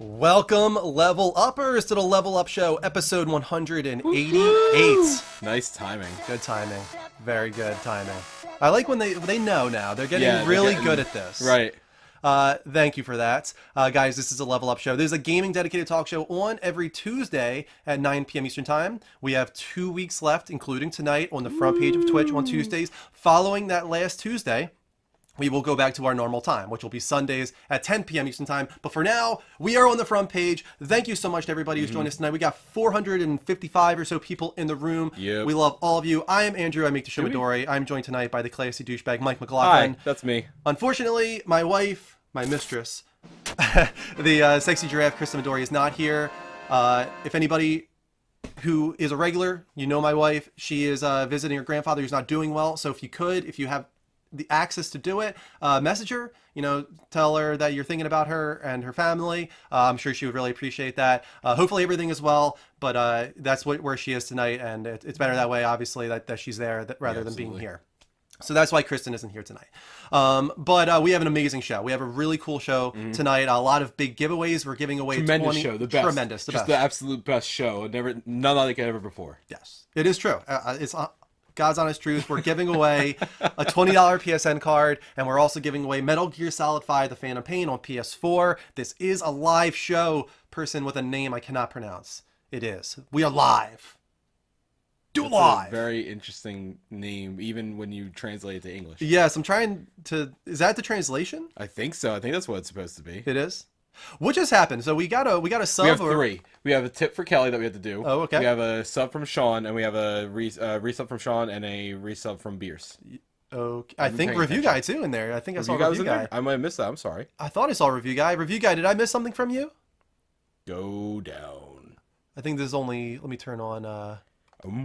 Welcome, Level Uppers, to the Level Up Show, episode 188. Nice timing. Good timing. Very good timing. I like when they know now. They're getting really good at this. Right. Thank you for that. Guys, this is a Level Up Show. There's a gaming dedicated talk show on every Tuesday at 9 p.m. Eastern Time. We have 2 weeks left, including tonight, on the front page of Twitch on Tuesdays. Following that last Tuesday, we will go back to our normal time, which will be Sundays at 10 p.m. Eastern Time. But for now, we are on the front page. Thank you so much to everybody who's joined us tonight. We got 455 or so people in the room. Yep. We love all of you. I am Andrew. I make the show Midori. I'm joined tonight by the classy douchebag, Mike McLaughlin. Hi, that's me. Unfortunately, my wife, my mistress, the sexy giraffe, Krista Midori, is not here. If anybody who is a regular, you know my wife. She is visiting her grandfather who's not doing well. So if you have the access to do it, message her, tell her that you're thinking about her and her family. I'm sure she would really appreciate that. Hopefully everything is well, but that's where she is tonight, and it's better that way, obviously, that she's there rather than being here. So that's why Kristen isn't here tonight. But we have an amazing show. We have a really cool show tonight. A lot of big giveaways. We're giving away tremendous show, the best. Tremendous, the absolute best show. None like it ever before. Yes, it is true. It's God's honest truth. We're giving away a $20 PSN card, and we're also giving away Metal Gear Solid 5: The Phantom Pain on PS4. This is a live show. Person with a name I cannot pronounce. It is. We are live. That's live. A very interesting name, even when you translate it to English. Yes, I'm trying to. Is that the translation? I think so. I think that's what it's supposed to be. It is. What just happened? So we got a sub. We have three. We have a tip for Kelly that we have to do. Oh, okay. We have a sub from Sean, and we have a resub from Sean and a resub from Beers. Okay. I think Review Guy too in there. I think I saw Review Guy. I might have missed that. I'm sorry. I thought I saw Review Guy. Review Guy, did I miss something from you? Go down. I think there's only. Let me turn on. Let's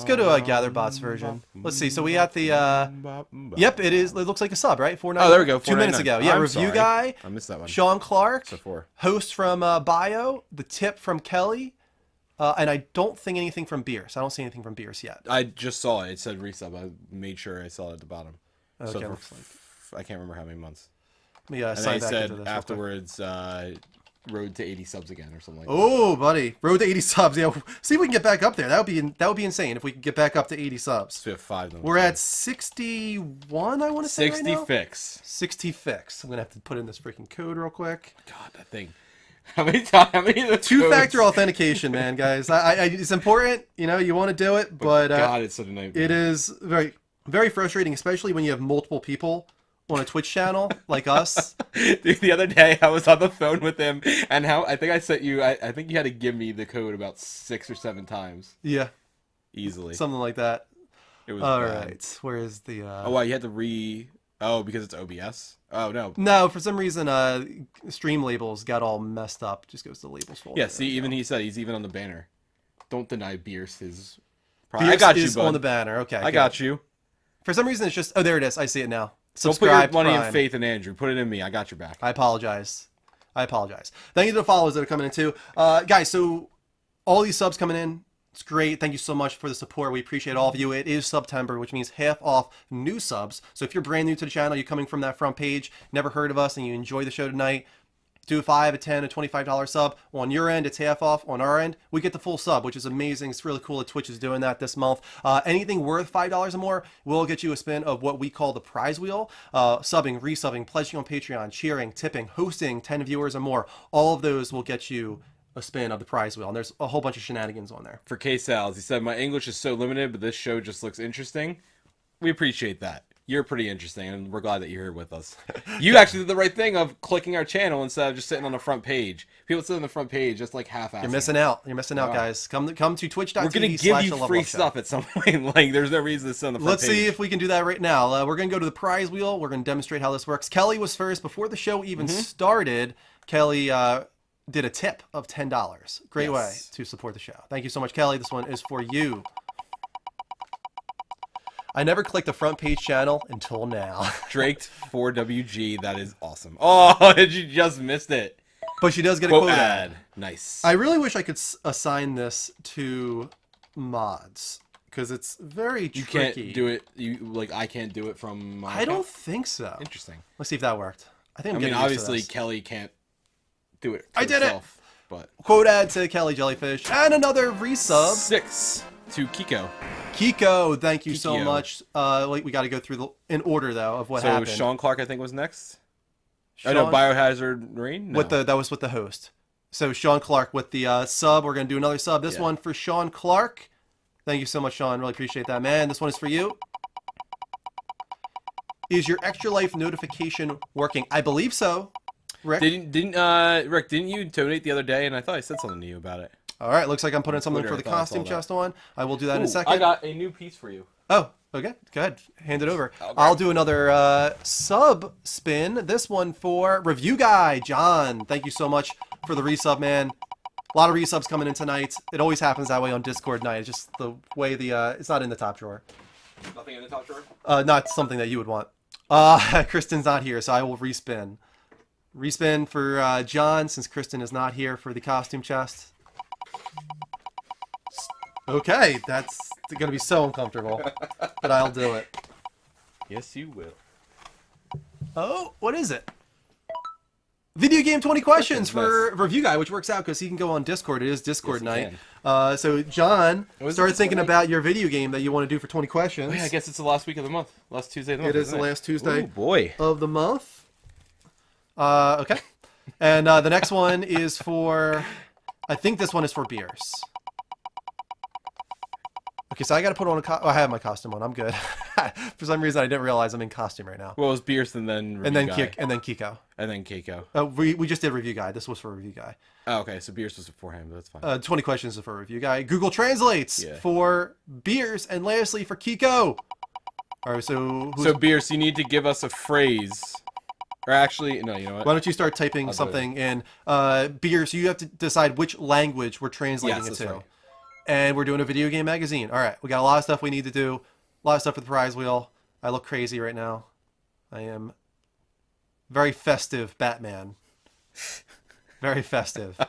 go to GatherBot's version. Let's see. So we got the. Yep, it is. It looks like a sub, right? Oh, there we go. 2 minutes ago. Yeah, Review Guy. I missed that one. Sean Clark. So 4. Host from Bio. The tip from Kelly. And I don't think anything from Beers. I don't see anything from Beers yet. I just saw it. It said resub. I made sure I saw it at the bottom. Okay, so I can't remember how many months. Let me and sign they back said into this afterwards, road to 80 subs again or something like that. Oh, buddy. Road to 80 subs. Yeah, see if we can get back up there. That would be insane if we could get back up to 80 subs. So we have 5 of them. We're at 61, I want to say 60 right now. fix. 60 fix. I'm going to have to put in this freaking code real quick. God, that thing. How many times? How many of the Two-factor authentication, man, guys. It's important. You want to do it, but God, it's such a nightmare. It is very, very frustrating, especially when you have multiple people on a Twitch channel like us. Dude, the other day I was on the phone with him, and I think I sent you. I think you had to give me the code about 6 or 7 times. Yeah, easily. Something like that. It was all bad. right. Where is the? Oh, wow, you had to Oh, because it's OBS. Oh no. No, for some reason, stream labels got all messed up. Just goes to the labels folder. Yeah. See, even he said he's even on the banner. Don't deny Beers his. Beers I got you, bud. On the banner. Okay. I got you. For some reason, it's just. Oh, there it is. I see it now. Don't put your money and faith in Andrew. Put it in me. I got your back. I apologize. Thank you to the followers that are coming in too. Guys, so all these subs coming in, it's great. Thank you so much for the support. We appreciate all of you. It is September, which means half off new subs. So if you're brand new to the channel, you're coming from that front page, never heard of us, and you enjoy the show tonight, do a $5, a $10, a $25 sub. On your end, it's half off. On our end, we get the full sub, which is amazing. It's really cool that Twitch is doing that this month. Anything worth $5 or more will get you a spin of what we call the prize wheel. Subbing, resubbing, pledging on Patreon, cheering, tipping, hosting 10 viewers or more. All of those will get you a spin of the prize wheel, and there's a whole bunch of shenanigans on there. For K Sals, he said, "My English is so limited, but this show just looks interesting." We appreciate that. You're pretty interesting, and we're glad that you're here with us. You actually did the right thing of clicking our channel instead of just sitting on the front page. People sit on the front page just like half-assed. You're missing out. You're missing out, Wow. guys. Come to twitch.tv. We're gonna give you free stuff at some point. Like, there's no reason to sit on the front Let's page. see if we can do that right now. We're going to go to the prize wheel. We're going to demonstrate how this works. Kelly was first. Before the show even started, Kelly did a tip of $10. Great way to support the show. Thank you so much, Kelly. This one is for you. I never clicked the front page channel until now. Draked 4WG. That is awesome. Oh, you just missed it. But she does get a Quote quote ad. ad. Nice. I really wish I could assign this to mods because it's very tricky. You can't do it. I can't do it from my I don't account? think so. Interesting. Let's see if that worked. I think I'm I mean, getting used to obviously this. Kelly can't do it. I did it! herself, But Quote ad to Kelly Jellyfish and another resub. 6 to Kiko. Kiko, thank you so Kikio. much. We got to go through in order though of what So happened. Sean Clark, I think, was next. Sean, Oh no, Biohazard Marine. No. that was with the host. So Sean Clark with the sub. We're gonna do another sub. This one for Sean Clark. Thank you so much, Sean. Really appreciate that, man. This one is for you. Is your Extra Life notification working? I believe so. Rick. Rick, didn't you donate the other day? And I thought I said something to you about it. All right, looks like I'm putting something Twitter, for the I thought I saw costume that. chest on. I will do that in a Ooh, second. I got a new piece for you. Oh, okay. Go ahead. Hand it over. Okay. I'll do another sub spin. This one for Review Guy, John. Thank you so much for the resub, man. A lot of resubs coming in tonight. It always happens that way on Discord night. It's just the way it's not in the top drawer. Nothing in the top drawer? Not something that you would want. Kristen's not here, so I will respin. Respin for John, since Kristen is not here for the costume chest. Okay, that's going to be so uncomfortable, but I'll do it. Yes, you will. Oh, what is it? Video game 20 questions for Nice. Review Guy, which works out because he can go on Discord. It is Discord Yes, he night. So, John, Was it start Discord thinking night? about your video game that you want to do for 20 questions. Oh, yeah, I guess it's the last week of the month. Last Tuesday of the month. It is isn't the last Tuesday Oh, boy. of the month. Okay. And the next one is for... I think this one is for beers. Okay, so I got to put on I have my costume on. I'm good. For some reason, I didn't realize I'm in costume right now. Well, it was Beers and then Review And then Guy. and then Kiko. And then Keiko. We just did Review Guy. This was for Review Guy. Oh, okay, so Beers was beforehand, but that's fine. 20 questions is for Review Guy. Google translates Yeah. for beers, and lastly for Kiko. All right, so So, Beers, you need to give us a phrase. Or actually, no, you know what? why don't you start typing I'll do something in beers? So you have to decide which language we're translating Yes, it that's to. right. And we're doing a video game magazine. All right, we got a lot of stuff we need to do. A lot of stuff for the prize wheel. I look crazy right now. I am very festive Batman. Very festive.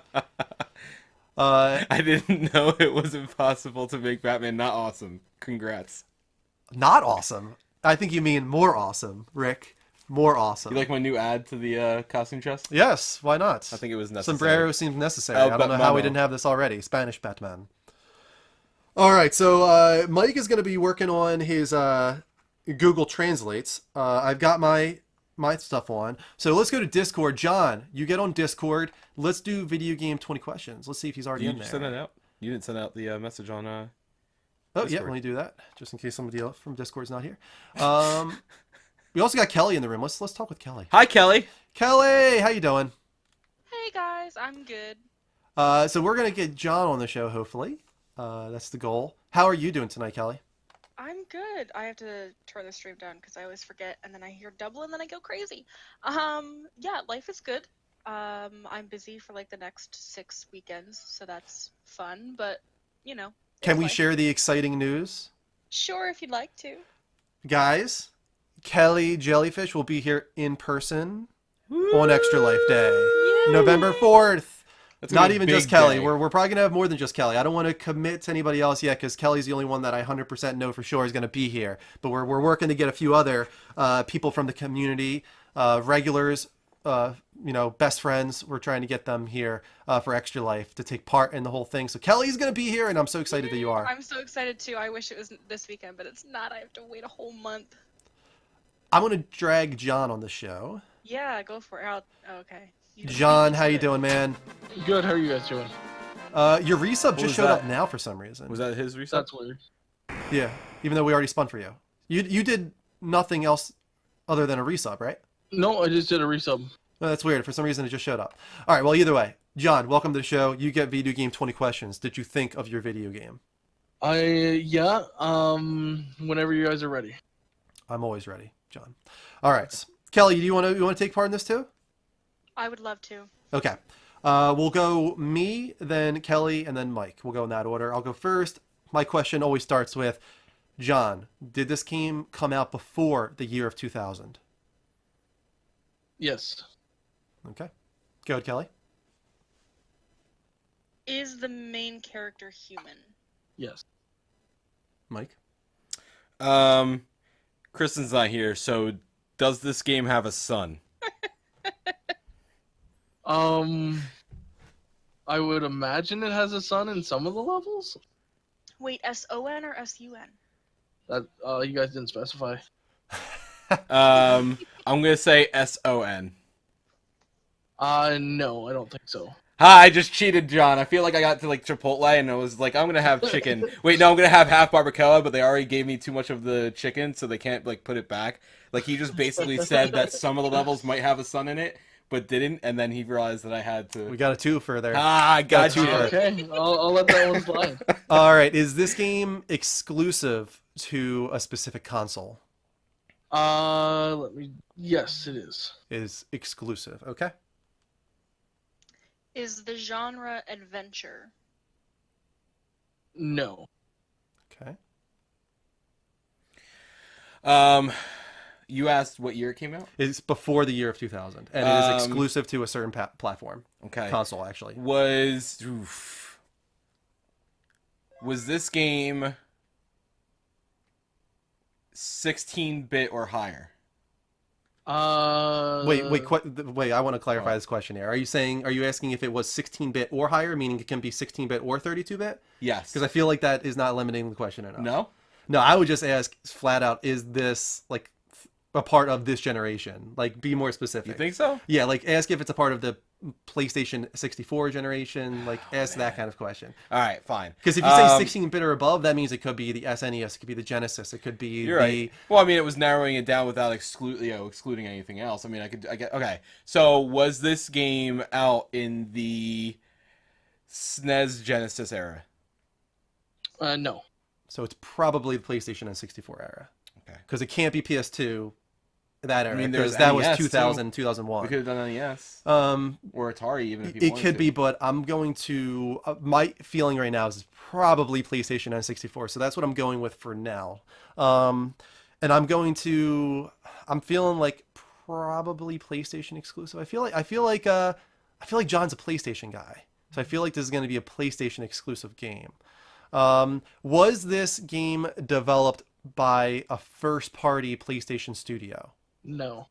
I didn't know it was impossible to make Batman not awesome. Congrats. Not awesome. I think you mean more awesome, Rick. More awesome. You like my new ad to the costume chest? Yes, why not? I think it was necessary. Sombrero seems necessary. Oh, I don't know how we Batmano. didn't have this already. Spanish Batman. All right, so Mike is going to be working on his Google Translates. I've got my stuff on. So let's go to Discord. John, you get on Discord. Let's do video game 20 questions. Let's see if he's already You in there. send it out? You didn't send out the message on... Oh, yeah, Discord. let me do that, just in case somebody else from Discord's not here. We also got Kelly in the room. Let's talk with Kelly. Hi, Kelly! Kelly, how you doing? Hey guys, I'm good. So we're going to get John on the show, hopefully. That's the goal. How are you doing tonight, Kelly? I'm good. I have to turn the stream down because I always forget, and then I hear double, and then I go crazy. Yeah, life is good. I'm busy for like the next 6 weekends, so that's fun. But you know, Can it's we life. share the exciting news? Sure, if you'd like to. Guys, Kelly Jellyfish will be here in person on Extra Life Day. Yay! November 4th. That's gonna Not be a even just big Kelly. day. We're probably going to have more than just Kelly. I don't want to commit to anybody else yet because Kelly's the only one that I 100% know for sure is going to be here. But we're working to get a few other people from the community, regulars, best friends. We're trying to get them here for Extra Life to take part in the whole thing. So Kelly's going to be here, and I'm so excited that you are. I'm so excited too. I wish it was this weekend, but it's not. I have to wait a whole month. I'm going to drag John on the show. Yeah, go for it. Okay. John, how you doing, man? Good. How are you guys doing? Your resub was just showed up that? now for some reason. Was that his reset? That's weird. Yeah, even though we already spun for you. You did nothing else other than a resub, right? No, I just did a resub. Oh, that's weird. For some reason, it just showed up. All right. Well, either way, John, welcome to the show. You get video game 20 questions. Did you think of your video game? Yeah. Whenever you guys are ready. I'm always ready, John. All right. Kelly, do you want to take part in this too? I would love to. Okay. We'll go me, then Kelly, and then Mike. We'll go in that order. I'll go first. My question always starts with, John, did this game come out before the year of 2000? Yes. Okay. Go ahead, Kelly. Is the main character human? Yes. Mike. Kristen's not here, so does this game have a son? I would imagine it has a son in some of the levels. Wait, S-O-N or S-U-N? That you guys didn't specify. I'm gonna say SON. No, I don't think so. Ha! I just cheated, John. I feel like I got to like Chipotle and I was like, I'm gonna have chicken. Wait, no, I'm gonna have half barbacoa, but they already gave me too much of the chicken, so they can't like put it back. Like he just basically said that some of the levels might have a son in it, but didn't, and then he realized that I had to. We got a two for there. I got you. Okay, I'll let that one slide. All right. Is this game exclusive to a specific console? Yes, it is. Is exclusive. Okay. Is the genre adventure? No. Okay. You asked what year it came out? It's before the year of 2000, and it is exclusive to a certain platform. Okay. Console, actually. Was this game 16-bit or higher? Wait. I want to clarify this question here. Are you asking if it was 16-bit or higher, meaning it can be 16-bit or 32-bit? Yes. Because I feel like that is not limiting the question enough. No? No, I would just ask flat out: is this like a part of this generation? Like, be more specific. You think so? Yeah, like ask if it's a part of the PlayStation 64 generation. Like, ask that kind of question. All right, fine. Because if you say 16-bit or above, that means it could be the SNES, it could be the Genesis, it could be You're right. Well, I mean, it was narrowing it down without excluding anything else. I mean, I get okay. So, was this game out in the SNES Genesis era? No. So it's probably the PlayStation and 64 era. Okay. Because it can't be PS2 that era. I mean, because there's that was NES 2000, We 2001. could have done NES. Or Atari, even if you It wanted could to. be, but I'm going to... my feeling right now is it's probably PlayStation and 64, so that's what I'm going with for now. And I'm feeling like probably PlayStation exclusive. I feel like John's a PlayStation guy. So I feel like this is going to be a PlayStation exclusive game. Was this game developed by a first-party PlayStation studio? No.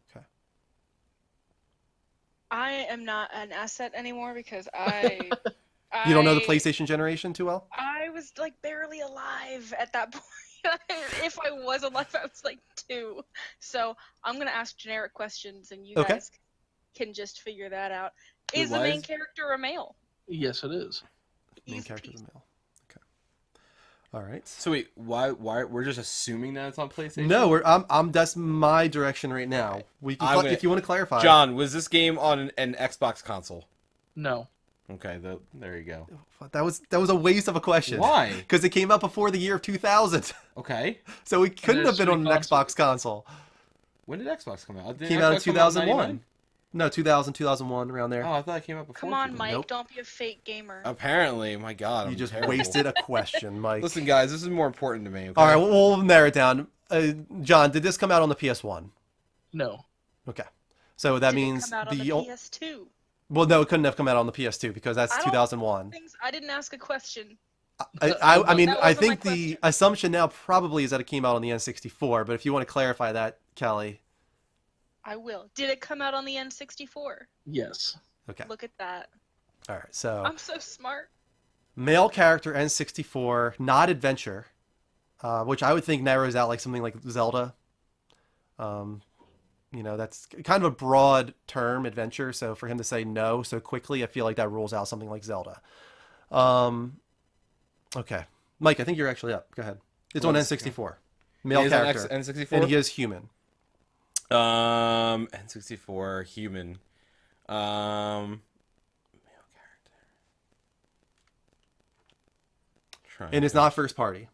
Okay. I am not an asset anymore because I. You don't know the PlayStation generation too well? I was like barely alive at that point. If I was alive, I was like 2. So I'm gonna ask generic questions, and you guys can just figure that out. Is the main character a male? Yes, it is. Main character is a male. Okay. All right. So wait, why we're just assuming that it's on PlayStation? No, I'm that's my direction right now. If you want to clarify. John, was this game on an Xbox console? No. Okay, there you go. That was a waste of a question. Why? Because it came out before the year of 2000. Okay. So it couldn't have been on an consoles. Xbox console. When did Xbox come out? It came out in 2001. No, 2000, 2001, around there. Oh, I thought it came out before. Come on, Mike. Nope. Don't be a fake gamer. Apparently, my God, You I'm just terrible. wasted a question, Mike. Listen, guys, this is more important to me. Okay? All right, we'll narrow it down. John, did this come out on the PS1? No. Okay. So that Did means it come out on the PS2? Well, no, it couldn't have come out on the PS2 because that's I don't 2001. I didn't ask a question. I mean, That I wasn't my think the question. assumption now probably is that it came out on the N64, but if you want to clarify that, Kelly. I will. Did it come out on the N64? Yes. Okay. Look at that. All right. So I'm so smart. male character N64, not adventure, which I would think narrows out like something like Zelda. That's kind of a broad term, adventure. So for him to say no so quickly, I feel like that rules out something like Zelda. Okay. Mike, I think you're actually up. Go ahead. It's on N64. Male He's on character. N64. And he is human. N64 human. Male character. And it's not first party.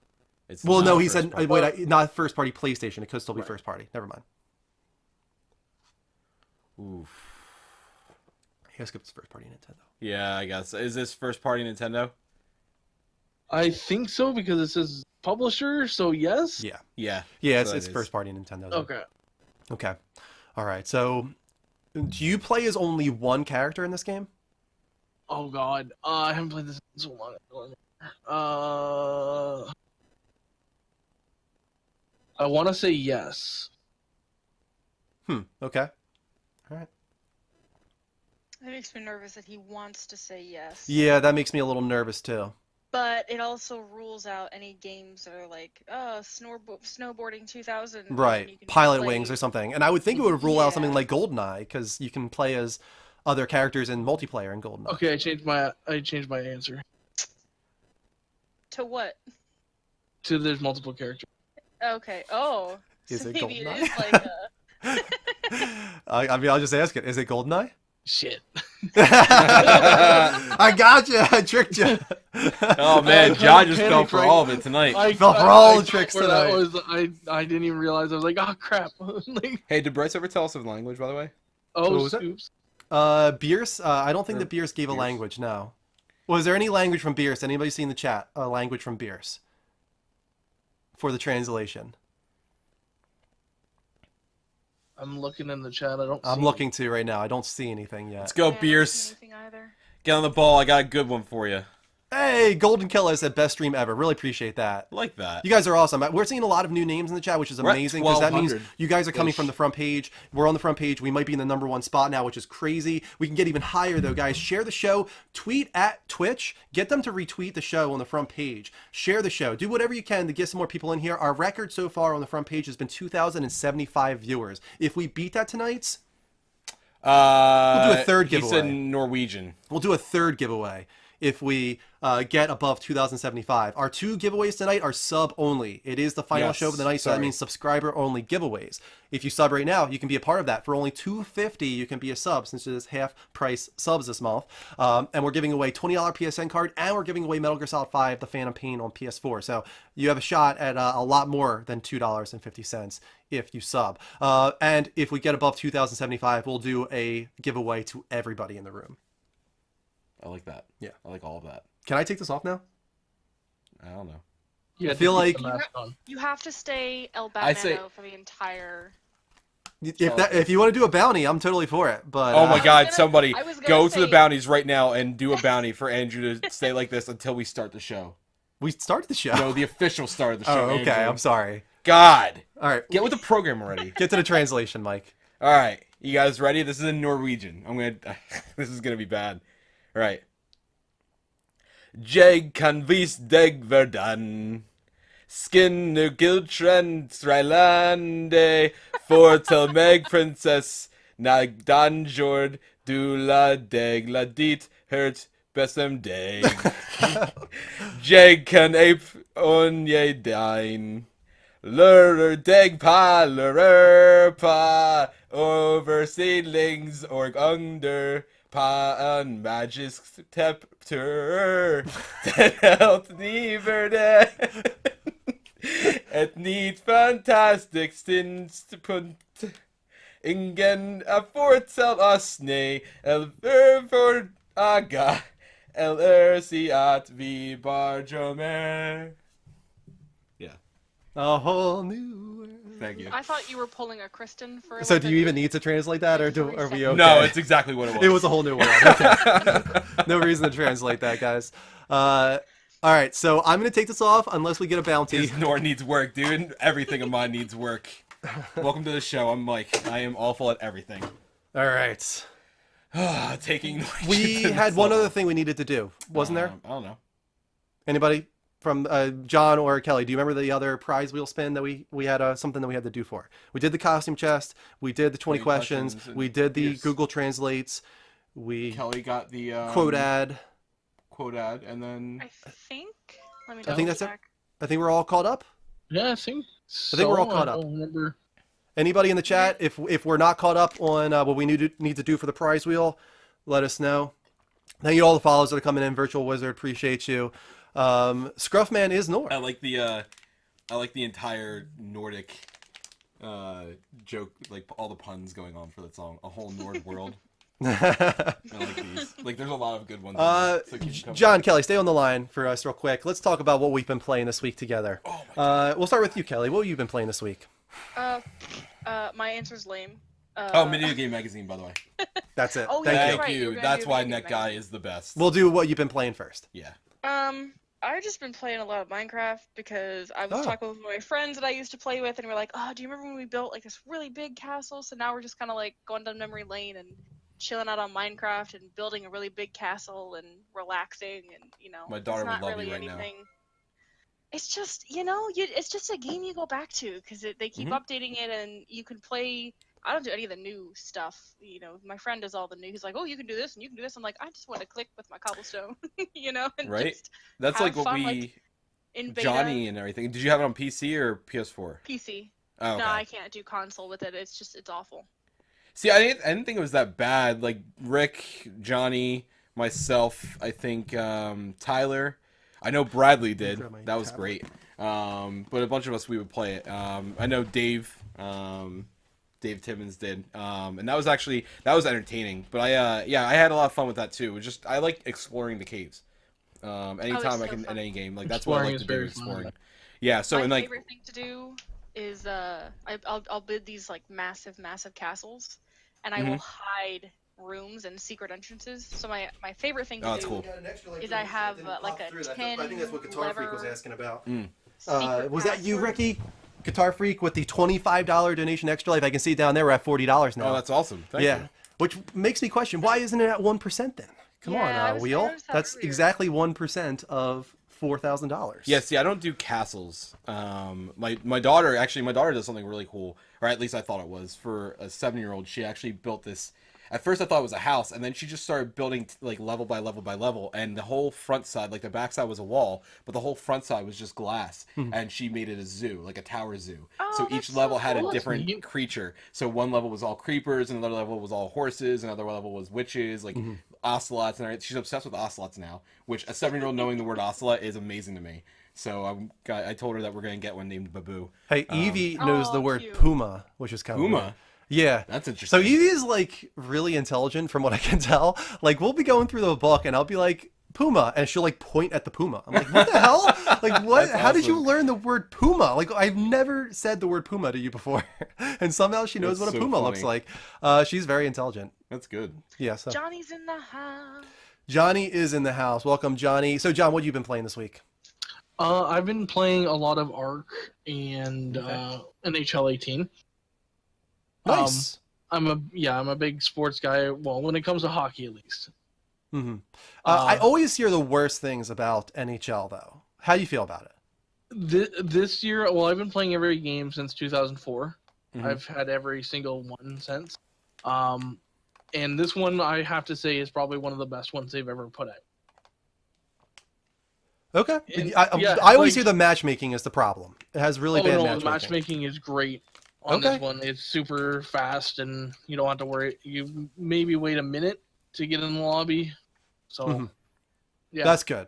It's Well, not no, he first said, party. wait, not first party PlayStation. It could still be Right. first party. Never mind. Oof. He has skipped his first party Nintendo. Yeah, I guess. Is this first party Nintendo? I think so because it says publisher, so yes. Yeah. Yeah. Yeah, So it's it is. first party Nintendo. Okay. Okay. All right. So, do you play as only one character in this game? Oh god, I haven't played this in so long. I want to say yes. Okay. All right. It makes me nervous that he wants to say yes. Yeah, that makes me a little nervous too. But it also rules out any games that are like, snowboarding 2000. and Right. you can Pilot play- Wings or something. And I would think it would rule out something Yeah. like GoldenEye because you can play as other characters in multiplayer in GoldenEye. Okay, I changed my answer To what? to there's multiple characters. Okay. Oh. Is so it maybe it GoldenEye? is like a... I mean, I'll just ask it. Is it GoldenEye? Shit. I got you. I tricked you. Oh man, I John kinda just fell panicked, for right? all of it tonight. I fell for all the thought tricks where that tonight. was, I didn't even realize. I was like, oh crap. Like, Hey, did Bryce ever tell us of language, by the way? What oh, was it? oops. Bierce. I don't think Or that Bierce gave a Bierce. language. No. Was there any language from Bierce? Anybody see in the chat a language from Bierce for the translation? I'm looking in the chat. I don't. I'm see looking to right now. I don't see anything yet. Let's go, Yeah, I don't see Bierce. anything either. Get on the ball. I got a good one for you. Hey, Golden Killer said best stream ever. Really appreciate that. I like that. You guys are awesome. We're seeing a lot of new names in the chat, which is We're at amazing because that means 1,200 you guys are coming ish. from the front page. We're on the front page. We might be in the #1 spot now, which is crazy. We can get even higher though, guys. Share the show. Tweet at Twitch. Get them to retweet the show on the front page. Share the show. Do whatever you can to get some more people in here. Our record so far on the front page has been 2,075 viewers. If we beat that tonight, we'll do a third He said giveaway. Norwegian. we'll do a third giveaway if we get above 2,075. Our 2 giveaways tonight are sub only. It is the final Yes, show of the night, so that sorry. means subscriber only giveaways. If you sub right now, you can be a part of that. For only $2.50, you can be a sub since it is half price subs this month. And we're giving away $20 PSN card, and we're giving away Metal Gear Solid 5: The Phantom Pain on PS4. So you have a shot at a lot more than $2.50 if you sub. And if we get above 2,075, we'll do a giveaway to everybody in the room. I like that. Yeah. I like all of that. Can I take this off now? I don't know. Yeah, I feel keep the like- mask on. You have to stay El I'd say- Batmano for the entire... If you want to do a bounty, I'm totally for it. But Oh my God! gonna- Somebody I was gonna go to the say- bounties right now and do a bounty for Andrew to stay like this until we start the show. we started the show. No, the official start of the show. Oh, okay. Andrew. I'm sorry. God, All right, get with the program already. get to the translation, Mike. All right, you guys ready? This is in Norwegian. This is gonna be bad. All right. Jeg kan vis deg verden. Skinner gildtren strælande. Fortell meg, prinsess. Nagdan jord. Du la deg la dit. Hørt bestem deg. Jeg kan ape on jeg dein. Lurer deg pa, lurer pa. Over seedlings og under. Pa en magisk tepter. Den helt niverde. Et nytt fantastisk stinspunt. Ingen er fortell oss nei. Eller for aga. Eller si at vi bare drømmer. Yeah, A whole new world. thank you. I thought you were pulling a Kristen for... So like do a- you even need to translate that, or Like are 3 we okay? No, it's exactly what it was. It was a whole new world. Okay. No reason to translate that, guys. All right, so I'm gonna take this off unless we get a bounty. His Nor needs work, dude. Everything of mine needs work. Welcome to the show. I'm Mike. I am awful at everything. All right. Taking. We had one other thing we needed to do, wasn't there? I don't know. Anybody from John or Kelly? Do you remember the other prize wheel spin that we had something that we had to do for? We did the costume chest. We did the 20 20 questions. questions, We did the yes. Google Translates. We Kelly got the quote ad. quote ad, and then I think... Let me I think that's it. double check. I think we're all caught up. Yeah, I think. I think we're all So, caught I up. don't remember. Anybody in the chat, if we're not caught up on what we need to do for the prize wheel, let us know. Thank you to all the follows that are coming in. Virtual Wizard, appreciate you. Scruffman is Nord. I like the entire Nordic joke, like all the puns going on for that song. A whole Nord world. I like these. Like, there's a lot of good ones. So keep coming. John, Kelly, stay on the line for us real quick. Let's talk about what we've been playing this week together. Oh my God. We'll start with you, Kelly. What have you been playing this week? My answer's lame. Video Game Magazine, by the way. That's it. Oh, yeah, Thank you're you. right. Thank you. You're gonna That's do why Video Game Net Guy Magazine. is the best. We'll do what you've been playing first. Yeah. I've just been playing a lot of Minecraft because I was talking with my friends that I used to play with, and we're like, oh, do you remember when we built like this really big castle? So now we're just kind of like going down memory lane and chilling out on Minecraft and building a really big castle and relaxing, and My daughter it's not would love really you right now. anything. It's just it's just a game you go back to because they keep updating it, and you can play. I don't do any of the new stuff. My friend does all the new. He's like, oh, you can do this and you can do this. I'm like, I just want to click with my cobblestone, and Right? just That's have like what fun, we like, in beta. Johnny and everything. Did you have it on PC or PS4? PC. Oh, okay. No, I can't do console with it. It's awful. See, I didn't think it was that bad. Like Rick, Johnny, myself, I think Tyler. I know Bradley did. That was great. But a bunch of us, we would play it. I know Dave. Dave Timmons did, and that was entertaining. But I had a lot of fun with that too. It was just I like exploring the caves. Anytime I can fun. in any game, like that's what I like to do. Exploring is very Exploring. fun. Yeah. So My and like favorite thing to do is I'll build these like massive castles, and I will hide rooms and secret entrances. So my favorite thing to that's do cool. is I have like a 10 I think that's what Guitar Freak was asking about. secret Was that you, password. Ricky? Guitar Freak with the $25 donation extra life. I can see down there we're at $40 now. Oh, that's awesome. Thank you. Which makes me question, why isn't it at 1% then? Come Yeah, I on, was Wheel. gonna notice that That's earlier. exactly 1% of $4,000. Yeah, see, I don't do castles. My daughter does something really cool, or at least I thought it was. For a 7-year-old, she actually built this. At first, I thought it was a house, and then she just started building like level by level by level, and the whole front side, like the back side was a wall, but the whole front side was just glass, and she made it a zoo, like a tower zoo. Oh, So that's each level so had cool. a That's different neat. creature. So one level was all creepers, and another level was all horses, another level was witches, like ocelots, and everything. She's obsessed with ocelots now, which a 7-year-old knowing the word ocelot is amazing to me. So I told her that we're gonna get one named Babu. Hey, Evie knows the word cute. puma, which is kind of Puma? weird. Yeah. That's So interesting. Evie is like really intelligent from what I can tell. Like we'll be going through the book and I'll be like, puma, and she'll like point at the puma. I'm like, what the hell? Like what? That's How did you awesome. learn the word puma? Like I've never said the word puma to you before. And somehow she knows That's what a so puma looks funny. like. She's very intelligent. That's good. Yeah, so Johnny's in the house. Johnny is in the house. Welcome, Johnny. So John, what have you been playing this week? I've been playing a lot of Ark and NHL 18. Nice. I'm a big sports guy. Well, when it comes to hockey, at least. I always hear the worst things about NHL though. How do you feel about it? This year, well, I've been playing every game since 2004. Mhm. I've had every single one since. And this one, I have to say, is probably one of the best ones they've ever put out. Okay. And- I yeah, always like- hear the matchmaking is the problem. It has really bad The matchmaking. matchmaking is great on Okay. this one. It's super fast, and you don't have to worry. You maybe wait a minute to get in the lobby. So, Mhm. yeah. That's good.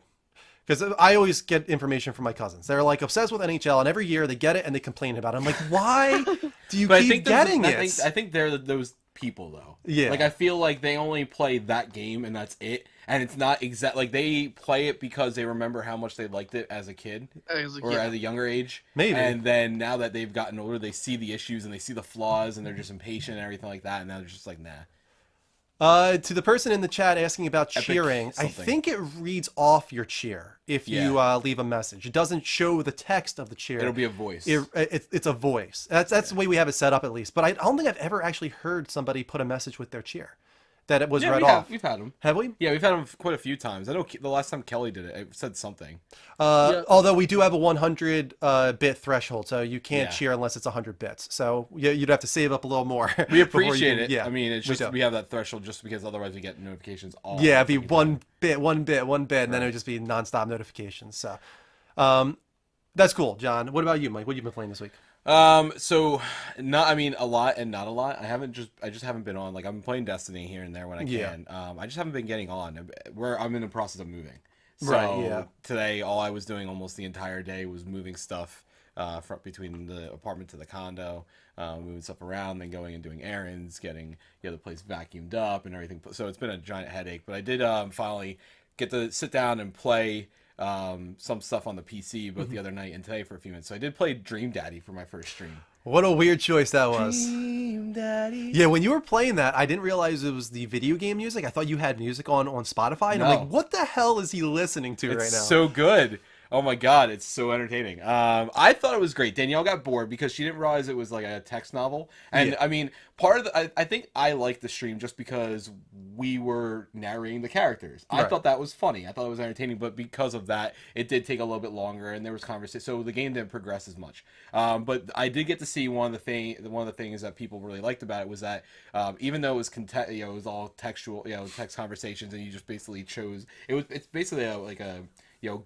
Because I always get information from my cousins. They're like obsessed with NHL, and every year they get it and they complain about it. I'm like, why do you But keep getting it? I think they're those people though. Yeah. Like I feel like they only play that game and that's it, and it's not exact. Like they play it because they remember how much they liked it as a kid or Yeah. at a younger age. Maybe. And then now that they've gotten older, they see the issues and they see the flaws, and they're just impatient and everything like that. And now they're just like, nah. To the person in the chat asking about Epic cheering, I something. think it reads off your cheer if you leave a message. It doesn't show the text of the cheer. It'll be a voice. It's a voice. That's the way we have it set up at least. But I don't think I've ever actually heard somebody put a message with their cheer that it was read off. We've had them. Have we? Yeah, we've had them quite a few times. I know the last time Kelly did it, it said something. Although we do have a 100 bit threshold, so you can't Yeah. cheer unless it's 100 bits. So you'd have to save up a little more. We before you appreciate can- it. Yeah, I mean, it's we just do. we have that threshold just because otherwise we get notifications all. Yeah, it'd the be fucking time. one bit, and then it would just be nonstop notifications. So, that's cool, John. What about you, Mike? What have you been playing this week? So not, I mean, a lot and not a lot. I just haven't been on. Like, I'm playing Destiny here and there when I Yeah. can. I just haven't been getting on. I'm in the process of moving. So Right, yeah. today, all I was doing almost the entire day was moving stuff from between the apartment to the condo, moving stuff around, then going and doing errands, getting the place vacuumed up and everything. So it's been a giant headache. But I did finally get to sit down and play some stuff on the PC both the other night and today for a few minutes. So I did play Dream Daddy for my first stream. What a weird choice that was. Dream Daddy. Yeah, when you were playing that, I didn't realize it was the video game music. I thought you had music on Spotify, and I'm No. like, what the hell is he listening to right now? It's so good. Oh my god, it's so entertaining. I thought it was great. Danielle got bored because she didn't realize it was like a text novel. And Yeah. I mean, part of I think I liked the stream just because we were narrating the characters. I Right. thought that was funny. I thought it was entertaining, but because of that, it did take a little bit longer, and there was conversation. So the game didn't progress as much. But I did get to see one of the things that people really liked about it was that even though it was it was all textual, text conversations, and you just basically chose it's basically like a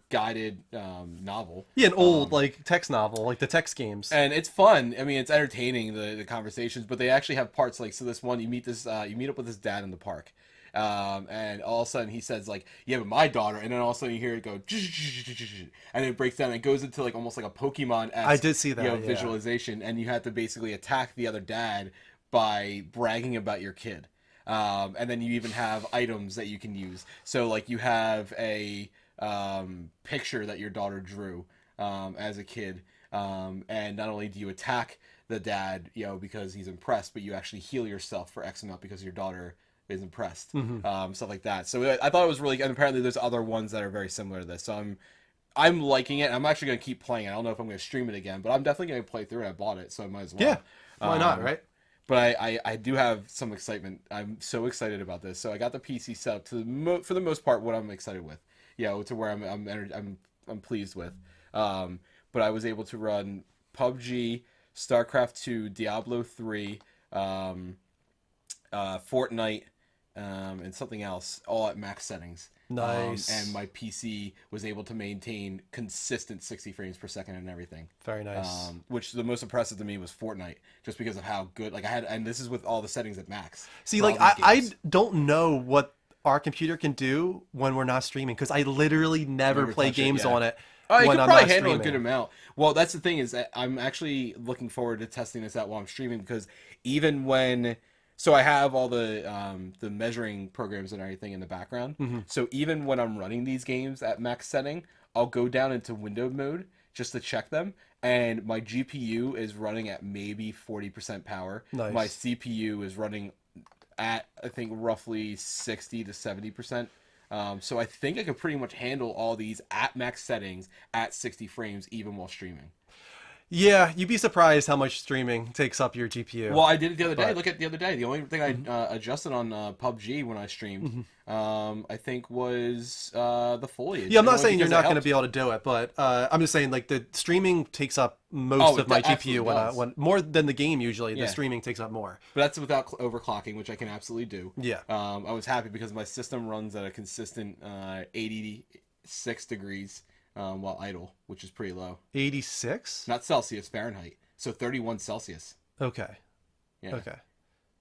guided novel. Yeah, an old like text novel, like the text games. And it's fun. I mean, it's entertaining, the conversations, but they actually have parts like, so this one, you meet up with his dad in the park. And all of a sudden he says like, yeah, but my daughter, and then all of a sudden you hear it go, and it breaks down and it goes into like almost like a Pokemon. I did see that, yeah. Visualization, and you have to basically attack the other dad by bragging about your kid. And then you even have items that you can use. So like you have a picture that your daughter drew as a kid, and not only do you attack the dad because he's impressed, but you actually heal yourself for X amount because your daughter is impressed. Stuff like that. So I thought it was really, and apparently there's other ones that are very similar to this, so I'm liking it. I'm actually going to keep playing it. I don't know if I'm going to stream it again, but I'm definitely going to play through it. I bought it, so I might as well. Yeah, why not, right? But I do have some excitement. I'm so excited about this. So I got the PC set up to for the most part what I'm excited with. To where I'm pleased with. But I was able to run PUBG, StarCraft 2, Diablo 3, Fortnite, and something else, all at max settings. Nice. And my PC was able to maintain consistent 60 frames per second and everything. Very nice. Which the most impressive to me was Fortnite, just because of how good. Like and this is with all the settings at max. See, for like all these I games. don't know what our computer can do when we're not streaming because I literally never play touch it, games yeah. on it. Oh, you when could I'm probably not handle a streaming. good amount. Well, that's the thing is that I'm actually looking forward to testing this out while I'm streaming because even when, so I have all the measuring programs and everything in the background. So even when I'm running these games at max setting, I'll go down into window mode just to check them, and my GPU is running at maybe 40% power. Nice. My CPU is running at I think roughly 60 to 70%. So I think I could pretty much handle all these at max settings at 60 frames even while streaming. Yeah, you'd be surprised how much streaming takes up your GPU. Well, I did it the other day. But- Look at the other day. The only thing I adjusted on PUBG when I streamed, I think was the foliage. Yeah, I'm not Only saying you're because not it going to helped. be able to do it, but I'm just saying like the streaming takes up most Oh, of my it absolutely GPU does. when more than the game usually. Yeah. The streaming takes up more. But that's without overclocking, which I can absolutely do. Yeah. I was happy because my system runs at a consistent 86 degrees while idle, which is pretty low. 86? Not Celsius, Fahrenheit. So 31 Celsius. Okay. Yeah. Okay.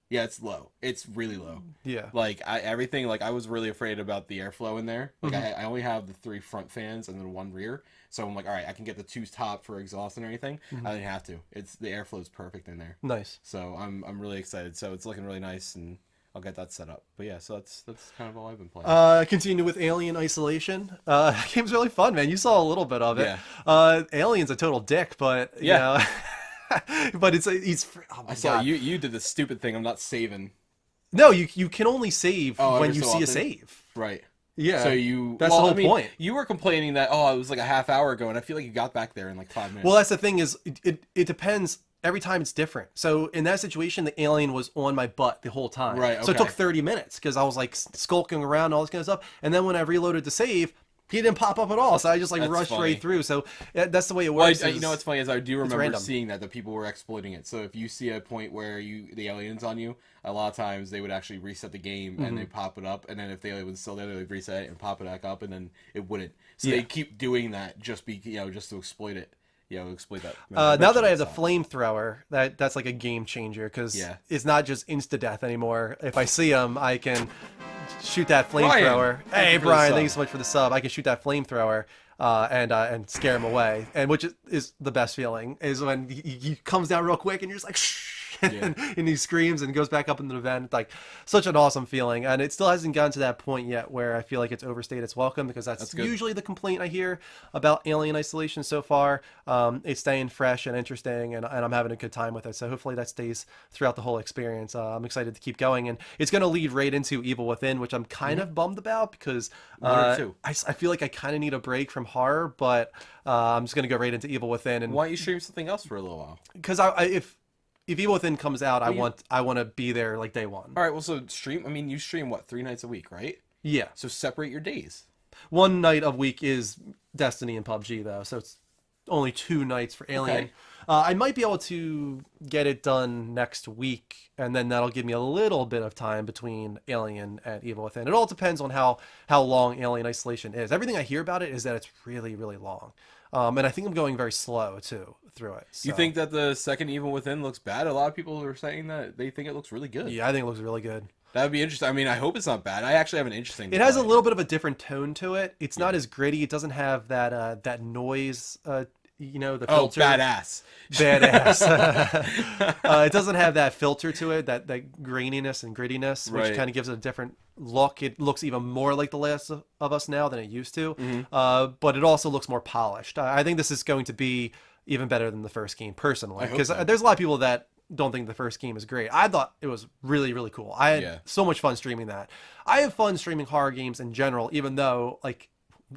Yeah, it's low. It's really low. Yeah. Like everything, like I was really afraid about the airflow in there. Like I only have the 3 front fans and then 1 rear. So I'm like, all right, I can get the 2 top for exhaust and everything. I didn't have to. It's the airflow is perfect in there. Nice. So I'm really excited. So it's looking really nice, and I'll get that set up. But yeah, so that's kind of all I've been playing. Continue with Alien Isolation. That game's really fun, man. You saw a little bit of it. Yeah. Alien's a total dick, but Yeah. you know, but he's oh my I saw God. you did the stupid thing. I'm not saving. No, you can only save Oh, when every you so see a often? save. Right. Yeah. So you That's the whole point. You were complaining that it was like a half hour ago, and I feel like you got back there in like 5 minutes. Well, that's the thing is it depends. Every time it's different. So in that situation, the alien was on my butt the whole time. Right, So it took okay. 30 minutes because I was like skulking around, all this kind of stuff. And then when I reloaded to save, he didn't pop up at all. So I just like That's rushed funny. right through. So that's the way it Well, works. you know what's funny is I do remember random. seeing that people were exploiting it. So if you see a point where the alien's on you, a lot of times they would actually reset the game and they pop it up, and then if the alien was still there, they would reset it and pop it back up, and then it wouldn't. So Yeah. they keep doing that just to exploit it. exploit that. Now that I have the flamethrower, that's like a game changer because it's not just insta death anymore. If I see him, I can shoot that flamethrower. Hey Brian, thank you so much for the sub. I can shoot that flamethrower and scare him away, and which is the best feeling is when he comes down real quick and you're just like shh. And he screams and goes back up into the vent. Like such an awesome feeling, and it still hasn't gotten to that point yet where I feel like it's overstayed its welcome, because that's usually the complaint I hear about Alien Isolation so far. It's staying fresh and interesting, and I'm having a good time with it, so hopefully that stays throughout the whole experience. I'm excited to keep going, and it's going to lead right into Evil Within, which I'm kind of bummed about because I feel like I kind of need a break from horror, but I'm just going to go right into Evil Within. And why don't you stream something else for a little while? Because if Evil Within comes out, I want to be there like day one. All right, well, so stream. I mean, you stream what, 3 nights a week, right? Yeah. So separate your days. One night a week is Destiny and PUBG though, so it's only 2 nights for Alien. Okay. I might be able to get it done next week, and then that'll give me a little bit of time between Alien and Evil Within. It all depends on how long Alien Isolation is. Everything I hear about it is that it's really, really long. And I think I'm going very slow too through it. So. You think that the second Evil Within looks bad? A lot of people are saying that they think it looks really good. Yeah, I think it looks really good. That would be interesting. I mean, I hope it's not bad. I actually have an interesting. It has a little bit of a different tone to it. It's not as gritty. It doesn't have that noise. The filter. Oh, badass. It doesn't have that filter to it, that graininess and grittiness, which kind of gives it a different look. It looks even more like The Last of Us now than it used to, but it also looks more polished. I think this is going to be even better than the first game, personally, because there's a lot of people that don't think the first game is great. I thought it was really, really cool. I had so much fun streaming that. I have fun streaming horror games in general, even though, like,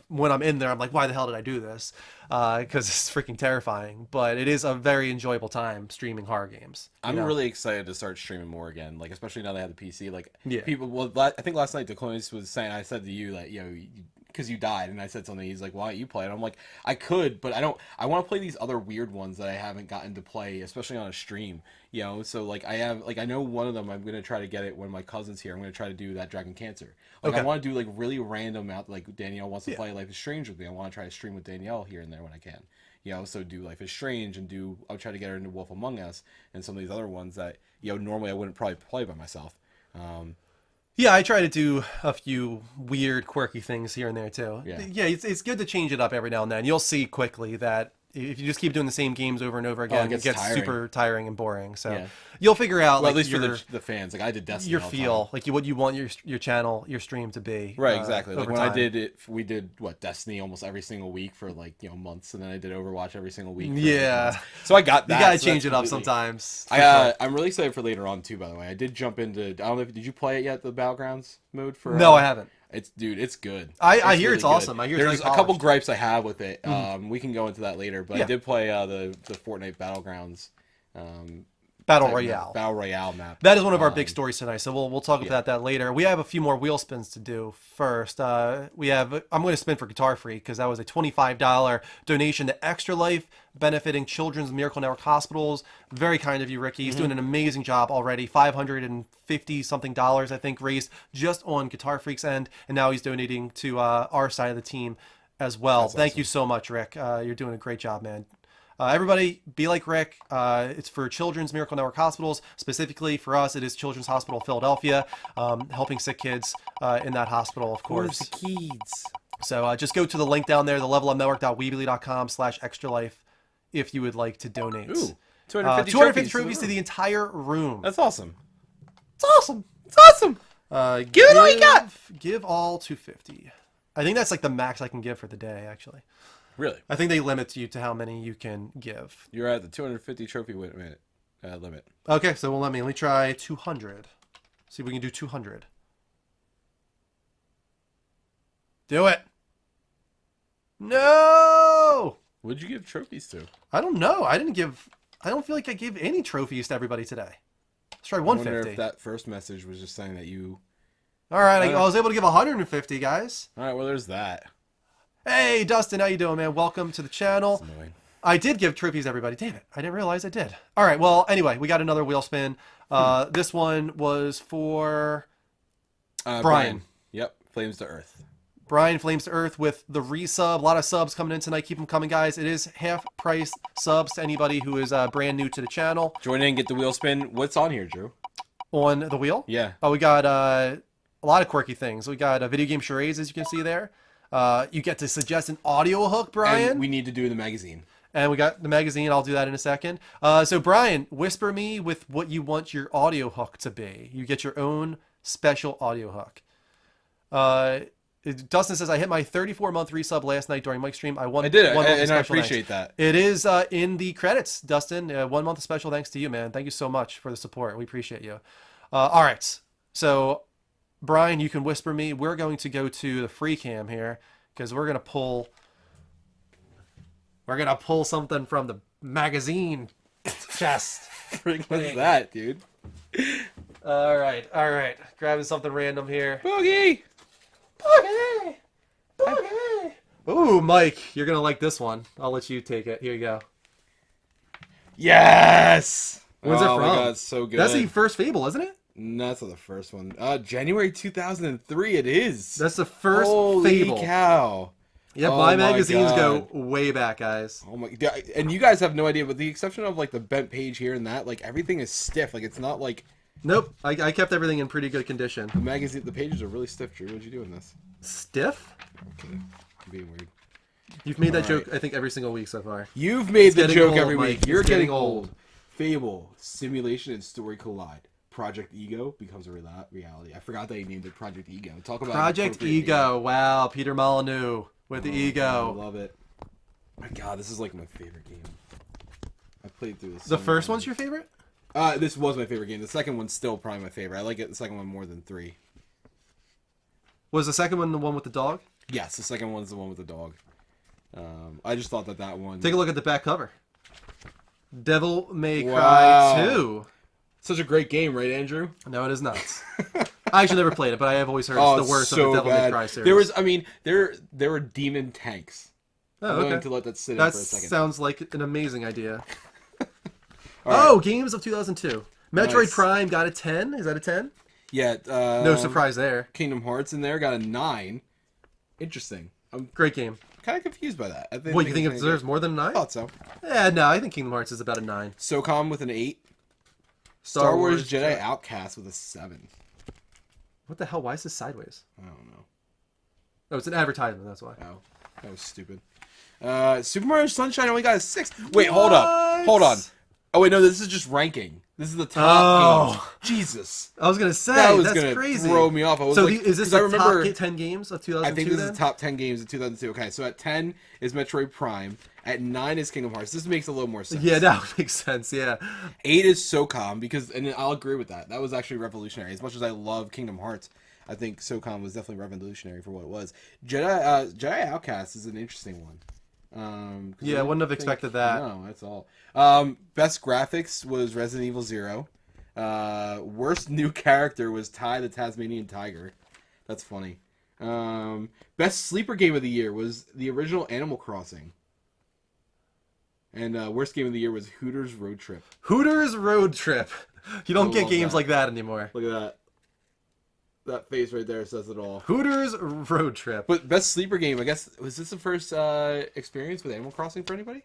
when I'm in there, I'm like, why the hell did I do this? Because it's freaking terrifying. But it is a very enjoyable time streaming horror games. I'm really excited to start streaming more again, like especially now they have the PC. Like people, well, I think last night Clancy was saying, I said to you that because you died, and I said something. He's like, "Why don't you play it?" I'm like, "I could, but I don't. I want to play these other weird ones that I haven't gotten to play, especially on a stream. So like I know one of them. I'm gonna try to get it when my cousin's here. I'm gonna try to do that Dragon Cancer. Like I want to do like really random out. Like Danielle wants to play Life is Strange with me. I want to try to stream with Danielle here and there when I can. So do Life is Strange and I'll try to get her into Wolf Among Us and some of these other ones that normally I wouldn't probably play by myself. Yeah, I try to do a few weird, quirky things here and there too. Yeah, it's good to change it up every now and then. You'll see quickly that if you just keep doing the same games over and over again, it gets super tiring and boring. So you'll figure out, at least for the fans. Like I did Destiny. Your feel, like what you want your channel, your stream to be. Right, exactly. Like when I did it, we did Destiny almost every single week for months, and then I did Overwatch every single week. So I got that. You gotta change it up sometimes. I'm really excited for later on too. By the way, I did jump into. I don't know. Did you play it yet? The Battlegrounds mode for? No, I haven't. It's good. I hear it's awesome. I hear there's a couple gripes I have with it. We can go into that later, but I did play the Fortnite Battlegrounds Battle Royale map. That is one of our big stories tonight, so we'll talk about that later. We have a few more wheel spins to do first. I'm going to spin for Guitar Freak because that was a $25 donation to Extra Life, benefiting Children's Miracle Network Hospitals. Very kind of you, Ricky. He's doing an amazing job already. $550 something, I think, raised just on Guitar Freak's end, and now he's donating to our side of the team as well. Thank you so much, Rick. You're doing a great job, man. Everybody, be like Rick. It's for Children's Miracle Network Hospitals. Specifically for us, it is Children's Hospital of Philadelphia, helping sick kids in that hospital, of course. The kids. So just go to the link down there, the levelupnetwork.weebly.com/extralife, if you would like to donate. Ooh, 250 trophies to the entire room. That's awesome. It's awesome. It's awesome. Give it all you got. Give all 250. I think that's like the max I can give for the day, actually. Really? I think they limit you to how many you can give. You're at the 250 trophy limit. Okay, so let me try 200. See if we can do 200. Do it. No! What'd you give trophies to? I don't know. I don't feel like I gave any trophies to everybody today. Let's try 150. I wonder if that first message was just saying that you... All right, I was able to give 150, guys. All right, well, there's that. Hey, Dustin, how you doing, man? Welcome to the channel. I did give trophies to everybody. Damn it. I didn't realize I did. All right, well, anyway, we got another wheel spin. This one was for Brian. Yep, Flames to Earth. Brian Flames to Earth with the resub. A lot of subs coming in tonight. Keep them coming, guys. It is half price subs to anybody who is brand new to the channel. Join in, get the wheel spin. What's on here, Drew? On the wheel? Yeah. Oh, we got a lot of quirky things. We got a video game charades, as you can see there. You get to suggest an audio hook, Brian. And we need to do the magazine. And we got the magazine. I'll do that in a second. So, Brian, whisper me with what you want your audio hook to be. You get your own special audio hook. Dustin says, I hit my 34-month resub last night during Mike's stream. I did it, and I appreciate that. It is in the credits, Dustin. 1 month of special thanks to you, man. Thank you so much for the support. We appreciate you. All right. So, Brian, you can whisper me. We're going to go to the free cam here because we're going to pull something from the magazine chest. What's that, dude? All right. Grabbing something random here. Boogie! Boogie! Boogie! Ooh, Mike, you're going to like this one. I'll let you take it. Here you go. Yes! When's it Oh from? my god, it's so good. That's the first Fable, isn't it? No, that's not the first one. January 2003 it is. That's the first Holy Fable. Cow. Yeah, Oh my my magazines God. go way back, guys. Oh my! And you guys have no idea, with the exception of like the bent page here and that, like everything is stiff. Like it's not like Nope, I kept everything in pretty good condition. the magazine. The pages are really stiff. Drew, what'd you do in this? Stiff? I'm kidding. I'm being weird. You've made that All joke, I think, every single week so far. You've made the getting joke old, every Mike. week. It's You're getting getting old. Fable, simulation, and story collide. Project Ego becomes a reality. I forgot that he named it Project Ego. Talk about Project appropriate Ego. Wow, Peter Molyneux with the I ego. love it. My God, this is like my favorite game. I played through this. The so first much. one's your favorite? This was my favorite game. The second one's still probably my favorite. I like it. The second one more than 3. Was the second one the one with the dog? Yes, the second one's the one with the dog. I just thought that one. Take a look at the back cover. Devil May Wow. Cry 2. Such a great game, right, Andrew? No, it is nuts. I actually never played it, but I have always heard Oh, it's the worst so of the Devil bad. May Cry series. There was, I mean, there were demon tanks. Oh, I'm going okay. to let that sit in That for a second. sounds like an amazing idea. All right. Oh, games of 2002. Metroid Nice. Prime got a 10. Is that a 10? Yeah. No surprise there. Kingdom Hearts in there got a 9. Interesting. I'm Great game. kind of confused by that. I think, What, you think it it's deserves good. more than a 9? I thought so. Yeah, no, I think Kingdom Hearts is about a 9. SOCOM with an 8. Star Wars Jedi Outcast with a 7. What the hell? Why is this sideways? I don't know. Oh, it's an advertisement, that's why. Oh, that was stupid. Super Mario Sunshine only got a 6. Wait, hold up. Hold on. Oh, wait, no, this is just ranking. This is the top games. Jesus. I was going to say, That was that's going to crazy. throw me off. I was So like, is this 'cause the I remember, top 10 games of 2002 I think this is then? the top 10 games of 2002. Okay, so at 10 is Metroid Prime. At 9 is Kingdom Hearts. This makes a little more sense. Yeah, that makes sense, yeah. 8 is SOCOM, because, and I'll agree with that. That was actually revolutionary. As much as I love Kingdom Hearts, I think SOCOM was definitely revolutionary for what it was. Jedi Outcast is an interesting one. Yeah, I wouldn't have expected that. No, that's all. Best graphics was Resident Evil 0. Worst new character was Ty the Tasmanian Tiger. That's funny. Best sleeper game of the year was the original Animal Crossing. And worst game of the year was Hooters Road Trip. Hooters Road Trip. You don't I get love games that. like that anymore. Look at that. That face right there says it all. Hooters Road Trip. But best sleeper game, I guess, was this the first experience with Animal Crossing for anybody? It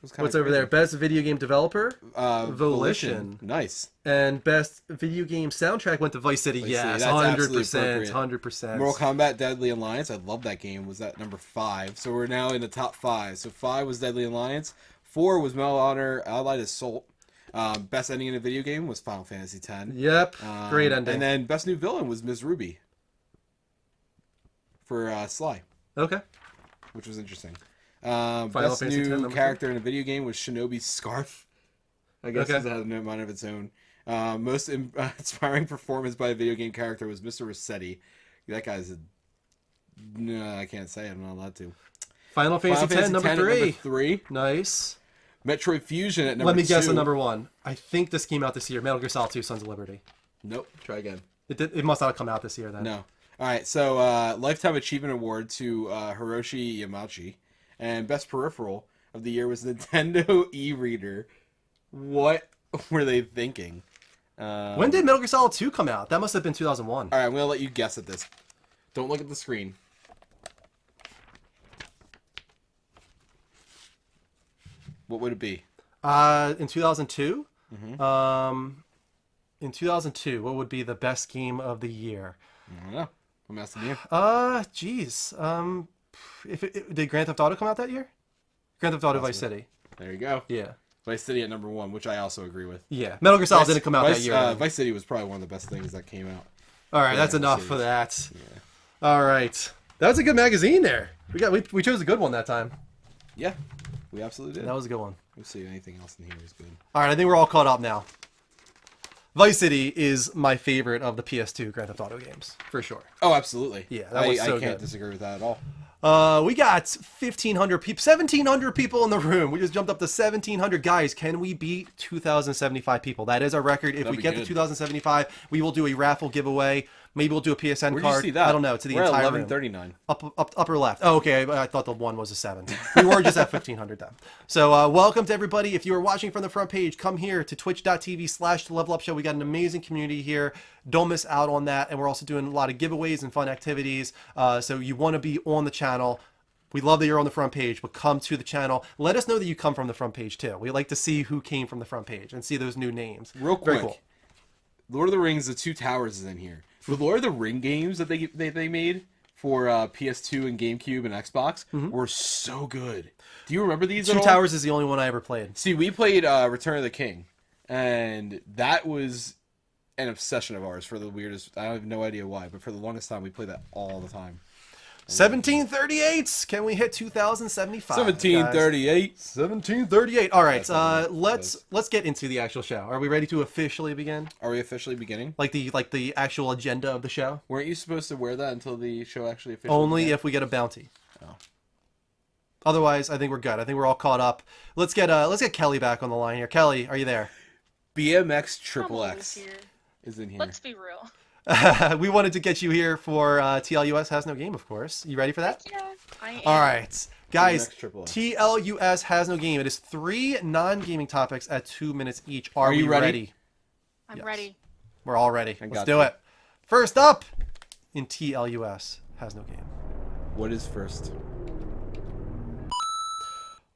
was kinda What's over there? crazy. Best video game developer? Volition. Nice. And best video game soundtrack went to Vice City. Vice Yes, City, that's absolutely 100%. appropriate. 100%. Mortal Kombat Deadly Alliance, I love that game, was at number 5. So we're now in the top 5. So 5 was Deadly Alliance, 4 was Medal of Honor Allied Assault. Best ending in a video game was Final Fantasy X. Yep. Great ending. And then best new villain was Ms. Ruby for Sly, Okay. which was interesting. Final Best Fantasy X, new number character in a video game was Shinobi's Scarf. I guess Okay. because it had no mind of its own. Most inspiring performance by a video game character was Mr. Rossetti. That guy's a... No, I can't say it. I'm not allowed to. Final Fantasy X, number 3. at number 3. Nice. Metroid Fusion at number 2. Let me guess on number 1. I think this came out this year. Metal Gear Solid 2, Sons of Liberty. Nope. Try again. It must not have come out this year then. No. All right. So, Lifetime Achievement Award to Hiroshi Yamauchi. And Best Peripheral of the year was Nintendo e-reader. What were they thinking? When did Metal Gear Solid 2 come out? That must have been 2001. All right, I'm going to let you guess at this. Don't look at the screen. What would it be? In 2002? Mm-hmm. In 2002, what would be the best game of the year? I don't know. I'm asking you. Geez. Did Grand Theft Auto come out that year? Grand Theft Auto Vice City. There you go. Yeah. Vice City at number 1, which I also agree with. Yeah. Metal Gear Solid didn't come out that year. Vice City was probably one of the best things that came out. All right, Yeah, that's enough series. for that. Yeah. All right. That was a good magazine there. We chose a good one that time. Yeah, we absolutely did. That was a good one. We'll see anything else in here is good. All right, I think we're all caught up now. Vice City is my favorite of the PS2 Grand Theft Auto games, for sure. Oh, absolutely. Yeah, that was so I can't good. disagree with that at all. We got 1,500 people, 1,700 people in the room. We just jumped up to 1,700 guys. Can we beat 2,075 people? That is our record. If That'd we be get to good. 2,075, we will do a raffle giveaway. Maybe we'll do a PSN Where'd card. you see that? I don't know. To the We're entire at room. 1139. Upper left. Oh, okay. I thought the 1 was a 7. We were just at 1,500 then. So welcome to everybody. If you are watching from the front page, come here to twitch.tv/levelup show. We got an amazing community here. Don't miss out on that. And we're also doing a lot of giveaways and fun activities. So you want to be on the channel. We love that you're on the front page, but come to the channel. Let us know that you come from the front page too. We like to see who came from the front page and see those new names. Real Very quick, cool. Lord of the Rings: The Two Towers is in here. The Lord of the Ring games that they made for PS2 and GameCube and Xbox were so good. Do you remember these? Two at all? Towers is the only one I ever played. See, we played Return of the King, and that was an obsession of ours for the weirdest. I have no idea why, but for the longest time, we played that all the time. 1738. Can we hit 2075? 1738. 1738. All right. That's Let's get into the actual show. Are we ready to officially begin? Are we officially beginning? Like the actual agenda of the show? Weren't you supposed to wear that until the show actually officially? Only began? if we get a bounty. Oh. Otherwise, I think we're good. I think we're all caught up. Let's get Kelly back on the line here. Kelly, are you there? BMX I'm Triple always X here. is in here. Let's be real. We wanted to get you here for TLUS Has No Game, of course. You ready for that? Yeah, I am. All right. Guys, BMX Triple X. TLUS Has No Game. It is 3 non-gaming topics at 2 minutes each. Are you we ready? I'm Yes. ready. We're all ready. I Let's got do you. it. First up in TLUS Has No Game. What is first?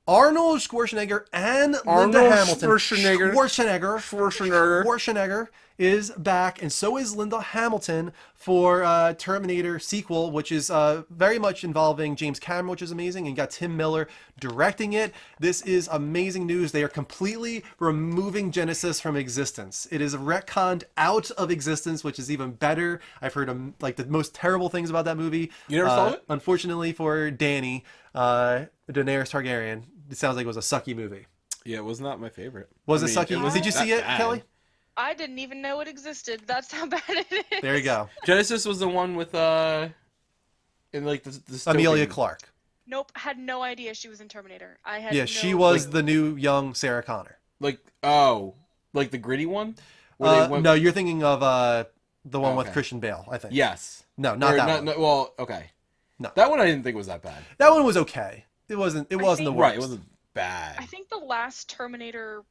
Arnold Schwarzenegger and Linda Arnold Hamilton. Schwarzenegger. Schwarzenegger is back, and so is Linda Hamilton for Terminator sequel, which is very much involving James Cameron, which is amazing, and you got Tim Miller directing it. This is amazing news. They are completely removing Genesis from existence. It is retconned out of existence, which is even better. I've heard like the most terrible things about that movie. You never saw it? Unfortunately for Danny, Daenerys Targaryen, it sounds like it was a sucky movie. Yeah, it was not my favorite. Was I it mean, sucky? wasn't Did you see that it, bad. Kelly? I didn't even know it existed. That's how bad it is. There you go. Genesis was the one with in like the Amelia dystopian- Clarke. Nope, had no idea she was in Terminator. I had Yeah, no... she was the new young Sarah Connor. Like like the gritty one. Where they went- No, you're thinking of the one with Okay. Christian Bale, I think. Yes. No, not Or that one. well, okay. No. That one I didn't think was that bad. That one was okay. It wasn't the think- worst. Right, it wasn't bad. I think the last Terminator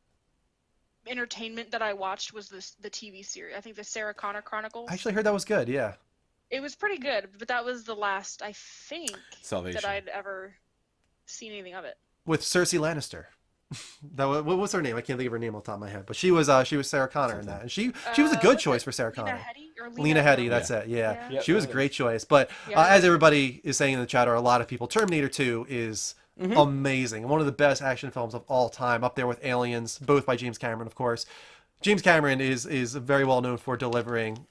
entertainment that I watched was the TV series. I think the Sarah Connor Chronicles. I actually heard that was good. Yeah. It was pretty good, but that was the last, I think, Salvation. that I'd ever seen anything of it. With Cersei Lannister. What was her name? I can't think of her name off the top of my head. But she was Sarah Connor in that. And she was a good what's choice it? for Sarah Lena Connor. Headey? Or Lena Headey, no. that's it. Yeah. Yeah. She was a great choice. But Yeah. as everybody is saying in the chat, or a lot of people, Terminator 2 is amazing. One of the best action films of all time, up there with Aliens, both by James Cameron, of course. James Cameron is very well known for delivering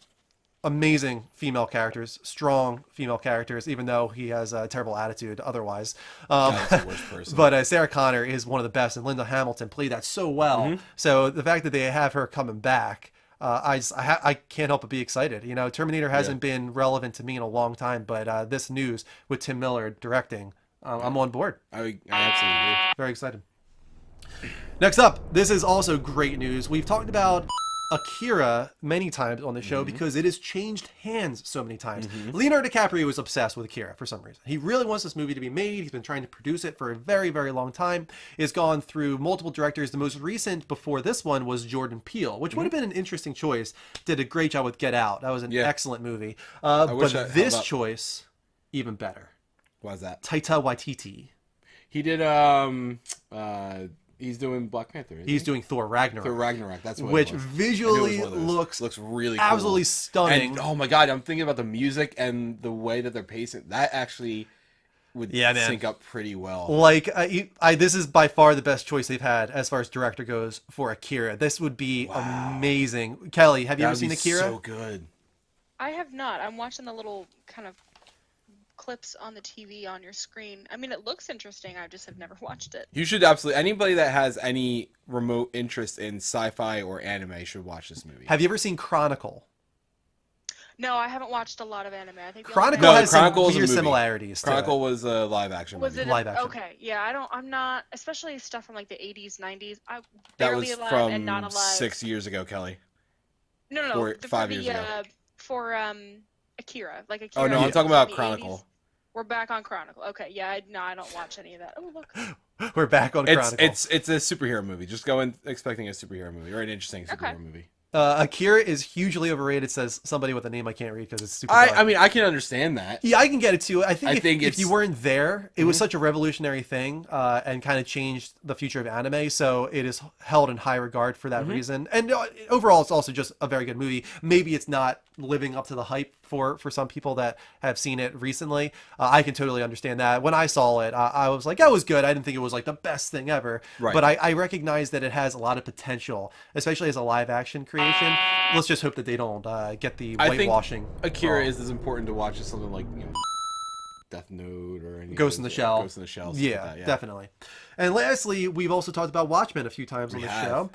amazing female characters, strong female characters, even though he has a terrible attitude otherwise. That's the worst person. But Sarah Connor is one of the best, and Linda Hamilton played that so well. So the fact that they have her coming back, I can't help but be excited. You know, Terminator hasn't been relevant to me in a long time, but this news with Tim Miller directing, I'm on board. I absolutely agree. Very excited. Next up, this is also great news. We've talked about Akira many times on the show because it has changed hands so many times. Leonardo DiCaprio was obsessed with Akira for some reason. He really wants this movie to be made. He's been trying to produce it for a very, very long time. It's gone through multiple directors. The most recent before this one was Jordan Peele, which would have been an interesting choice. Did a great job with Get Out. That was an excellent movie. wish But I this held up. choice, even better. Why's that? Taika Waititi. He did He's doing Black Panther. Isn't He's he? doing Thor Ragnarok. Thor Ragnarok. That's what. Which it was. visually I knew it was one of those. looks really cool. absolutely stunning. And oh my god, I'm thinking about the music and the way that they're pacing. That actually would sync up pretty well. Like, this is by far the best choice they've had as far as director goes for Akira. This would be amazing. Kelly, have you ever seen Akira? So good. I have not. I'm watching the little kind of clips on the TV on your screen. I mean, it looks interesting. I just have never watched it. You should absolutely. Anybody that has any remote interest in sci-fi or anime should watch this movie. Have you ever seen Chronicle? No, I haven't watched a lot of anime. I think Chronicle No, has Chronicle some is a weird movie. similarities. Chronicle was a live action Was movie. it Live action. Okay, yeah. I'm not, especially stuff from like the 80s, 90s. I'm That barely was alive and not from alive. 6 years ago, Kelly. No, 5 years ago. For Akira, like Akira. Oh no, Yeah. I'm talking about in the Chronicle. 80s. We're back on Chronicle. Okay, yeah. I don't watch any of that. Oh look. We're back on Chronicle. It's a superhero movie. Just go in expecting a superhero movie or an interesting superhero movie. Akira is hugely overrated, says somebody with a name I can't read because it's super dark. I mean, I can understand that. Yeah, I can get it too. I think if it's- you weren't there, it was such a revolutionary thing and kind of changed the future of anime. So it is held in high regard for that reason. And overall, it's also just a very good movie. Maybe it's not living up to the hype for some people that have seen it recently. I can totally understand that. When I saw it, I was like, that was good. I didn't think it was like the best thing ever. Right. But I recognize that it has a lot of potential, especially as a live action creation. Let's just hope that they don't get the I think whitewashing. Akira is as important to watch as something like Death Note or any Ghost in the Shell. Ghost in the Shell. Yeah, definitely. And lastly, we've also talked about Watchmen a few times on the have. show.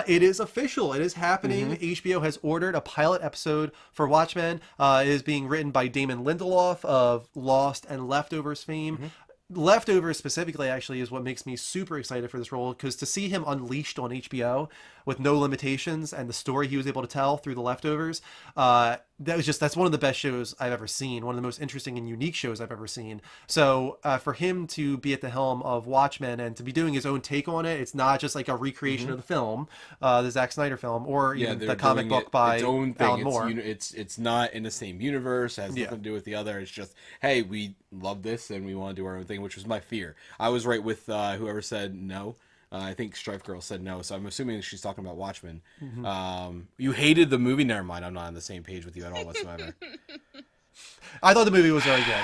It is official. It is happening. HBO has ordered a pilot episode for Watchmen. It is being written by Damon Lindelof of Lost and Leftovers fame. Leftovers specifically actually is what makes me super excited for this role, because to see him unleashed on HBO with no limitations and the story he was able to tell through the Leftovers, that's one of the best shows I've ever seen, one of the most interesting and unique shows I've ever seen. So for him to be at the helm of Watchmen and to be doing his own take on it, it's not just like a recreation of the film, the Zack Snyder film, or even they're the comic doing book by its own thing. Alan Moore. It's not in the same universe. It has nothing to do with the other. It's just, hey, we love this and we want to do our own thing, which was my fear. I was right with whoever said no. I think Strife Girl said no, so I'm assuming she's talking about Watchmen. You hated the movie. Never mind, I'm not on the same page with you at all whatsoever. I thought the movie was very good.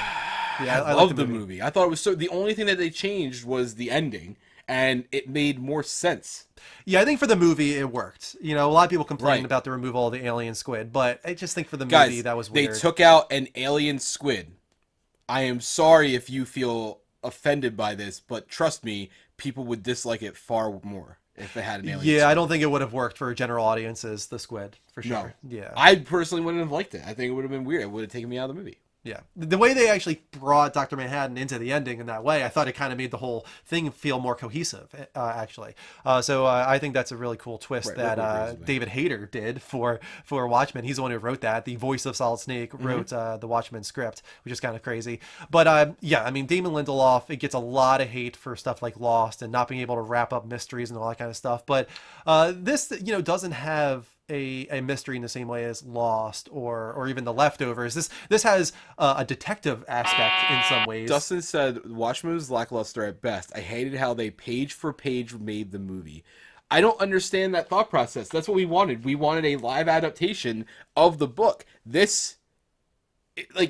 Yeah, I liked love the movie. I thought it was so. The only thing that they changed was the ending, and it made more sense. Yeah, I think for the movie it worked. You know, a lot of people complained Right. about the removal of the alien squid, but I just think for the movie Guys, that was they weird. took out an alien squid. I am sorry if you feel offended by this, but trust me, people would dislike it far more if they had an alien Yeah, squid. I don't think it would have worked for general audiences, the squid, for sure. No. Yeah. I personally wouldn't have liked it. I think it would have been weird. It would have taken me out of the movie. Yeah. The way they actually brought Dr. Manhattan into the ending in that way, I thought it kind of made the whole thing feel more cohesive, actually. So I think that's a really cool twist Right, that Rick agrees with me. David Hayter did for Watchmen. He's the one who wrote that. The voice of Solid Snake wrote the Watchmen script, which is kind of crazy. But yeah, I mean, Damon Lindelof, it gets a lot of hate for stuff like Lost and not being able to wrap up mysteries and all that kind of stuff. But this, doesn't have a mystery in the same way as Lost or even The Leftovers. This has a detective aspect in some ways. Dustin said Watchmen was lackluster at best. I hated how they page for page made the movie. I don't understand that thought process. That's what we wanted. We wanted a live adaptation of the book.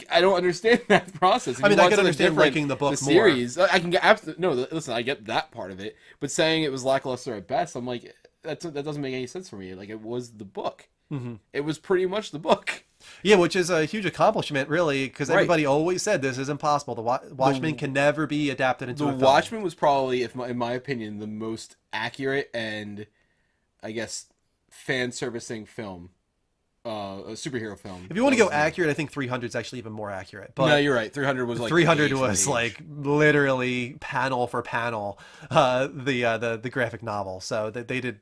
I don't understand that process. If I mean, you I want can something understand different, liking the book more. series, I can get absolutely no. Listen, I get that part of it, but saying it was lackluster at best, I'm like, that doesn't make any sense for me. Like, it was the book. It was pretty much the book. Yeah, which is a huge accomplishment, really, because Right. everybody always said this is impossible. The Watchmen can never be adapted into The a film. Watchmen was probably, in my opinion, the most accurate and, I guess, fan servicing film, a superhero film. If you want to go accurate, I think 300 is actually even more accurate. But No, you're right. 300 was like 300 page for was page. like literally panel for panel the graphic novel. So they did.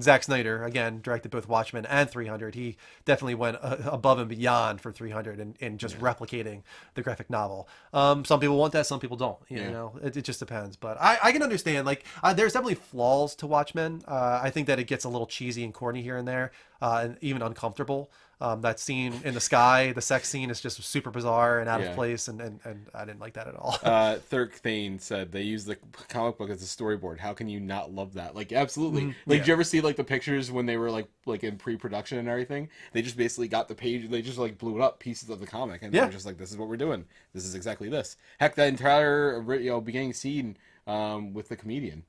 Zack Snyder again directed both Watchmen and 300. He definitely went above and beyond for 300 in just replicating the graphic novel. Some people want that, some people don't. You know, it just depends. But I can understand. Like, there's definitely flaws to Watchmen. I think that it gets a little cheesy and corny here and there. and even uncomfortable. That scene in the sky, the sex scene, is just super bizarre and out of place, and I didn't like that at all. Thirk Thane said they use the comic book as a storyboard. How can you not love that? Like, absolutely. Like, did you ever see like the pictures when they were like in pre-production and everything? They just basically got the page, they just like blew it up pieces of the comic, and they were just like, this is what we're doing. This is exactly this. Heck, that entire beginning scene with the comedian,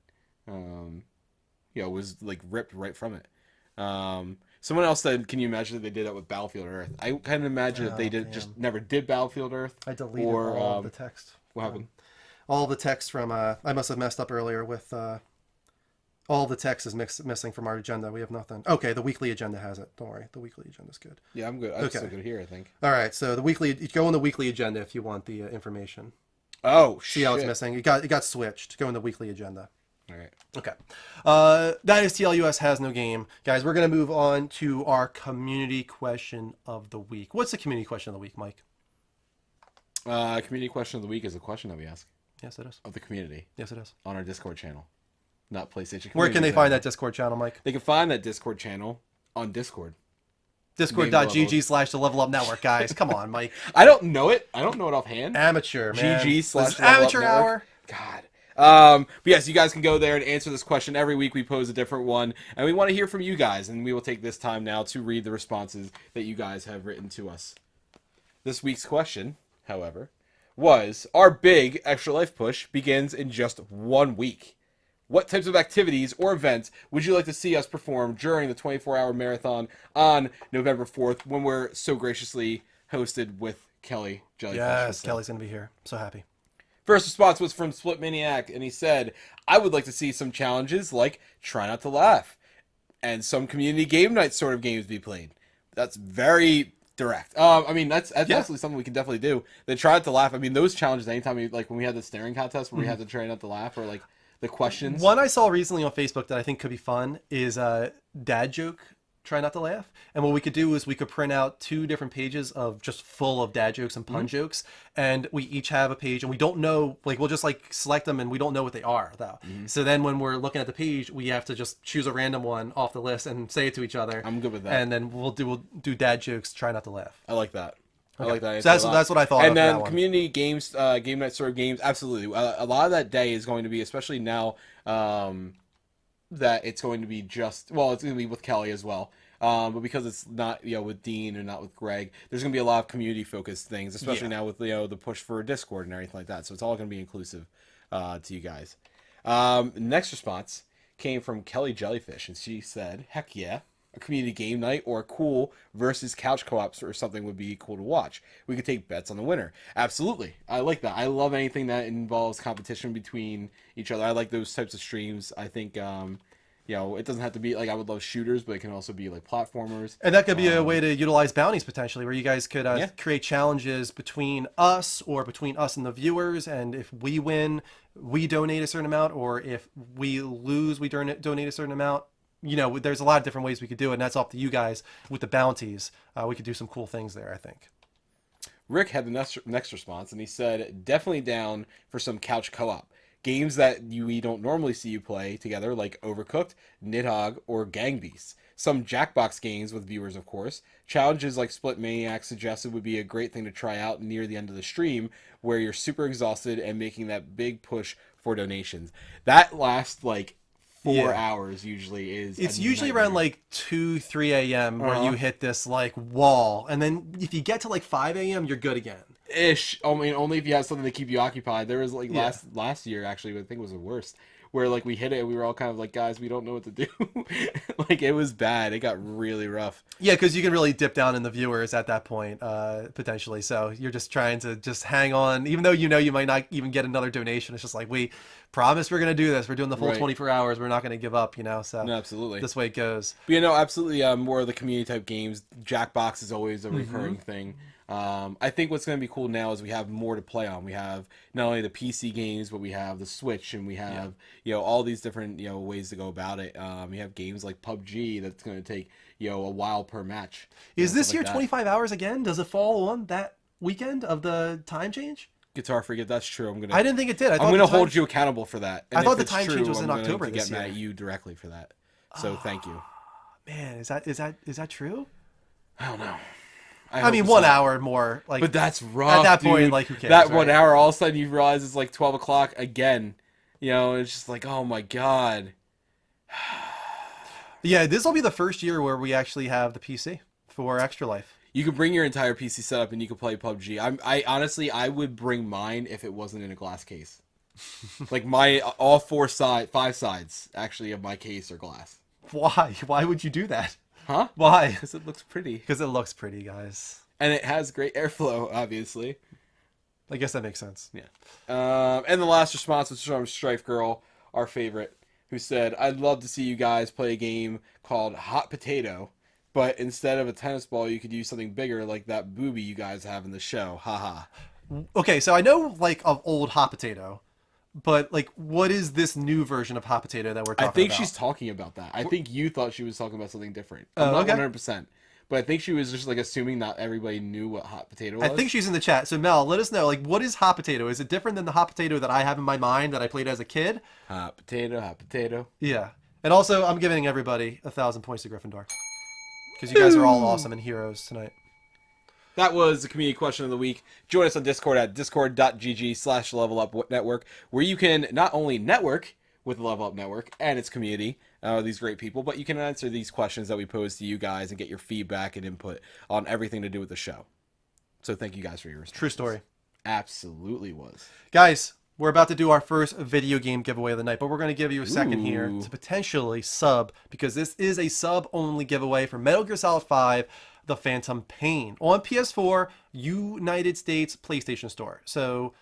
was like ripped right from it. Someone else said, can you imagine if they did that with Battlefield Earth? I kind of imagine that they just never did Battlefield Earth. I deleted all of the text. What happened? All the text from, I must have messed up earlier with, all the text is missing from our agenda. We have nothing. Okay, the weekly agenda has it. Don't worry. The weekly agenda is good. Yeah, I'm good. I'm still good here, I think. All right, so go on the weekly agenda if you want the information. Oh, See how it's missing? It got switched. Go in the weekly agenda. All right. Okay. That is TLUS has no game. Guys, we're going to move on to our community question of the week. What's the community question of the week, Mike? Community question of the week is a question that we ask. Yes, it is. Of the community. Yes, it is. On our Discord channel. Not PlayStation. Where can they find that Discord channel, Mike? They can find that Discord channel on Discord. Discord.gg/the Level Up Network, guys. Come on, Mike. I don't know it offhand. Amateur, man. GG/Amateur Hour. God. But yes, you guys can go there and answer this question. Every week we pose a different one, and we want to hear from you guys, and we will take this time now to read the responses that you guys have written to us. This week's question, however, was, our big Extra Life push begins in just 1 week. What types of activities or events would you like to see us perform during the 24-hour marathon on November 4th, when we're so graciously hosted with Kelly Jellyfish? Yes, Kelly's going to be here. So happy. First response was from Split Maniac, and he said, I would like to see some challenges like Try Not to Laugh, and some community game night sort of games be played. That's very direct. I mean, that's absolutely something we can definitely do. The Try Not to Laugh, I mean, those challenges, anytime when we had the staring contest where we had to try not to laugh, or like the questions. One I saw recently on Facebook that I think could be fun is dad joke Try Not to Laugh. And what we could do is we could print out 2 different pages of just full of dad jokes and pun jokes, and we each have a page, and we don't know, like, we'll just like select them, and we don't know what they are though. So then when we're looking at the page, we have to just choose a random one off the list and say it to each other. I'm good with that. And then we'll do dad jokes Try Not to Laugh. I like that. I like that. So that's what I thought. And then community games, game night sort of games, absolutely. A lot of that day is going to be, especially now that it's going to be it's going to be with Kelly as well. But because it's not, with Dean and not with Greg, there's going to be a lot of community focused things, especially now with, the push for Discord and everything like that. So it's all going to be inclusive to you guys. Next response came from Kelly Jellyfish, and she said, heck yeah, a community game night or a cool versus couch co-ops or something would be cool to watch. We could take bets on the winner. Absolutely. I like that. I love anything that involves competition between each other. I like those types of streams. I think, it doesn't have to be like, I would love shooters, but it can also be like platformers. And that could be a way to utilize bounties potentially, where you guys could create challenges between us or between us and the viewers. And if we win, we donate a certain amount, or if we lose, we donate a certain amount. There's a lot of different ways we could do it, and that's up to you guys with the bounties. We could do some cool things there, I think. Rick had the next response, and he said, definitely down for some couch co-op. Games that we don't normally see you play together, like Overcooked, Nidhogg, or Gang Beasts. Some Jackbox games with viewers, of course. Challenges like Split Maniac suggested would be a great thing to try out near the end of the stream, where you're super exhausted and making that big push for donations. That lasts like 4 hours usually. It's usually around like 2-3 a.m. where you hit this like wall, and then if you get to like 5 a.m. you're good again. Ish. I mean, only if you have something to keep you occupied. There was like last year, actually, I think it was the worst, where like we hit it and we were all kind of like, guys, we don't know what to do. Like, it was bad. It got really rough. Yeah, because you can really dip down in the viewers at that point, potentially. So you're just trying to just hang on, even though you might not even get another donation. It's just like, we promise we're going to do this. We're doing the full 24 hours. We're not going to give up, So no, absolutely, this way it goes. But, absolutely. More of the community type games. Jackbox is always a recurring thing. I think what's going to be cool now is we have more to play on. We have not only the PC games, but we have the Switch, and we have all these different ways to go about it. We have games like PUBG that's going to take a while per match. Is this year 25 hours again? Does it fall on that weekend of the time change? Guitar Freak, if that's true, I didn't think it did. I'm going to hold you accountable for that. And I thought the time change was in October to this get year. mad at you directly for that. So thank you. Man, is that true? I don't know. I mean, hope 1 so. hour more. Like, But that's rough. at that dude. point, like, who cares? That right? 1 hour, all of a sudden you realize it's like 12 o'clock again. You know, it's just like, oh my god. Yeah, this will be the first year where we actually have the PC for Extra Life. You could bring your entire PC setup and you could play PUBG. I honestly, I would bring mine if it wasn't in a glass case. Like my all five sides actually of my case are glass. Why? Why would you do that? Huh? Why? Because it looks pretty. Because it looks pretty, guys. And it has great airflow, obviously. I guess that makes sense. Yeah. And the last response was from Strife Girl, our favorite, who said, I'd love to see you guys play a game called Hot Potato, but instead of a tennis ball, you could use something bigger like that booby you guys have in the show. Haha. Okay, so I know, like, of old Hot Potato, but, like, what is this new version of Hot Potato that we're talking I think about? she's talking about that. I think you thought she was talking about something different. Oh, I'm not okay. 100%. But I think she was just like assuming not everybody knew what hot potato was. I think she's in the chat. So Mel, let us know. Like, what is hot potato? Is it different than the hot potato that I have in my mind that I played as a kid? Hot potato, hot potato. Yeah. And also, I'm giving everybody 1,000 points to Gryffindor because you guys are all awesome and heroes tonight. That was the community question of the week. Join us on Discord at discord.gg/levelupnetwork, where you can not only network with the Level Up Network and its community, these great people, but you can answer these questions that we pose to you guys and get your feedback and input on everything to do with the show. So thank you guys for your responses. True story. Absolutely was. Guys, we're about to do our first video game giveaway of the night, but we're going to give you a second here Ooh. to potentially sub, because this is a sub-only giveaway for Metal Gear Solid 5, The Phantom Pain, on PS4, United States PlayStation Store. So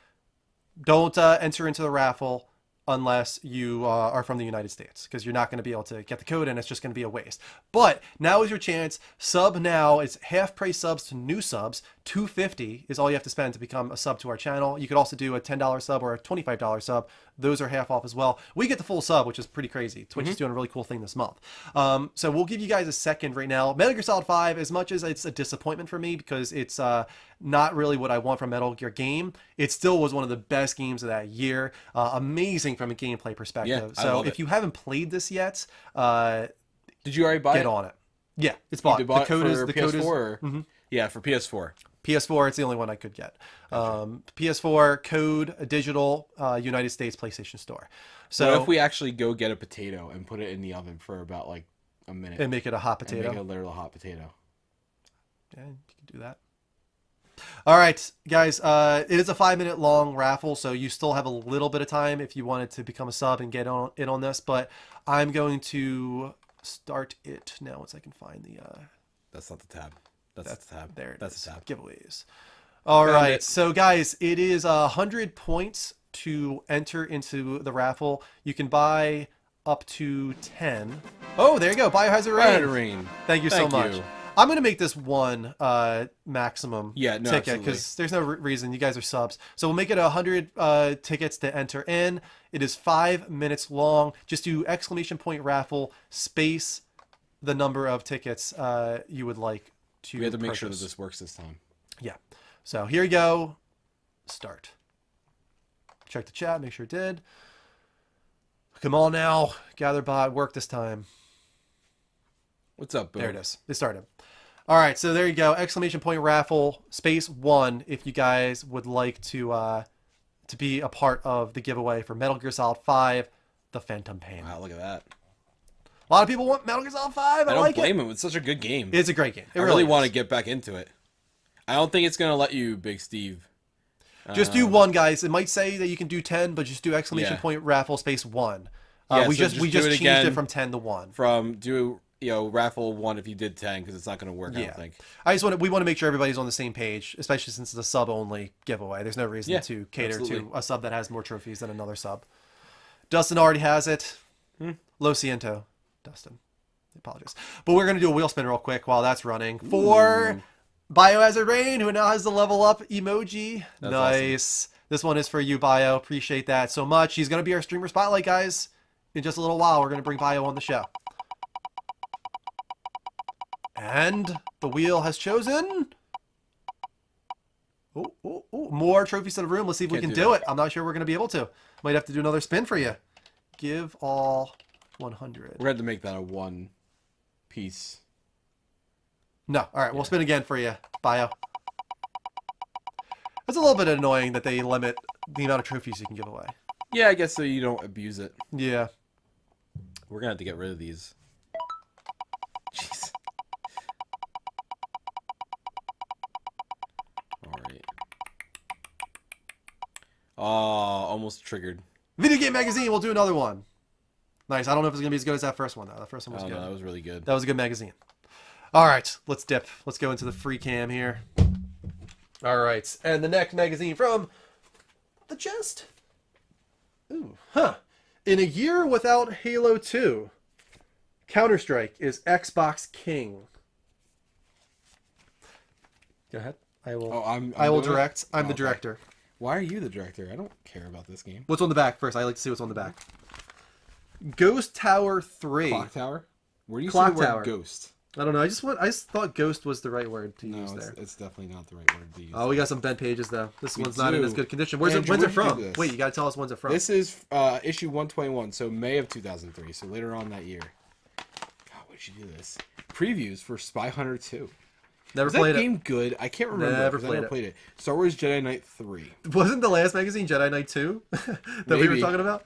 don't enter into the raffle unless you are from the United States, because you're not going to be able to get the code and it's just going to be a waste. But now is your chance. Sub now. It's half price subs to new subs. $2.50 is all you have to spend to become a sub to our channel. You could also do a $10 sub or a $25 sub. Those are half off as well. We get the full sub, which is pretty crazy. Twitch is doing a really cool thing this month. So we'll give you guys a second right now. Metal Gear Solid 5, as much as it's a disappointment for me because it's not really what I want from Metal Gear game, it still was one of the best games of that year. Amazing from a gameplay perspective. Yeah, I so love if it. you haven't played this yet, Did you already buy get it? on it. Yeah, it's You bought. did buy it for the code PS4? is Or... Mhm. Yeah, for PS4. PS4. It's the only one I could get. PS4 code digital United States PlayStation Store. So So if we actually go get a potato and put it in the oven for about like a minute and make it a hot and potato. make it a literal hot potato. Yeah, you can do that. All right, guys. It is a 5-minute long raffle, so you still have a little bit of time if you wanted to become a sub and get in on this. But I'm going to start it now once I can find the. That's not the tab. That's the tab. There it That's is. the tab. Giveaways. All Found right, it. so guys, it is 100 points to enter into the raffle. You can buy up to 10. Oh, there you go. Biohazard Red Rain. Rain. Thank you so Thank much. you. I'm going to make this one maximum Yeah, no, ticket absolutely. because there's no reason. You guys are subs. So we'll make it 100 tickets to enter in. It is 5 minutes long. Just do ! raffle space the number of tickets you would like to We have to make sure that purchase. this works this time. Yeah. So here you go. Start. Check the chat. Make sure it did. Come on now. Gather bot. Work this time. What's up, Bill? There it is. It started. All right. So there you go. ! raffle space 1 if you guys would like to be a part of the giveaway for Metal Gear Solid 5, The Phantom Pain. Wow, look at that. A lot of people want Metal Gear Solid 5. I I don't like blame it. him. It's such a good game. It's a great game. It I really is. want to get back into it. I don't think it's gonna let you, Big Steve. Just do 1, guys. It might say that you can do 10, but just do ! Yeah. raffle space 1. Yeah, we so just just do changed it again. it from 10 to 1. From raffle 1 if you did 10 because it's not gonna work. I Yeah. don't think. We want to make sure everybody's on the same page, especially since it's a sub only giveaway. There's no reason Yeah, to cater absolutely. to a sub that has more trophies than another sub. Dustin already has it. Lo siento, Dustin. I apologize. But we're gonna do a wheel spin real quick while that's running for Biohazard Rain, who now has the level up emoji. That's nice. This one is for you, Bio. Appreciate that so much. He's gonna be our streamer spotlight, guys. In just a little while, we're gonna bring Bio on the show. And the wheel has chosen. More trophies to the room. Let's see if we Can't can do do that. it. I'm not sure we're going to be able to. Might have to do another spin for you. Give all 100. We're going to make that a 1 Peace. No. All right, we'll spin again for you, Bio. It's a little bit annoying that they limit the amount of trophies you can give away. Yeah, I guess so you don't abuse it. Yeah. We're gonna have to get rid of these. Jeez. Alright. Oh, almost triggered. Video Game Magazine, we'll do another one. Nice. I don't know if it's going to be as good as that first one, though. The first one was Oh, good. no, that was really good. That was a good magazine. All right, let's dip. Let's go into the free cam here. All right, and the next magazine from the chest. Ooh, huh. In a year without Halo 2, Counter-Strike is Xbox King. Go ahead. I will. Oh, I will doing it? direct. I'm Oh, the okay. director. Why are you the director? I don't care about this game. What's on the back first? I like to see what's on the back. Ghost Tower 3. Clock Tower? Where do you Clock see the word Tower. ghost? I don't know. I just thought Ghost was the right word to No, use there. it's definitely not the right word to use. Oh, we got some bent pages though. This We one's not in do. as good condition. When's it Where'd you from? do this? Wait, you gotta tell us when's it from. This is issue 121, so May of 2003, so later on that year. God, why did you do this? Previews for Spy Hunter 2. Never Is that played game good? I can't remember. Never 'cause I played never it. played it. Star Wars Jedi Knight 3. it. Wasn't the last magazine Jedi Knight 2 that we were Maybe. talking about?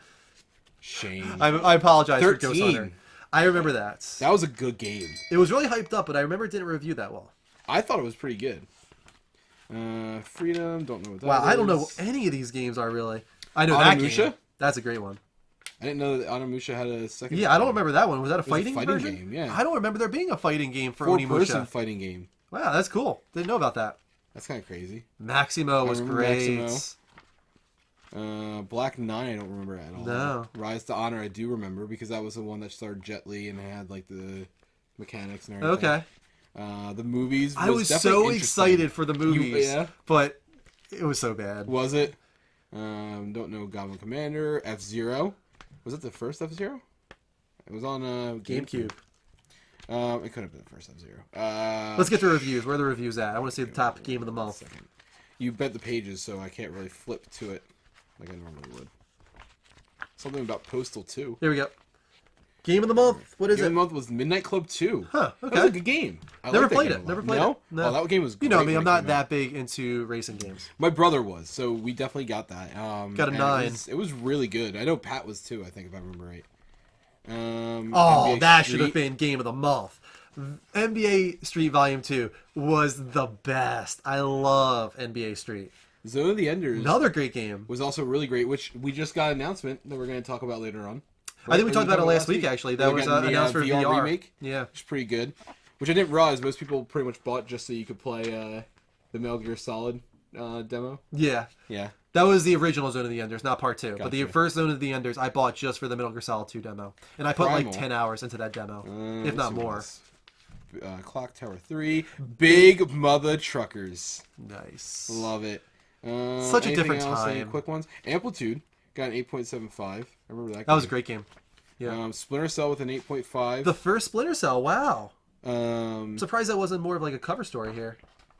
Shame. I apologize for 13. Ghost Hunter. I remember that. That was a good game. It was really hyped up, but I remember it didn't review that well. I thought it was pretty good. Freedom, don't know what that Wow, I don't know is. what any of these games are really. I know that Onimusha? game. That's a great one. I didn't know that Onimusha had a second. Yeah, I don't remember that one. Was that a was a fighting, fighting version? game, yeah. I don't remember there being a fighting game for Four-person Onimusha. fighting game. Wow, that's cool. Didn't know about that. That's kind of crazy. Maximo was remember great. Maximo. Black 9, I don't remember at all. No. Rise to Honor, I do remember because that was the one that starred Jet Li and had like the mechanics and everything. Okay. The movies. I was definitely so interesting. excited for the movies, yeah? but it was so bad. Was it? Don't know. Goblin Commander, F-Zero. Was it the first F-Zero? It was on GameCube. It could have been the first F-Zero. Let's get the reviews. Where are the reviews at? I want to see the top game of the month. Second. You bet the pages, so I can't really flip to it like I normally would. Something about Postal 2. Here we go. Game of the month. What is Game it? of the month was Midnight Club 2. Huh. That was a Okay. good game. I Never liked that played game it. a lot. Never played no? it. No. Oh, that game was great. You know me. when I'm it not came that out. big into racing games. My brother was, so we definitely got that. Got a and 9. It was really good. I know Pat was too, I think, if I remember right. Oh, NBA that should have Street. been game of the month. NBA Street Volume 2 was the best. I love NBA Street. Zone of the Enders Another great game. was also really great, which we just got an announcement that we're going to talk about later on. I think we Or talked did about it last week, actually. That We're was getting the, announced for VR. Remake, Yeah. which is pretty good. Which I didn't realize most people pretty much bought just so you could play the Metal Gear Solid demo. Yeah. Yeah. That was the original Zone of the Enders, not part 2. But the Gotcha. first Zone of the Enders I bought just for the Metal Gear Solid 2 demo. And I put Primal. like 10 hours into that demo, if Let's not see what more. else. Clock Tower 3. Big Mother Truckers. Nice. Love it. Such a anything different else? Any time. quick ones. Amplitude got an 8.75. I remember that. That was a game. great game. Yeah. Splinter Cell with an 8.5. The first Splinter Cell, wow. Um, I'm surprised that wasn't more of like a cover story here.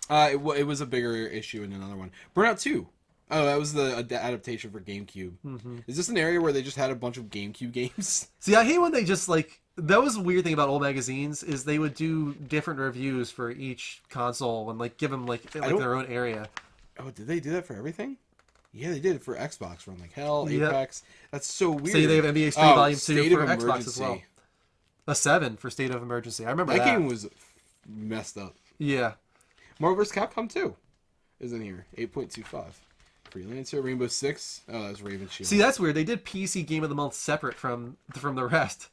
it was a bigger issue in another one. Burnout 2. Oh, that was the adaptation for GameCube. Mm-hmm. Is this an area where they just had a bunch of GameCube games? See, I hate when they just like... That was the weird thing about old magazines is they would do different reviews for each console and like give them like don't- their own area. Oh, did they do that for everything? Yeah, they did it for Xbox Run like hell, Yep. Apex. That's so weird. Say they have NBA Street Oh, Volume 2 State for of Xbox as well. Emergency. A 7 for State of Emergency. I remember that. That game was messed up. Yeah. Marvel vs. Capcom 2 is in here. 8.25. Freelancer, Rainbow Six. Oh, that's Raven Shield. See, that's weird. They did PC Game of the Month separate from the rest.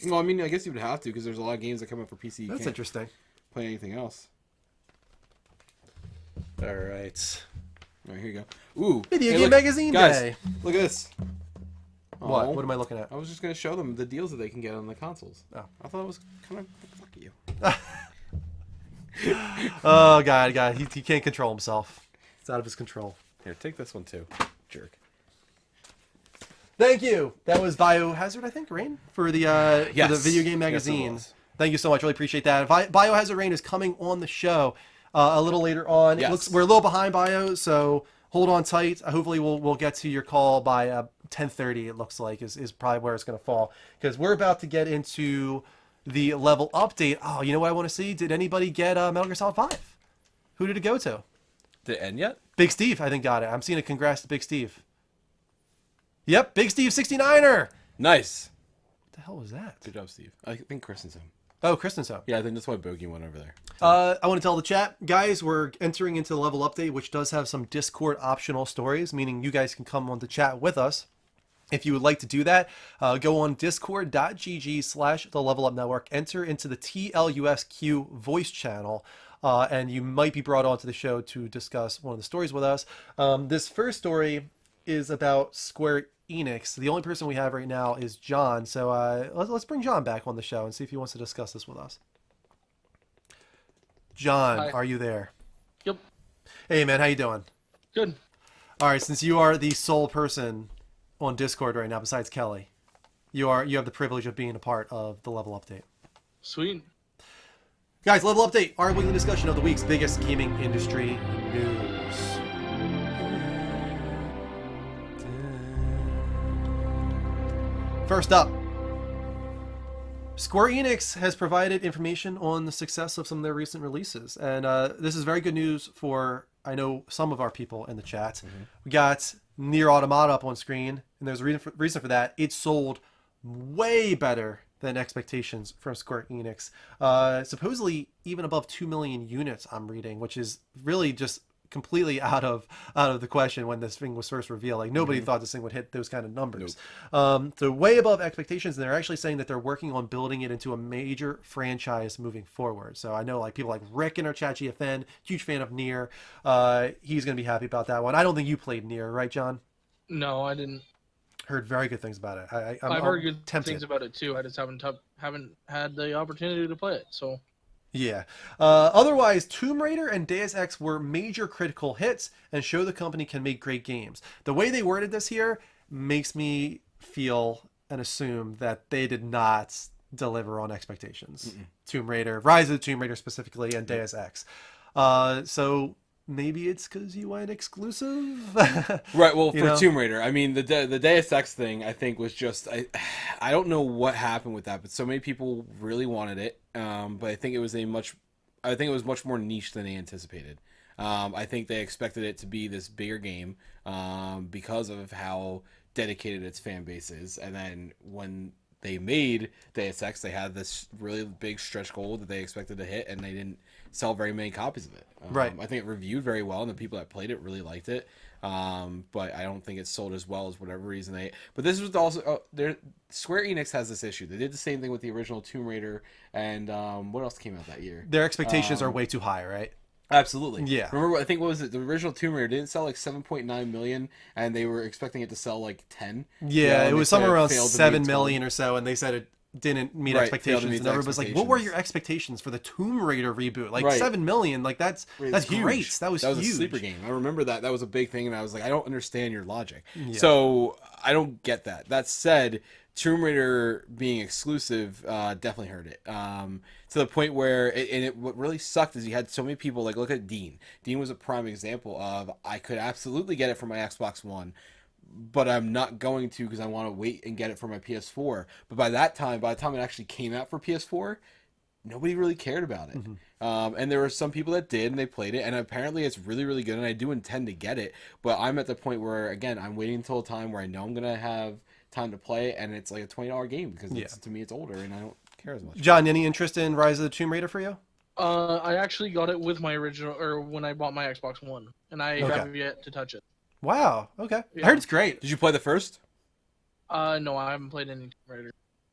Well, I mean, I guess you would have to because there's a lot of games that come up for PC. You That's can't interesting. play anything else. All right. All right, here you go. Ooh, Video hey, Game look, Magazine guys, Day. Look at this. What? Oh, What am I looking at? I was just gonna show them the deals that they can get on the consoles. Oh. I thought it was kind of fuck you. Oh, God. He can't control himself. It's out of his control. Here, take this one too, jerk. Thank you. That was Biohazard, I think, Rain, for the for the Yes. Video Game Yes, it Magazine. was. Thank you so much. Really appreciate that. Biohazard Rain is coming on the show a little later on. Yes. It looks we're a little behind Bio, so hold on tight. Hopefully, we'll get to your call by 10:30. It looks like is probably where it's going to fall because we're about to get into the level update. Oh, you know what I want to see? Did anybody get Metal Gear Solid 5? Who did it go to? Did it end yet? Big Steve, I think, got it. I'm seeing a congrats to Big Steve. Yep, Big Steve 69er. Nice. What the hell was that? Good job, Steve. I think Kristen's home. Oh, Kristen's home. Yeah, I think that's why Bogey went over there. I want to tell the chat, guys, we're entering into the level update, which does have some Discord optional stories, meaning you guys can come on the chat with us. If you would like to do that, go on discord.gg/the Level Up Network, enter into the TLUSQ voice channel, and you might be brought onto the show to discuss one of the stories with us. This first story is about Square Enix. The only person we have right now is John, so let's bring John back on the show and see if he wants to discuss this with us. John, Hi. are you there? Yep. Hey, man, how you doing? Good. All right, since you are the sole person on Discord right now besides Kelly, you have the privilege of being a part of the level update. Sweet. Guys, level update, our weekly discussion of the week's biggest gaming industry news. First up, Square Enix has provided information on the success of some of their recent releases, and this is very good news for, I know, some of our people in the chat. We got Nier Automata up on screen, and there's a reason for that. It sold way better than expectations from Square Enix. Supposedly even above 2 million units, I'm reading, which is really just completely out of the question when this thing was first revealed. Like, nobody thought this thing would hit those kind of numbers. So way above expectations, and they're actually saying that they're working on building it into a major franchise moving forward. So I know, like, people like Rick in our chat, GFN, huge fan of Nier. He's going to be happy about that one. I don't think you played Nier, right, John? No, I didn't. Heard very good things about it. I've heard good tempted. things about it too. I just haven't had the opportunity to play it. So Yeah. Otherwise, Tomb Raider and Deus Ex were major critical hits and show the company can make great games. The way they worded this here makes me feel and assume that they did not deliver on expectations. Tomb Raider, Rise of the Tomb Raider specifically, and Deus Ex. So maybe it's because you went exclusive? Right, well, You for know? Tomb Raider, I mean, the Deus Ex thing, I think, was just... I don't know what happened with that, but so many people really wanted it. But I think it was much more niche than they anticipated. I think they expected it to be this bigger game because of how dedicated its fan base is. And then when they made Deus Ex, they had this really big stretch goal that they expected to hit, and they didn't sell very many copies of it. Right. I think it reviewed very well, and the people that played it really liked it. But I don't think it sold as well as whatever reason they... But this was also... Square Enix has this issue. They did the same thing with the original Tomb Raider, and what else came out that year? Their expectations are way too high, right? Absolutely. Yeah. Remember, I think, what was it? The original Tomb Raider didn't sell like 7.9 million, and they were expecting it to sell like 10. Yeah, and it they was said somewhere around failed to meet 7 its million or so, and they said it didn't meet Right, failed to expectations. meet And the everybody's like, what were expectations. your expectations for the Tomb Raider reboot? Like, Right. 7 million, like, that's Huge. great. That was huge. a sleeper game. I remember that. That was a big thing, and I was like, I don't understand your logic. Yeah. So I don't get that. That said, Tomb Raider being exclusive definitely hurt it. To the point where, what really sucked is you had so many people, like, look at Dean. Dean was a prime example of, I could absolutely get it for my Xbox One, but I'm not going to because I want to wait and get it for my PS4. But by the time it actually came out for PS4, nobody really cared about it. And there were some people that did, and they played it, and apparently it's really, really good, and I do intend to get it. But I'm at the point where, again, I'm waiting until a time where I know I'm going to have time to play, and it's like a $20 game because to me it's older, and I don't care as much. John, any interest in Rise of the Tomb Raider for you? I actually got it with my original, or when I bought my Xbox One, and I Okay. haven't yet to touch it. Wow. Okay. I Yeah. heard it's great. Did you play the first? No, I haven't played any Tomb Raider.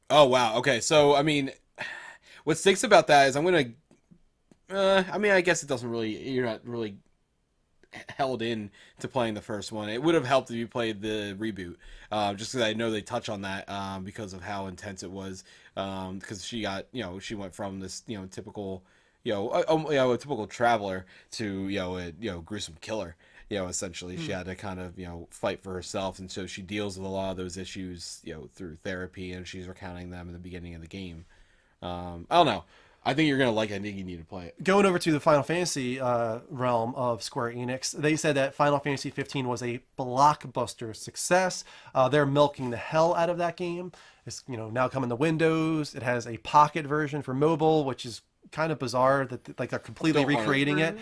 Oh, wow. Okay, so, I mean, what stinks about that is I'm going to... I mean, I guess it doesn't really... You're not really held in to playing the first one. It would have helped if you played the reboot, just because I know they touch on that because of how intense it was. Because she got, she went from this, typical, a typical traveler to, a gruesome killer. Essentially, she had to kind of, fight for herself, and so she deals with a lot of those issues, through therapy, and she's recounting them in the beginning of the game. I don't know. I think you're gonna like it. I think you need to play it. Going over to the Final Fantasy realm of Square Enix, they said that Final Fantasy 15 was a blockbuster success. They're milking the hell out of that game. It's now coming to Windows. It has a pocket version for mobile, which is kind of bizarre that like they're completely Don't want it. recreating it.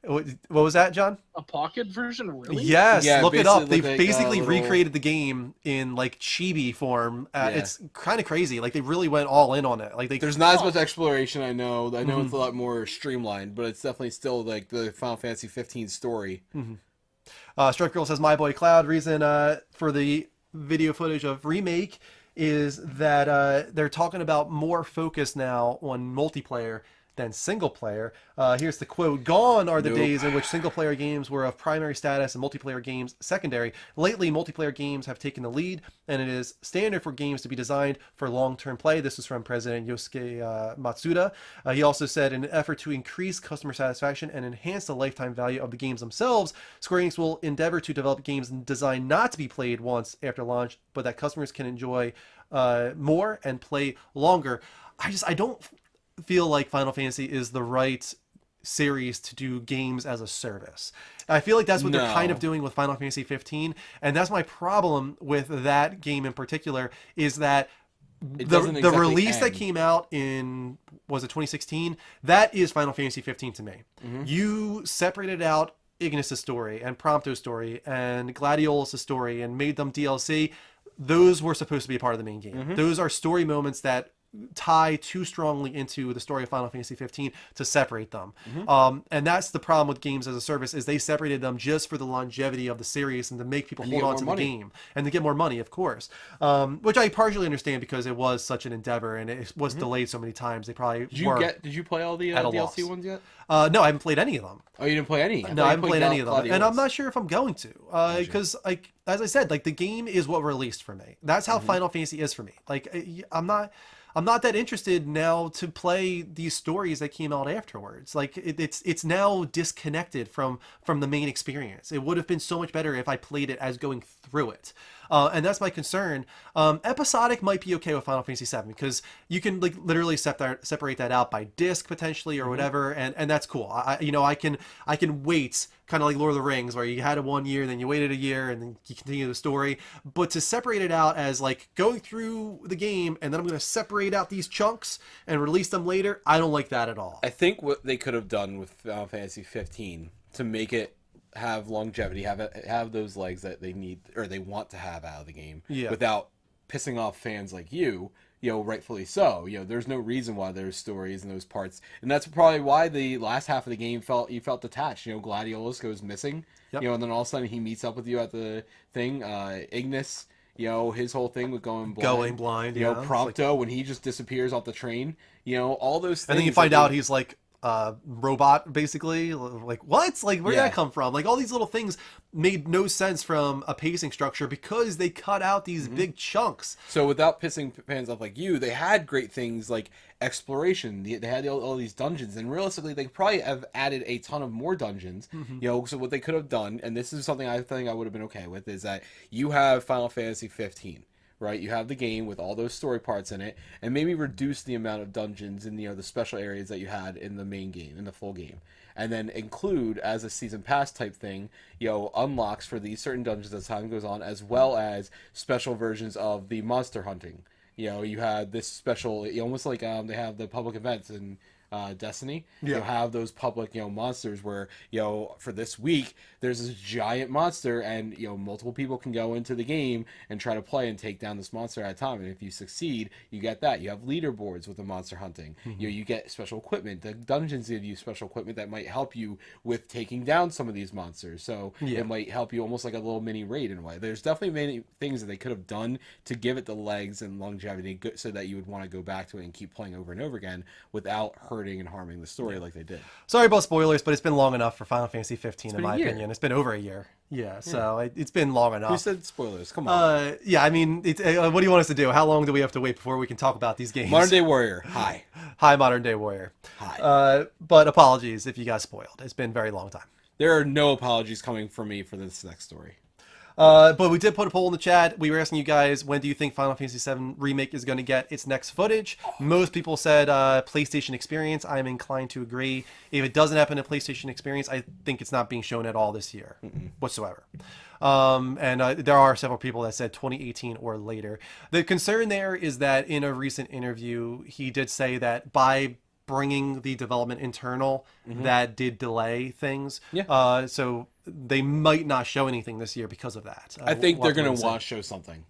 What was that, John? A pocket version, really? Yes, Yeah, look it up. basically They've like, basically little- recreated the game in like chibi form. Yeah. It's kind of crazy. Like they really went all in on it. Like There's not as much exploration. I know it's a lot more streamlined, but it's definitely still like the Final Fantasy 15 story. Stripe Girl says, "My boy Cloud." Reason for the video footage of Remake is that they're talking about more focus now on multiplayer than single player. Here's the quote: "Gone are the Nope. days in which single player games were of primary status and multiplayer games secondary. Lately, multiplayer games have taken the lead, and it is standard for games to be designed for long-term play." This is from President Yosuke Matsuda. He also said, in an effort to increase customer satisfaction and enhance the lifetime value of the games themselves, Square Enix will endeavor to develop games designed not to be played once after launch, but that customers can enjoy more and play longer. I don't feel like Final Fantasy is the right series to do games as a service. I feel like that's what they're kind of doing with Final Fantasy 15, and that's my problem with that game in particular, is that It the doesn't exactly release that end. came out in, was it 2016? That is Final Fantasy 15 to me. Mm-hmm. You separated out Ignis' story and Prompto's story and Gladiolus's story and made them DLC. Those were supposed to be a part of the main game. Mm-hmm. Those are story moments that tie too strongly into the story of Final Fantasy 15 to separate them. And that's the problem with games as a service, is they separated them just for the longevity of the series and to make people And hold to get on more to money. the game and to get more money, of course. Which I partially understand because it was such an endeavor and it was delayed so many times. They probably Did you play all the at a DLC loss. ones yet? No, I haven't played any of them. Oh, you didn't play any? No, I haven't played any of them, and I'm Gladiolus. not sure if I'm going to, because like as I said, like the game is what released for me. That's how Final Fantasy is for me. Like I'm not that interested now to play these stories that came out afterwards. Like it's now disconnected from the main experience. It would have been so much better if I played it as going through it. And that's my concern. Episodic might be okay with Final Fantasy VII because you can like literally separate that out by disc potentially or whatever, and that's cool. I can wait, kind of like Lord of the Rings, where you had it 1 year, then you waited a year, and then you continue the story. But to separate it out as like going through the game, and then I'm going to separate out these chunks and release them later, I don't like that at all. I think what they could have done with Final Fantasy 15 to make it have longevity, have those legs that they need or they want to have out of the game, without pissing off fans like you, rightfully so. There's no reason why there's stories in those parts, and that's probably why the last half of the game you felt detached. Gladiolus goes missing, and then all of a sudden he meets up with you at the thing. Ignis, his whole thing with going blind. Prompto, when he just disappears off the train. All those things. And then you find out he's like robot, basically. Like, what? Like, where did that come from? Like, all these little things made no sense from a pacing structure because they cut out these big chunks. So without pissing fans off like you, they had great things like exploration. They had all these dungeons, and realistically, they probably have added a ton of more dungeons. So what they could have done, and this is something I think I would have been okay with, is that you have Final Fantasy 15. Right, you have the game with all those story parts in it, and maybe reduce the amount of dungeons and the special areas that you had in the main game, in the full game, and then include as a season pass type thing, unlocks for these certain dungeons as time goes on, as well as special versions of the monster hunting. You had this special, almost like they have the public events in Destiny. You have those public monsters where for this week there's this giant monster, and multiple people can go into the game and try to play and take down this monster at a time, and if you succeed you get that. You have leaderboards with the monster hunting. You get special equipment. The dungeons give you special equipment that might help you with taking down some of these monsters, so it might help you almost like a little mini raid in a way. There's definitely many things that they could have done to give it the legs and longevity so that you would want to go back to it and keep playing over and over again without hurting and harming the story like they did. Sorry about spoilers, but it's been long enough for Final Fantasy 15 in been my a year. opinion. It's been over a year. So it's been long enough. Who said spoilers? Come on. I mean, what do you want us to do? How long do we have to wait before we can talk about these games? Modern Day Warrior. Hi. Hi, Modern Day Warrior. Hi. But apologies if you got spoiled. It's been a very long time. There are no apologies coming from me for this next story. But we did put a poll in the chat. We were asking you guys, when do you think Final Fantasy VII Remake is going to get its next footage? Most people said PlayStation Experience. I'm inclined to agree. If it doesn't happen at PlayStation Experience, I think it's not being shown at all this year whatsoever. And there are several people that said 2018 or later. The concern there is that in a recent interview, he did say that by bringing the development internal, that did delay things. Yeah. So they might not show anything this year because of that. I think they're going to to want to show something.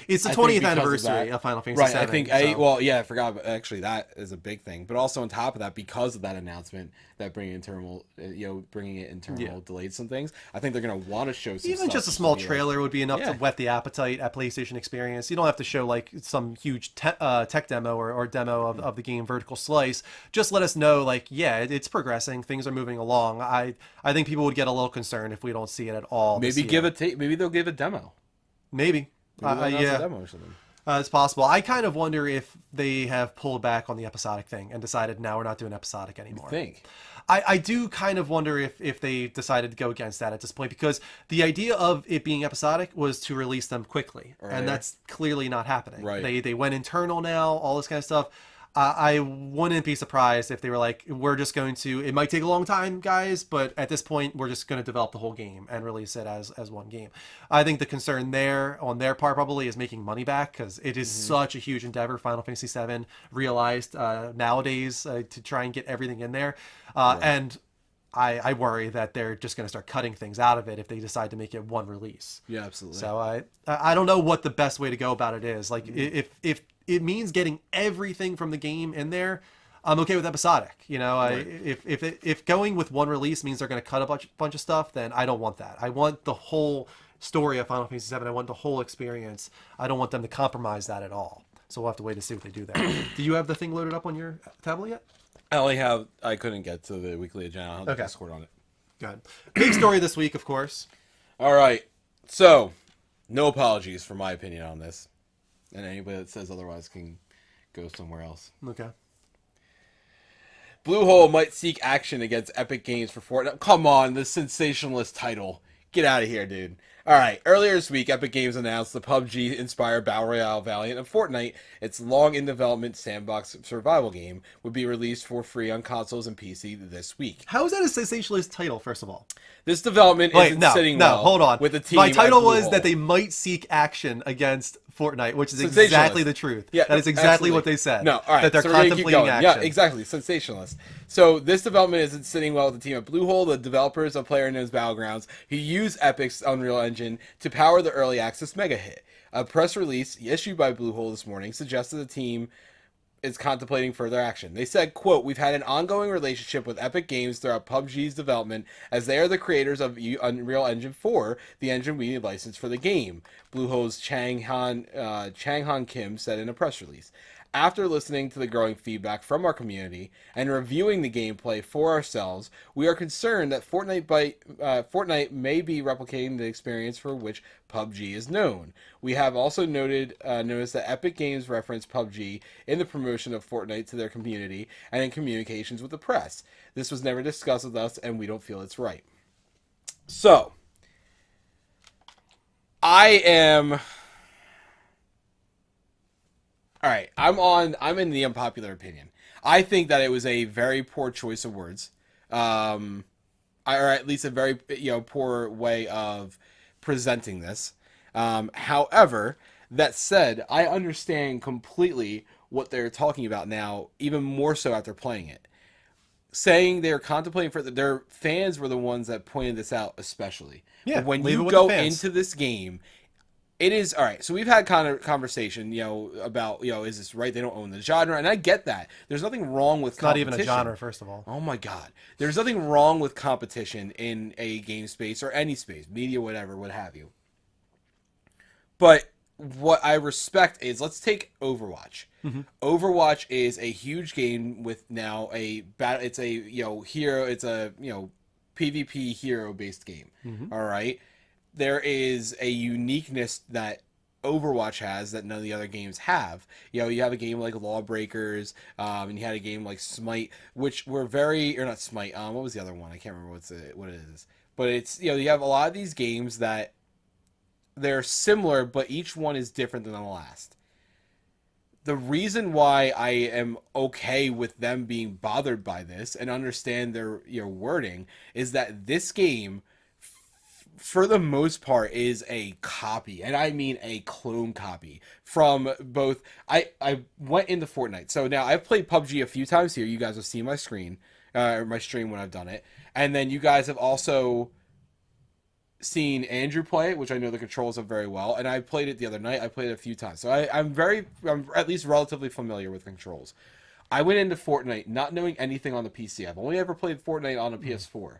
It's the I think 20th because anniversary of of Final Fantasy Right, VII. I think I forgot, but actually that is a big thing. But also on top of that, because of that announcement that bringing it internal delayed some things. I think they're gonna want to show some even stuff just a small to be trailer would be enough to Yeah. whet the appetite at PlayStation Experience. You don't have to show like some huge tech demo or demo of the game Vertical Slice. Just let us know, like, yeah, it's progressing, things are moving along. I think people would get a little concerned if we don't see it at all. Maybe maybe they'll give a demo. Maybe. Maybe they'll announce Yeah. a demo or something. It's possible. I kind of wonder if they have pulled back on the episodic thing and decided now we're not doing episodic anymore. I think. I do kind of wonder if they decided to go against that at this point, because the idea of it being episodic was to release them quickly, and that's clearly not happening. Right. They went internal now, all this kind of stuff. I wouldn't be surprised if they were like, we're just going to, it might take a long time, guys, but at this point, we're just going to develop the whole game and release it as one game. I think the concern there on their part probably is making money back, because it is such a huge endeavor, Final Fantasy VII, realized nowadays to try and get everything in there. And I worry that they're just going to start cutting things out of it if they decide to make it one release. Yeah, absolutely. So I don't know what the best way to go about it is. Like, if it means getting everything from the game in there, I'm okay with episodic. You know, Right. if going with one release means they're going to cut a bunch of stuff, then I don't want that. I want the whole story of Final Fantasy VII. I want the whole experience. I don't want them to compromise that at all. So we'll have to wait to see what they do there. Do you have the thing loaded up on your tablet yet? I couldn't get to the weekly agenda. I'll have the Discord on it. Go ahead. Big story this week, of course. All right. So, no apologies for my opinion on this. And anybody that says otherwise can go somewhere else. Okay. Bluehole might seek action against Epic Games for Fortnite. Come on, the sensationalist title. Get out of here, dude. All right. Earlier this week, Epic Games announced the PUBG-inspired Battle Royale variant of Fortnite, its long-in-development sandbox survival game, would be released for free on consoles and PC this week. How is that a sensationalist title, first of all? This development isn't sitting well hold on. with the team. My title at was Bluehole. that they might seek action against Fortnite, which is Sensationalist. exactly the truth. Yeah, that is exactly absolutely. what they said. No, all right. That they're so we're gonna keep contemplating going. action. Yeah, exactly. Sensationalist. So this development isn't sitting well with the team at Bluehole, the developers of PlayerUnknown's Battlegrounds, who use Epic's Unreal Engine to power the early access mega hit. A press release issued by Bluehole this morning suggested the team is contemplating further action. They said, quote, "We've had an ongoing relationship with Epic Games throughout PUBG's development, as they are the creators of Unreal Engine 4, the engine we licensed for the game," Bluehole's Chang Han Kim said in a press release. After listening to the growing feedback from our community and reviewing the gameplay for ourselves, we are concerned that Fortnite may be replicating the experience for which PUBG is known. We have also noticed that Epic Games referenced PUBG in the promotion of Fortnite to their community and in communications with the press. This was never discussed with us, and we don't feel it's right. So, all right, I'm in the unpopular opinion. I think that it was a very poor choice of words, or at least a very poor way of presenting this. However, that said, I understand completely what they're talking about now, even more so after playing it. Saying they're contemplating for their fans were the ones that pointed this out, especially. Yeah, But when leave it you with go the fans. into this game. It is all right. So we've had kind of conversation, about is this right? They don't own the genre, and I get that. There's nothing wrong with It's not competition. even a genre, first of all. Oh my god, there's nothing wrong with competition in a game space or any space, media, whatever, what have you. But what I respect is, let's take Overwatch. Overwatch is a huge game with now it's a hero. It's a PvP hero based game. All right. There is a uniqueness that Overwatch has that none of the other games have. You have a game like Lawbreakers, and you had a game like Smite, which were or not Smite. What was the other one? I can't remember what it is. But it's you have a lot of these games that they're similar, but each one is different than the last. The reason why I am okay with them being bothered by this and understand their wording is that this game, for the most part, is a copy, and I mean a clone copy from both. I went into Fortnite, so now I've played PUBG a few times here. You guys have seen my screen, or my stream when I've done it, and then you guys have also seen Andrew play it, which I know the controls of very well, and I played it the other night. I played it a few times, so I'm at least relatively familiar with controls. I went into Fortnite not knowing anything on the PC. I've only ever played Fortnite on a PS4.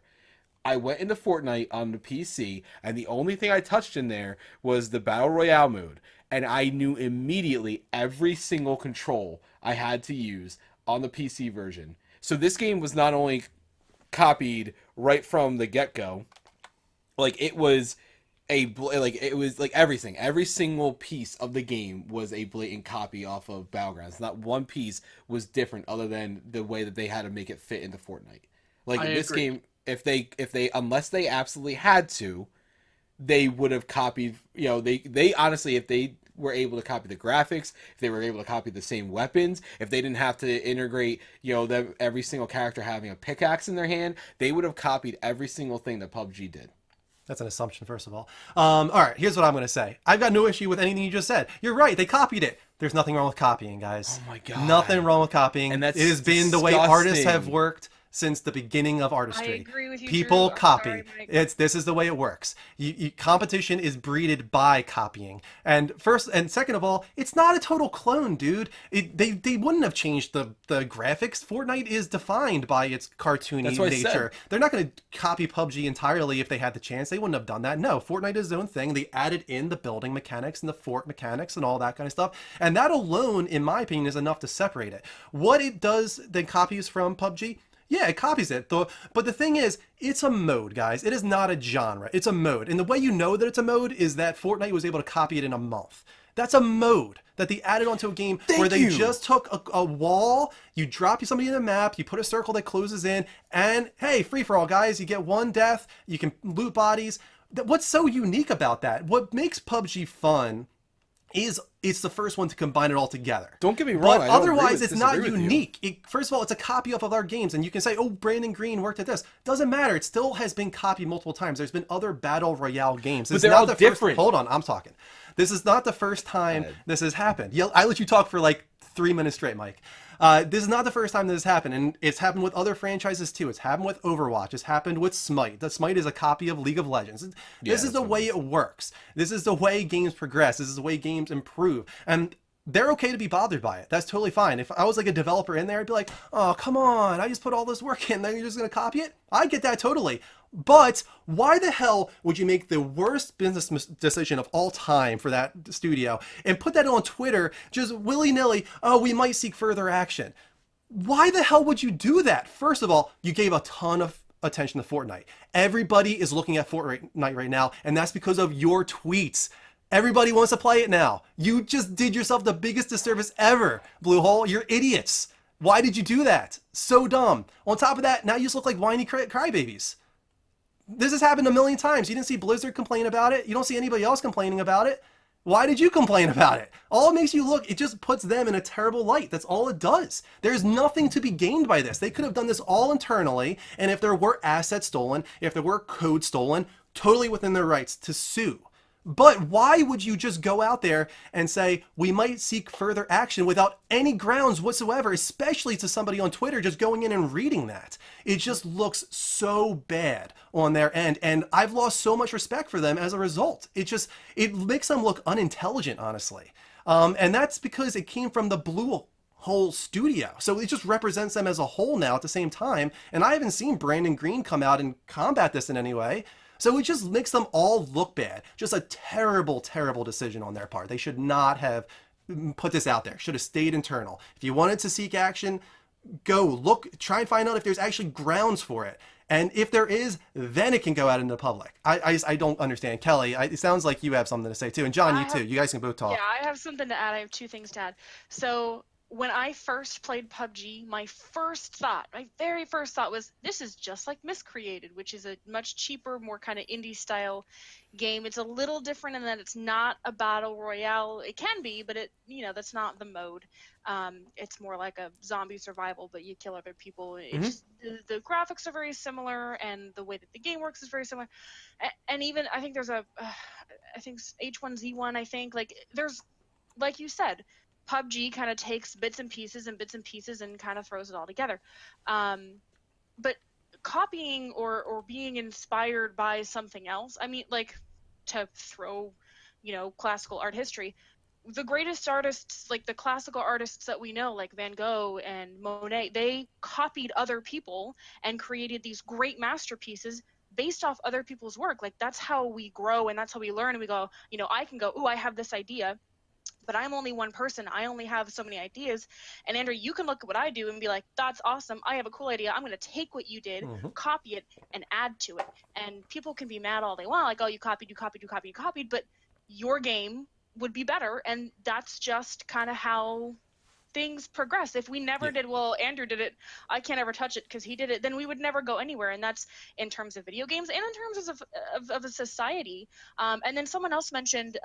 I went into Fortnite on the PC, and the only thing I touched in there was the Battle Royale mode, and I knew immediately every single control I had to use on the PC version. So this game was not only copied right from the get-go, like it was everything. Every single piece of the game was a blatant copy off of Battlegrounds. Not one piece was different other than the way that they had to make it fit into Fortnite. Like I this agree. game, if they unless they absolutely had to, they would have copied, they honestly, if they were able to copy the graphics, if they were able to copy the same weapons, if they didn't have to integrate, every single character having a pickaxe in their hand, they would have copied every single thing that PUBG did. That's an assumption, first of all. All right, here's what I'm going to say. I've got no issue with anything you just said. You're right. They copied it. There's nothing wrong with copying, guys. Oh my God. Nothing wrong with copying. And that's it has been the way disgusting. artists have worked since the beginning of artistry. I agree with you, People Drew. I'm copy. sorry, Mike. This is the way it works. Competition is breeded by copying. And first and second of all, it's not a total clone, dude. They wouldn't have changed the graphics. Fortnite is defined by its cartoony That's what I nature. said. They're not going to copy PUBG entirely if they had the chance. They wouldn't have done that. No, Fortnite is its own thing. They added in the building mechanics and the fort mechanics and all that kind of stuff. And that alone, in my opinion, is enough to separate it. What it does then copies from PUBG, yeah, it copies it. But the thing is, it's a mode, guys. It is not a genre. It's a mode. And the way you know that it's a mode is that Fortnite was able to copy it in a month. That's a mode that they added onto a game where they just took a wall, you drop somebody in the map, you put a circle that closes in, and hey, free for all, guys. You get one death, you can loot bodies. What's so unique about that? What makes PUBG fun is it's the first one to combine it all together. Don't get me wrong. But I don't otherwise, it's not disagree with you. unique. First of all, it's a copy of other games, and you can say, "Oh, Brandon Green worked at this." Doesn't matter. It still has been copied multiple times. There's been other battle royale games. But they're all different. Hold on, I'm talking. This is not the first time this has happened. I let you talk for like 3 minutes straight, Mike. This is not the first time this has happened, and it's happened with other franchises too. It's happened with Overwatch. It's happened with Smite. The Smite is a copy of League of Legends. This is the way it works. This is the way games progress. This is the way games improve. And they're okay to be bothered by it. That's totally fine. If I was like a developer in there, I'd be like, oh, come on, I just put all this work in, then you're just going to copy it? I get that totally. But why the hell would you make the worst business decision of all time for that studio and put that on Twitter just willy-nilly, oh, we might seek further action? Why the hell would you do that? First of all, you gave a ton of attention to Fortnite. Everybody is looking at Fortnite right now, and that's because of your tweets. Everybody wants to play it now. You just did yourself the biggest disservice ever, Bluehole. You're idiots. Why did you do that? So dumb. On top of that, now you just look like whiny crybabies. This has happened a million times. You didn't see Blizzard complain about it. You don't see anybody else complaining about it. Why did you complain about it? All it makes you look, it just puts them in a terrible light. That's all it does. There's nothing to be gained by this. They could have done this all internally, and if there were assets stolen, if there were code stolen, totally within their rights to sue. But why would you just go out there and say, we might seek further action without any grounds whatsoever, especially to somebody on Twitter just going in and reading that? It just looks so bad on their end, and I've lost so much respect for them as a result. It makes them look unintelligent, honestly. And that's because it came from the Blue Hole studio. So it just represents them as a whole now at the same time, and I haven't seen Brandon Green come out and combat this in any way. So it just makes them all look bad. Just a terrible, terrible decision on their part. They should not have put this out there. Should have stayed internal. If you wanted to seek action, go look, try and find out if there's actually grounds for it. And if there is, then it can go out into the public. I don't understand. Kelly, it sounds like you have something to say too. And John, you too. You guys can both talk. Yeah, I have something to add. I have two things to add. So when I first played PUBG, my very first thought was, this is just like Miscreated, which is a much cheaper, more kind of indie style game. It's a little different in that it's not a battle royale. It can be, but that's not the mode. It's more like a zombie survival, but you kill other people. It's just the graphics are very similar, and the way that the game works is very similar. And even I think there's I think H1Z1. I think there's, like you said, PUBG kind of takes bits and pieces and kind of throws it all together. But copying or being inspired by something else, I mean, to throw, classical art history, the greatest artists, like the classical artists that we know, like Van Gogh and Monet, they copied other people and created these great masterpieces based off other people's work. Like, that's how we grow and that's how we learn. And we go, I can go, oh, I have this idea, but I'm only one person. I only have so many ideas. And Andrew, you can look at what I do and be like, that's awesome. I have a cool idea. I'm going to take what you did, copy it, and add to it. And people can be mad all they want, like, oh, you copied. But your game would be better. And that's just kind of how things progress. If we never did, well, Andrew did it, I can't ever touch it because he did it, then we would never go anywhere. And that's in terms of video games and in terms of a society. And then someone else mentioned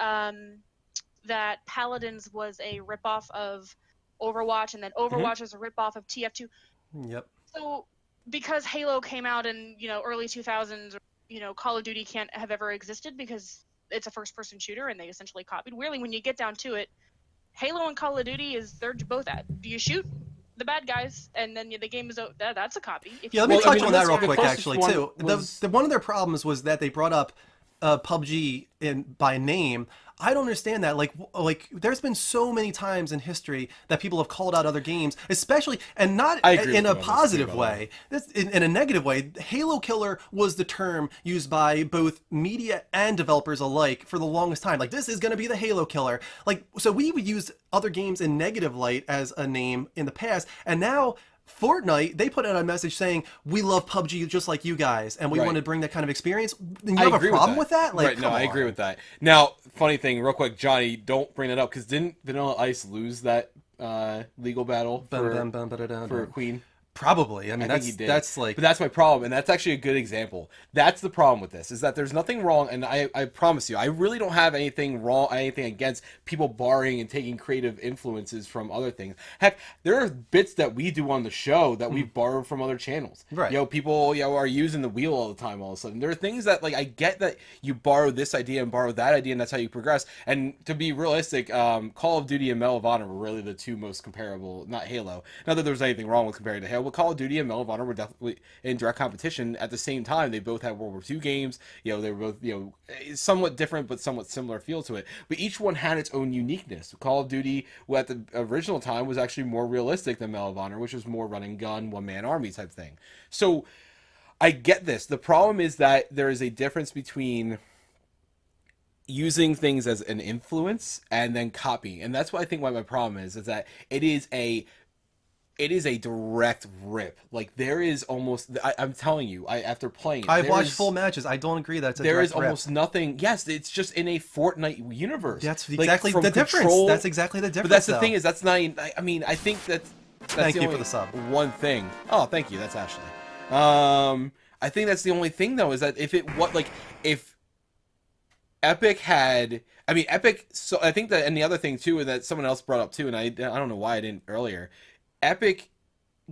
that Paladins was a ripoff of Overwatch, and then Overwatch is a ripoff of TF2. Yep. So because Halo came out in early 2000s, Call of Duty can't have ever existed because it's a first-person shooter, and they essentially copied. Really, when you get down to it, Halo and Call of Duty they're both at. Do you shoot the bad guys, and then the game is that's a copy. Let me touch on that real the quick, closest actually, one too. was- One of their problems was that they brought up PUBG by name. I don't understand that. Like, there's been so many times in history that people have called out other games, especially, and not I agree in with a you on this, positive too, way. In a negative way. Halo Killer was the term used by both media and developers alike for the longest time. Like, this is going to be the Halo Killer. Like, so we would use other games in negative light as a name in the past, and now Fortnite, they put out a message saying, we love PUBG just like you guys, and we want to bring that kind of experience. And you have a problem with that? Like, right, no, I agree with that. Now, funny thing, real quick, Johnny, don't bring that up, because didn't Vanilla Ice lose that legal battle for Queen? Probably. I mean, I think he did. like... But that's my problem, and that's actually a good example. That's the problem with this, is that there's nothing wrong, and I promise you, I really don't have anything against people borrowing and taking creative influences from other things. Heck, there are bits that we do on the show that we've borrowed from other channels. Right. People are using the wheel all the time all of a sudden. There are things that, like, I get that you borrow this idea and borrow that idea, and that's how you progress. And to be realistic, Call of Duty and Medal of Honor were really the two most comparable, not Halo. Not that there's anything wrong with comparing to Halo, Call of Duty and Medal of Honor were definitely in direct competition at the same time. They both had World War II games. They were both, somewhat different but somewhat similar feel to it. But each one had its own uniqueness. Call of Duty, at the original time, was actually more realistic than Medal of Honor, which was more run and gun, one-man army type thing. So I get this. The problem is that there is a difference between using things as an influence and then copying. And that's what I think my problem is that it is a direct rip. Like, there is almost, I'm telling you, after playing it, I've watched full matches. I don't agree that's a there direct is almost rip. Nothing. Yes, it's just in a Fortnite universe. That's exactly the difference. That's exactly the difference. But that's the thing, is that's not. I mean, I think that's thank the you only for the sub. One thing. Oh, thank you. That's Ashley. I think that's the only thing, though, is that if Epic had, I mean, Epic. So I think that, and the other thing too, that someone else brought up too, and I don't know why I didn't earlier. Epic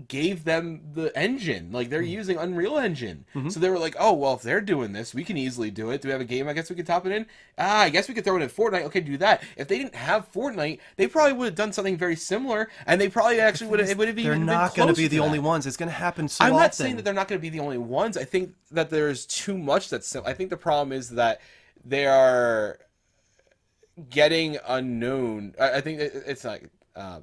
gave them the engine. Like, they're using Unreal Engine. So they were like, oh, well, if they're doing this, we can easily do it. Do we have a game I guess we could top it in? I guess we could throw it in Fortnite. Okay, do that. If they didn't have Fortnite, they probably would have done something very similar, and they probably actually would have even been They're not going to be the only ones. It's going to happen so I'm often. not saying that they're not going to be the only ones. I think that there's too much that's... I think the problem is that they are getting unknown. I think it's like...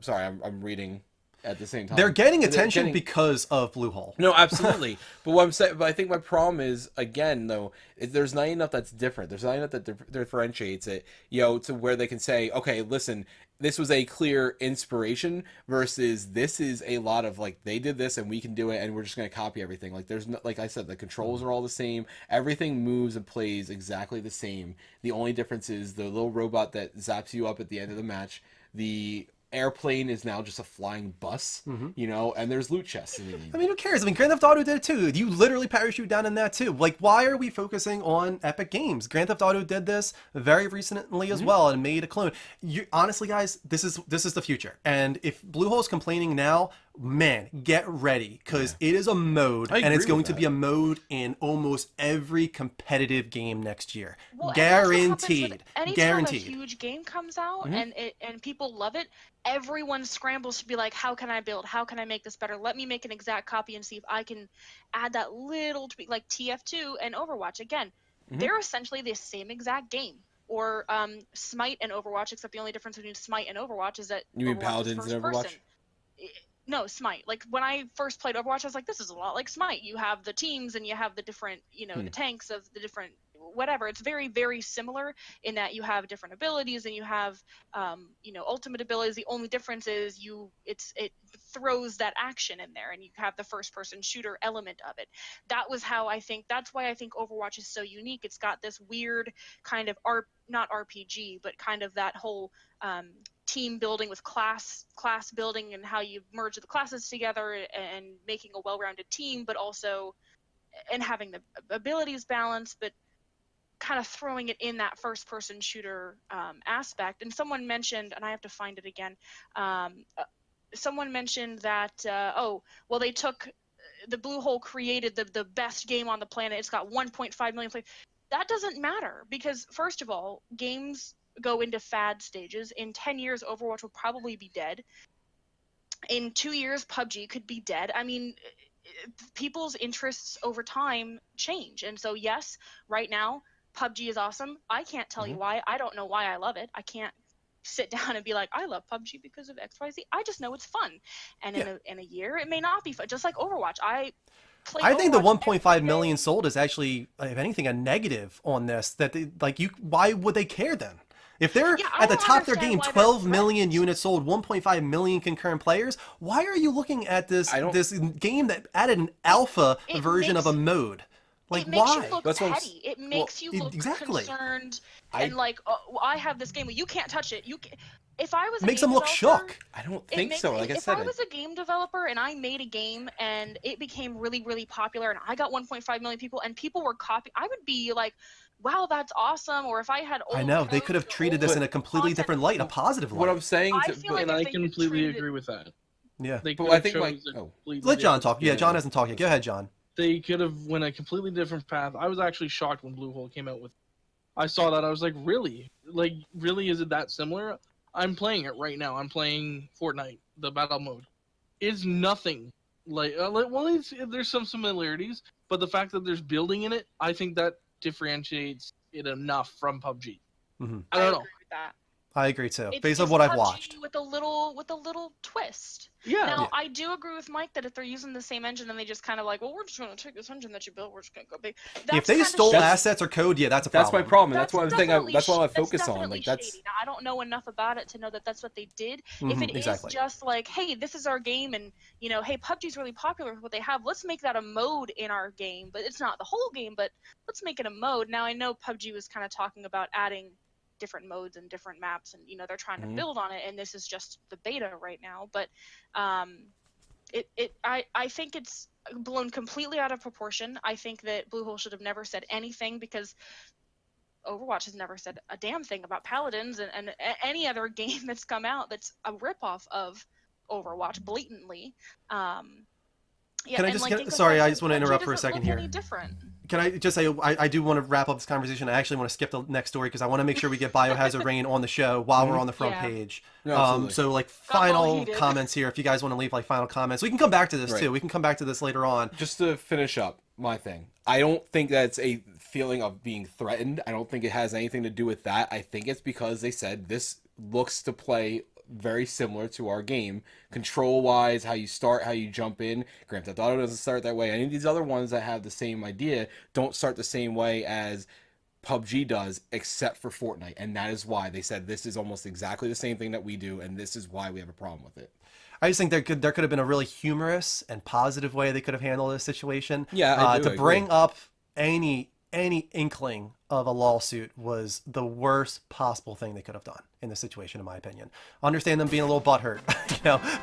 sorry, I'm reading... at the same time, they're getting attention because of Bluehole. No, absolutely. But what I'm saying, but I think my problem is, again, though, there's not enough that's different. There's not enough that differentiates it, to where they can say, okay, listen, this was a clear inspiration versus this is a lot of, like, they did this and we can do it and we're just going to copy everything. Like, there's no, like I said, the controls are all the same. Everything moves and plays exactly the same. The only difference is the little robot that zaps you up at the end of the match. airplane is now just a flying bus, you know, and there's loot chests. I mean, who cares? I mean, Grand Theft Auto did it too. You literally parachute down in that too. Like, why are we focusing on Epic Games? Grand Theft Auto did this very recently as well and made a clone. Honestly, guys, this is the future. And if Bluehole's complaining now, man, get ready, because it is a mode, and it's going to be a mode in almost every competitive game next year. Well, Guaranteed. Anytime Guaranteed. a huge game comes out and people love it, everyone scrambles to be like, how can I build? How can I make this better? Let me make an exact copy and see if I can add that little tweak, like TF2 and Overwatch. Again, they're essentially the same exact game. Or Smite and Overwatch, except the only difference between Smite and Overwatch is that You mean Overwatch Paladins is and first Overwatch? person. No, Smite. Like, when I first played Overwatch, I was like, this is a lot like Smite. You have the teams and you have the different, you know, the tanks of the different whatever. It's very, very similar in that you have different abilities and you have, you know, ultimate abilities. The only difference is it throws that action in there and you have the first person shooter element of it. That's why I think Overwatch is so unique. It's got this weird kind of not RPG, but kind of that whole team building with class building and how you merge the classes together and making a well-rounded team, but also and having the abilities balanced, but kind of throwing it in that first person shooter aspect. And someone mentioned, and I have to find it again, someone mentioned that they took the Bluehole created the best game on the planet. It's got 1.5 million players. That doesn't matter, because first of all, games go into fad stages. In 10 years, Overwatch will probably be dead. In 2 years, PUBG could be dead. I mean, people's interests over time change. And so, yes, right now, PUBG is awesome. I can't tell you why. I don't know why I love it. I can't sit down and be like, I love PUBG because of XYZ. I just know it's fun. And in a year, it may not be fun. Just like Overwatch. I think the Overwatch 1.5 million sold is actually, if anything, a negative on this. That why would they care then? If they're at the top of their game, 12 million units sold, 1.5 million concurrent players, why are you looking at this game that added an alpha version of a mode? Like, why? It makes you look petty. It makes you look concerned and like, oh, I have this game. You can't touch it. If I was a makes game them look developer, shook. I don't think so. Like I said, if I was a game developer and I made a game and it became really, really popular and I got 1.5 million people and people were copying, I would be like, wow, that's awesome. Or if I had old I know they could have treated this in a completely different light, a positive light. what I'm saying, And I completely agree with that. Yeah. But I think let John talk. Yeah, John hasn't talked yet. Go ahead, John. They could have went a completely different path. I was actually shocked when Bluehole came out with. I saw that. I was like, really? Like, really? Is it that similar? I'm playing it right now. I'm playing Fortnite, the battle mode. It's nothing like. There's some similarities, but the fact that there's building in it, I think that differentiates it enough from PUBG. Mm-hmm. I don't know. Agree with that. I agree too, based on what I've watched. With a little twist. Yeah. Now, I do agree with Mike that if they're using the same engine and they just kind of like, well, we're just going to take this engine that you built, we're just going to go big. If they stole assets or code, that's a problem. That's my problem. That's what I'm saying. That's what I focus on. Like that's. Now, I don't know enough about it to know that that's what they did. If it is just like, hey, this is our game, and hey, PUBG's really popular with what they have. Let's make that a mode in our game, but it's not the whole game. But let's make it a mode. Now, I know PUBG was kind of talking about adding different modes and different maps, and they're trying to build on it, and this is just the beta right now. But I think it's blown completely out of proportion. I think that Bluehole should have never said anything, because Overwatch has never said a damn thing about Paladins and any other game that's come out that's a ripoff of Overwatch blatantly. Can I just sorry, I just want to interrupt for a second here. Can I just say, I do want to wrap up this conversation. I actually want to skip the next story because I want to make sure we get Biohazard Rain on the show while we're on the front page. No, so like final comments here, if you guys want to leave like final comments. We can come back to this too. We can come back to this later on. Just to finish up my thing, I don't think that's a feeling of being threatened. I don't think it has anything to do with that. I think it's because they said this looks to play very similar to our game, control wise, how you start, how you jump in. Grand Theft Auto doesn't start that way. Any of these other ones that have the same idea don't start the same way as PUBG does, except for Fortnite, and that is why they said this is almost exactly the same thing that we do, and this is why we have a problem with it. I just think there could have been a really humorous and positive way they could have handled this situation. Yeah, I do to bring up any inkling of a lawsuit was the worst possible thing they could have done in this situation, in my opinion. Understand them being a little butthurt,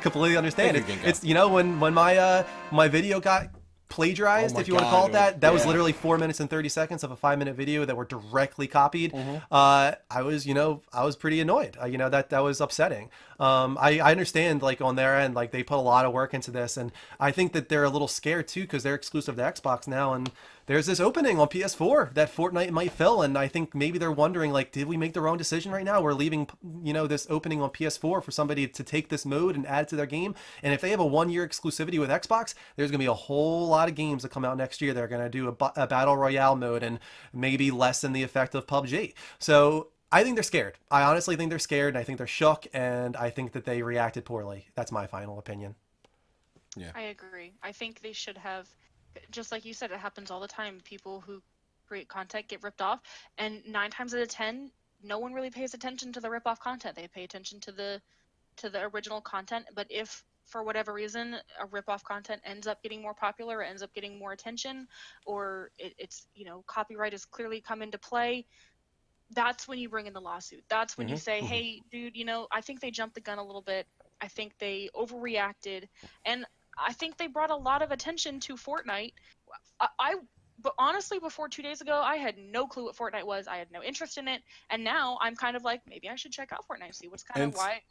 completely understand it. It's when my video got plagiarized, if you want to call it that. That was literally 4 minutes and 30 seconds of a 5-minute video that were directly copied. I was pretty annoyed. That was upsetting. I understand, like, on their end, like, they put a lot of work into this, and I think that they're a little scared too because they're exclusive to Xbox now, and there's this opening on PS4 that Fortnite might fill, and I think maybe they're wondering, like, did we make the wrong decision right now? We're leaving, this opening on PS4 for somebody to take this mode and add it to their game, and if they have a 1-year exclusivity with Xbox, there's gonna be a whole lot of games that come out next year that are gonna do a battle royale mode and maybe lessen the effect of PUBG. So I think they're scared. I honestly think they're scared, and I think they're shook, and I think that they reacted poorly. That's my final opinion. Yeah, I agree. I think they should have, just like you said, it happens all the time. People who create content get ripped off, and 9 times out of 10, no one really pays attention to the rip-off content. They pay attention to the original content. But if for whatever reason a rip-off content ends up getting more popular, or ends up getting more attention, or it's copyright has clearly come into play, that's when you bring in the lawsuit. That's when you say, hey, dude, I think they jumped the gun a little bit. I think they overreacted. And I think they brought a lot of attention to Fortnite. But honestly, before 2 days ago, I had no clue what Fortnite was. I had no interest in it. And now I'm kind of like, maybe I should check out Fortnite and see what's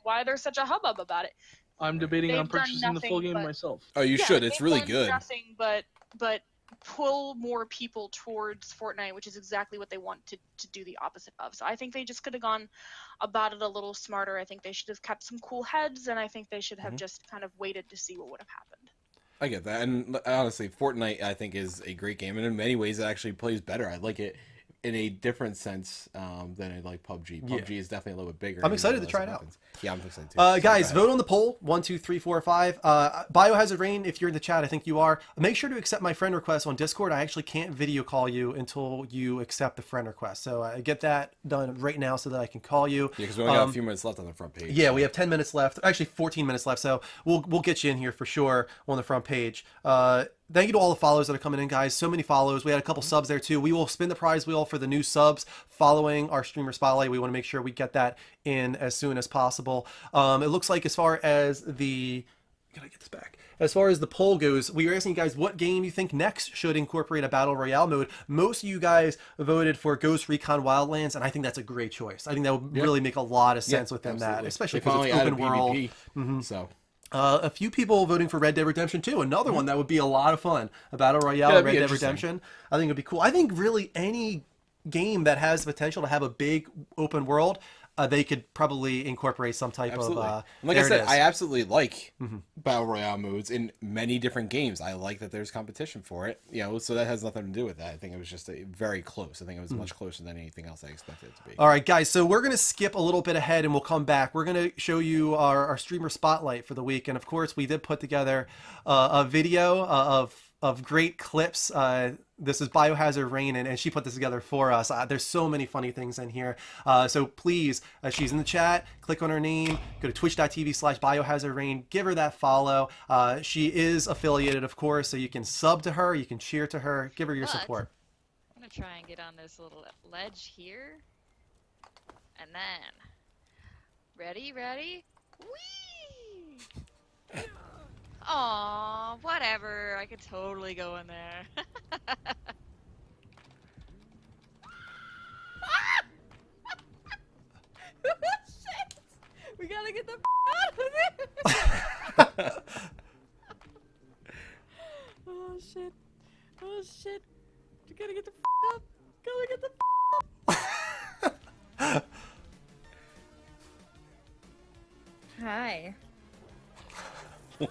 why there's such a hubbub about it. I'm debating on They've done purchasing the full game but- myself. Oh, you should. It's they've really done good. Nothing but pull more people towards Fortnite, which is exactly what they want to do the opposite of. So I think they just could have gone about it a little smarter. I think they should have kept some cool heads, and I think they should have just kind of waited to see what would have happened. I get that, and honestly, Fortnite I think is a great game, and in many ways it actually plays better. I like it in a different sense than I like PUBG. PUBG is definitely a little bit bigger. I'm excited to try it out. Yeah, I'm excited too. Guys, vote on the poll. 1, 2, 3, 4, 5. Biohazard Rain, if you're in the chat, I think you are. Make sure to accept my friend request on Discord. I actually can't video call you until you accept the friend request. So get that done right now so that I can call you. Yeah, because we only got a few minutes left on the front page. Yeah, we have 10 minutes left. Actually, 14 minutes left. So we'll get you in here for sure on the front page. Thank you to all the follows that are coming in, guys. So many follows. We had a couple subs there too. We will spin the prize wheel for the new subs following our streamer spotlight. We want to make sure we get that in as soon as possible. It looks like as far as the as far as the poll goes, we were asking you guys what game you think next should incorporate a battle royale mode. Most of you guys voted for Ghost Recon Wildlands, and I think that's a great choice. I think that would really make a lot of sense within that, especially because it's open world. So. A few people voting for Red Dead Redemption 2. Another one that would be a lot of fun. A Battle Royale, Red Dead Redemption. I think it would be cool. I think really any game that has the potential to have a big open world, they could probably incorporate some type of like I said, I absolutely like battle royale modes in many different games. I like that there's competition for it, so that has nothing to do with that. I think it was just very close. I think it was much closer than anything else I expected it to be. All right, guys, so we're going to skip a little bit ahead and we'll come back. We're going to show you our streamer spotlight for the week, and of course we did put together a video of great clips. This is Biohazard Rain, and she put this together for us. There's so many funny things in here. So please, she's in the chat. Click on her name. Go to twitch.tv/biohazardrain. Give her that follow. She is affiliated, of course, so you can sub to her. You can cheer to her. Give her your support. I'm going to try and get on this little ledge here. And then... Ready? Whee! Aw, whatever. I could totally go in there. Shit! We gotta get the out of this! Oh shit. We gotta get the up. Gotta get the Hi.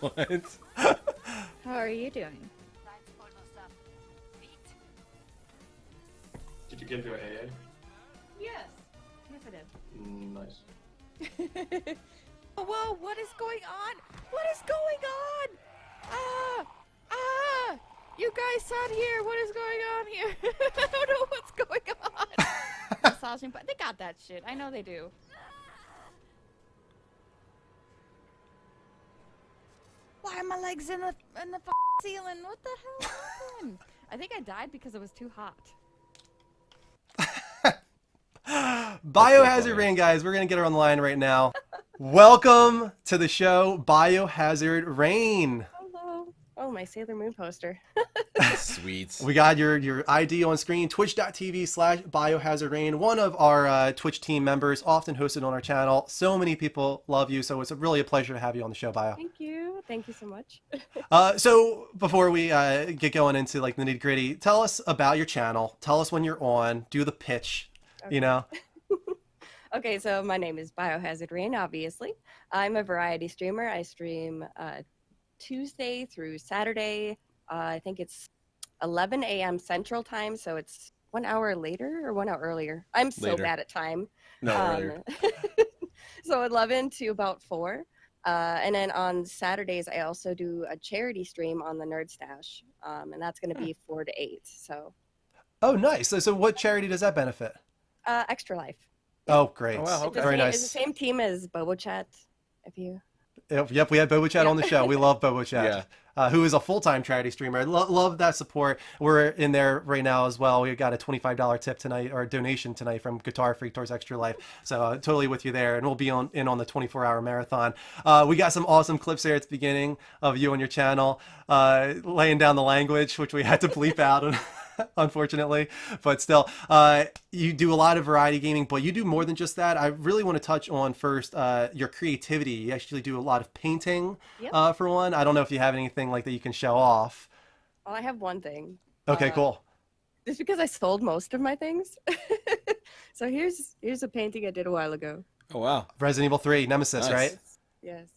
What? How are you doing? Did you give your AA? Yes. Yes, I did. Nice. Oh, whoa, what is going on? What is going on? You guys sat here. What is going on here? I don't know what's going on. Massaging, but they got that shit. I know they do. Why are my legs in the ceiling? What the hell happened? I think I died because it was too hot. Biohazard funny. Rain, guys, we're going to get her on the line right now. Welcome to the show, Biohazard Rain. Hello. Oh, my Sailor Moon poster. Sweet. We got your ID on screen, twitch.tv/biohazardrain, one of our Twitch team members, often hosted on our channel. So many people love you, so it's really a pleasure to have you on the show, Bio. Thank you. Thank you so much. So before we get going into like the nitty gritty, tell us about your channel. Tell us when you're on. Do the pitch. Okay. You know. Okay, so my name is Biohazard Rain, obviously. I'm a variety streamer. I stream Tuesday through Saturday. I think it's 11 a.m. Central Time, so it's 1 hour later or 1 hour earlier. I'm so Later. bad at time. No, earlier. So 11 to about 4. And then on Saturdays, I also do a charity stream on the Nerd Stash, and that's going to be 4 to 8. So Oh, nice. So what charity does that benefit? Extra Life. Oh, great. Oh, wow, okay. Very It's nice. the same team as Bobo Chat. If you Yep, we had Bobo Chat on the show. We love Bobo Chat, Yeah. who is a full-time charity streamer. Love that support. We're in there right now as well. We got a $25 tip tonight, or donation tonight from Guitar Freak towards Extra Life. So totally with you there, and we'll be in on the 24-hour marathon. We got some awesome clips there at the beginning of you on your channel, laying down the language, which we had to bleep out. Unfortunately, but still, you do a lot of variety gaming, but you do more than just that. I really want to touch on first your creativity. You actually do a lot of painting. Yep. For one, I don't know if you have anything like that you can show off. well, I have one thing. Okay, cool. Just because I sold most of my things. So here's a painting I did a while ago. Oh wow. Resident Evil 3 Nemesis, Nice. right? Yes.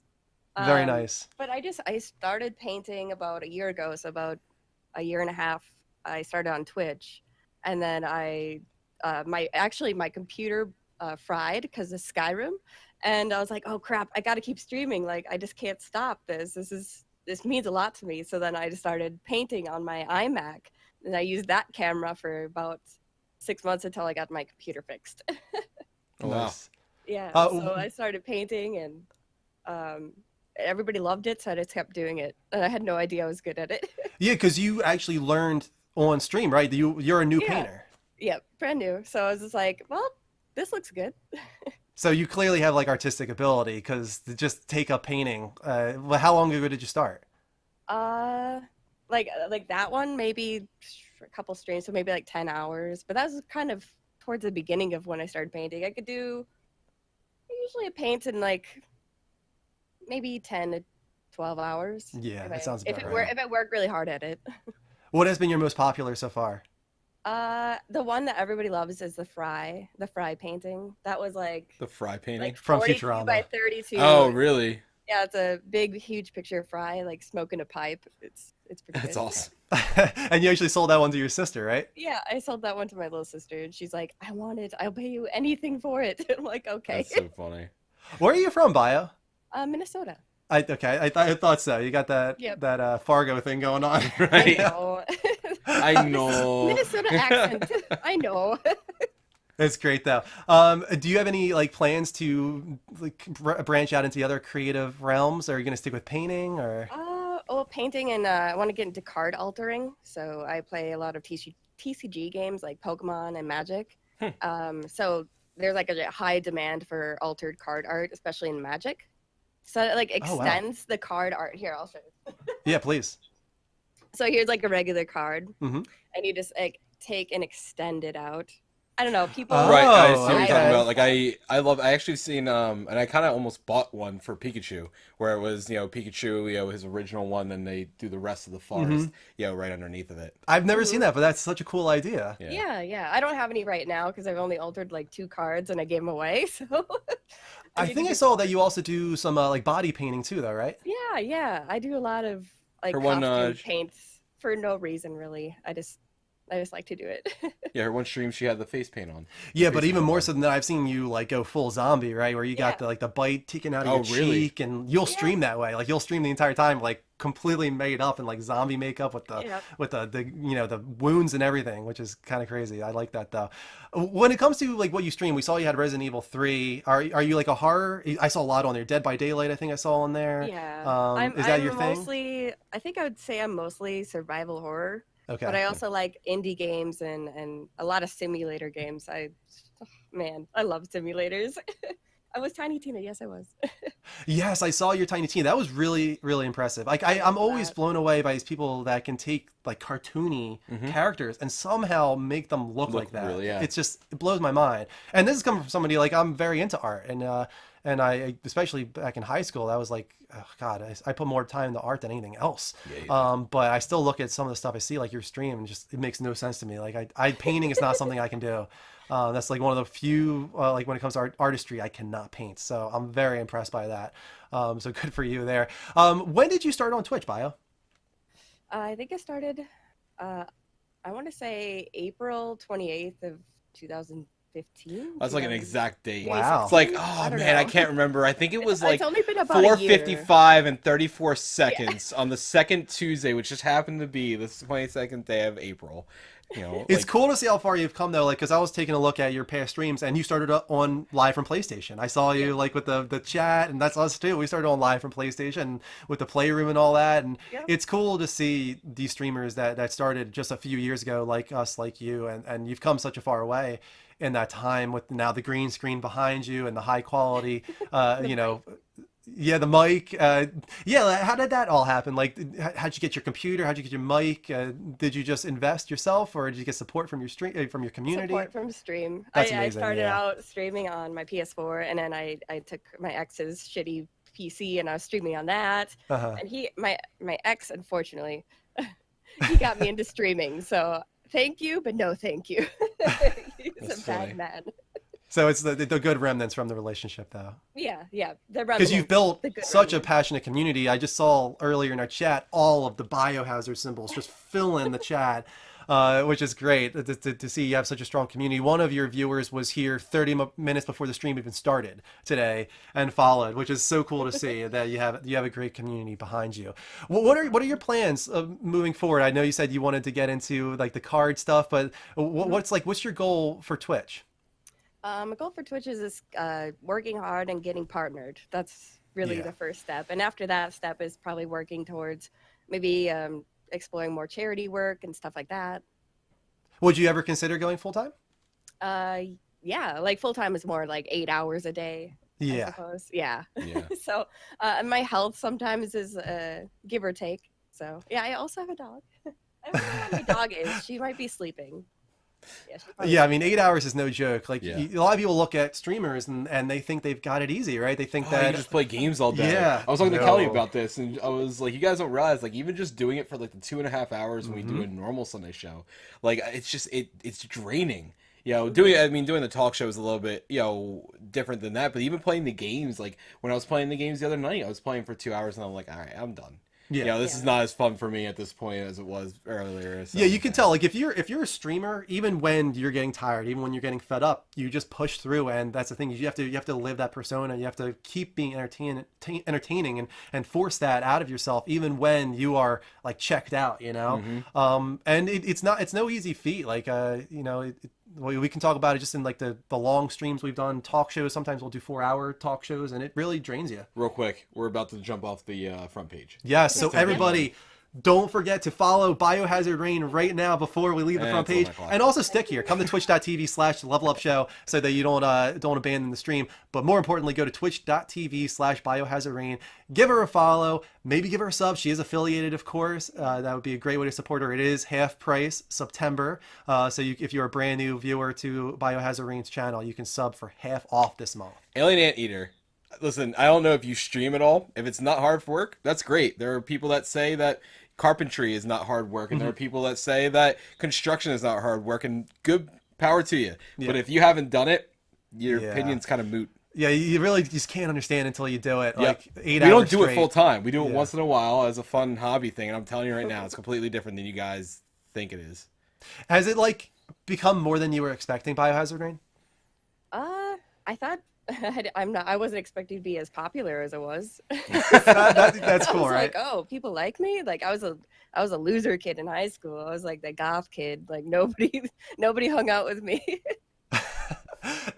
Very nice. But I started painting about a year ago, so about a year and a half. I started on Twitch, and then my computer fried because of Skyrim, and I was like, oh crap, I got to keep streaming. Like I just can't stop this. This means a lot to me. So then I just started painting on my iMac, and I used that camera for about 6 months until I got my computer fixed. Oh, wow. Nice. Yeah. Uh, So I started painting, and everybody loved it, so I just kept doing it, and I had no idea I was good at it. Yeah, because you actually learned on stream, right? You're a new Yeah. painter. Yep, brand new. So I was just like, well, this looks good. So you clearly have like artistic ability, because to just take up painting. Well, how long ago did you start? Like that one, maybe a couple streams, so maybe like 10 hours. But that was kind of towards the beginning of when I started painting. I usually paint in like maybe 10 to 12 hours. Yeah, that if sounds if about it right. if I work really hard at it. What has been your most popular so far? The one that everybody loves is the fry painting. That was like The fry painting. like From 42 Futurama. by 32. Oh really? Yeah, it's a big, huge picture of Fry like smoking a pipe. It's pretty. That's good. awesome. And you actually sold that one to your sister, right? Yeah, I sold that one to my little sister, and she's like, "I want it. I'll pay you anything for it." I'm like, "Okay." That's so funny. Where are you from, Bio? Minnesota. I thought so. You got that Yep. that Fargo thing going on. I Right. know. I know. Minnesota accent. I know. It's great though. Do you have any like plans to like branch out into the other creative realms? Or are you gonna stick with painting or? Painting, and I want to get into card altering. So I play a lot of TCG games like Pokemon and Magic. So there's like a high demand for altered card art, especially in Magic. So it like Oh, wow. extends the card art. Here, I'll show you. Yeah, please. So here's like a regular card, Mhm. and you just like take and extend it out. I don't know, people. Oh, Right, I see what you're okay. talking about. Like I actually seen and I kind of almost bought one for Pikachu, where it was Pikachu, his original one, then they do the rest of the forest, right underneath of it. I've never seen that, but that's such a cool idea. Yeah. I don't have any right now because I've only altered like 2 cards and I gave them away. So. I think I saw that you also do some like body painting too, though, right? Yeah. I do a lot of like Her one, costume paints for no reason really. I just like to do it. Yeah, her one stream she had the face paint on. Yeah, but Face even paint more on. so than that, I've seen you like go full zombie, right? Where you got Yeah. the bite taken out of Oh, your really? cheek, and you'll stream that way. Like you'll stream the entire time, like completely made up in like zombie makeup with the Yep. with the the wounds and everything, which is kind of crazy. I like that though. When it comes to like what you stream, we saw you had Resident Evil 3. Are you like a horror? I saw a lot on there. Dead by Daylight, I think I saw on there. Yeah. Is that I'm your thing? mostly, I think I would say I'm mostly survival horror. Okay. But I also like indie games and a lot of simulator games. man, I love simulators. I was Tiny Tina. Yes, I was. Yes, I saw your Tiny Teen. That was really, really impressive. Like I'm always blown away by these people that can take like cartoony characters and somehow make them look like that. real, yeah. It's just it blows my mind. And this is coming from somebody like I'm very into art, and I especially back in high school, that was like, oh God, I put more time into art than anything else. Yeah, But I still look at some of the stuff I see, like your stream, and just it makes no sense to me. Like I painting is not something I can do. That's like one of the few, like when it comes to artistry, I cannot paint. So I'm very impressed by that. So good for you there. When did you start on Twitch, Bio? I think I started, I want to say April 28th of 2015. That's like an exact date. Wow. It's like, I oh don't man, I know. can't remember. I think it was like It's only been about a year. 4:55 and 34 seconds on the second Tuesday, which just happened to be the 22nd day of April. You know, It's like, cool to see how far you've come though, like because I was taking a look at your past streams and you started on live from PlayStation. I saw you like with the chat, and that's us too. We started on live from PlayStation with the playroom and all that, and Yeah. it's cool to see these streamers that started just a few years ago, like us, like you, and you've come such a far way in that time with now the green screen behind you and the high quality, you know. Yeah, the mic. Yeah, how did that all happen? Like, how'd you get your computer? How'd you get your mic? Did you just invest yourself, or did you get support from your stream, from your community? Support from stream. That's I amazing, started yeah. out streaming on my PS4, and then I took my ex's shitty PC and I was streaming on that. Uh-huh. And my ex, unfortunately, he got me into streaming. So thank you, but no thank you. He's That's a bad funny. man. So it's the good remnants from the relationship, though. Yeah. Because you've built the good such a remnants. passionate community. I just saw earlier in our chat all of the biohazard symbols just filling the chat, which is great to see you have such a strong community. One of your viewers was here 30 minutes before the stream even started today and followed, which is so cool to see that you have a great community behind you. What are your plans moving forward? I know you said you wanted to get into like the card stuff, but what's your goal for Twitch? My goal for Twitch is working hard and getting partnered. That's really Yeah. the first step. And after that step is probably working towards maybe exploring more charity work and stuff like that. Would you ever consider going full time? Yeah, like full time is more like 8 hours a day. I Yeah. suppose. Yeah. yeah. So and my health sometimes is give or take. So yeah, I also have a dog. I don't know where my dog is. She might be sleeping. Yeah, she probably- Yeah, I mean, 8 hours is no joke. Like, Yeah. a lot of people look at streamers and they think they've got it easy, right? They think Oh, that you just play games all day. Yeah. I was talking to Kelly No. about this, and I was like, you guys don't realize, like, even just doing it for like the 2.5 hours when we do a normal Sunday show, like, it's just it's draining. You know, doing the talk show is a little bit, you know, different than that. But even playing the games, like when I was playing the games the other night, I was playing for 2 hours, and I'm like, all right, I'm done. Yeah. You know, this Yeah. is not as fun for me at this point as it was earlier. So. Yeah, you can tell. Like, if you're a streamer, even when you're getting tired, even when you're getting fed up, you just push through. And that's the thing. You have to live that persona. You have to keep being entertaining and force that out of yourself, even when you are like checked out. You know, and it's no easy feat. Like, you know. We can talk about it just in like the long streams we've done, talk shows. Sometimes we'll do 4-hour talk shows, and it really drains you. Real quick, we're about to jump off the front page. Yes, so Let's take it. everybody, don't forget to follow Biohazard Rain right now before we leave the And front it's page. 11 o'clock. And also stick here. Come to twitch.tv/levelupshow so that you don't abandon the stream. But more importantly, go to twitch.tv/biohazardrain. Give her a follow. Maybe give her a sub. She is affiliated, of course. That would be a great way to support her. It is half price September. So if you're a brand new viewer to Biohazard Rain's channel, you can sub for half off this month. Alien Anteater. Listen, I don't know if you stream at all. If it's not hard work, that's great. There are people that say that carpentry is not hard work, and there are people that say that construction is not hard work, and good power to you. But if you haven't done it, your Yeah. opinion's kind of moot. Yeah, you really just can't understand until you do it. Yep. Like 8 We hours don't do it straight. full time. We do it Yeah. once in a while as a fun hobby thing, and I'm telling you right now, it's completely different than you guys think it is. Has it like become more than you were expecting, Biohazard Rain? I thought I wasn't expecting to be as popular as I was. That's cool, I was right? like, oh, people like me. Like I was a loser kid in high school. I was like the goth kid. Like nobody hung out with me.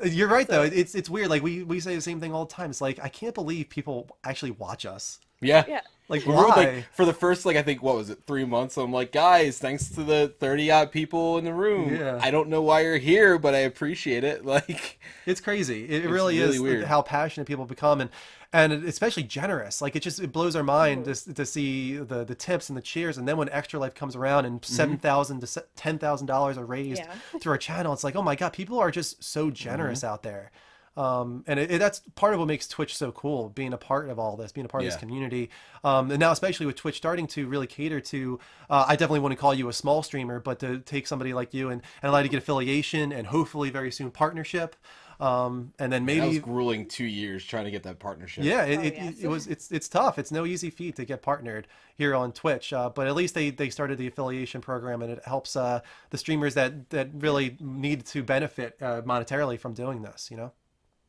You're right though. It's weird. Like we say the same thing all the time. It's like I can't believe people actually watch us. Yeah. Yeah. Like, We were, why? like, for the first, like, I think, what was it, 3 months? I'm like, guys, thanks to the 30-odd people in the room. Yeah. I don't know why you're here, but I appreciate it. Like, It's crazy. It It's really really is weird. how passionate people become, and especially generous. Like it blows our mind to see the tips and the cheers, and then when Extra Life comes around and $7,000 to $10,000 are raised Yeah. through our channel, it's like, oh my god, people are just so generous Mm-hmm. out there. And that's part of what makes Twitch so cool, being a part of all this, being a part of this Yeah. community. And now, especially with Twitch starting to really cater to, I definitely wouldn't call you a small streamer, but to take somebody like you and allow you to get affiliation and hopefully very soon partnership. And then that was maybe, grueling 2 years trying to get that partnership. yeah, yes. it's tough. It's no easy feat to get partnered here on Twitch. But at least they started the affiliation program, and it helps the streamers that really need to benefit monetarily from doing this. You know.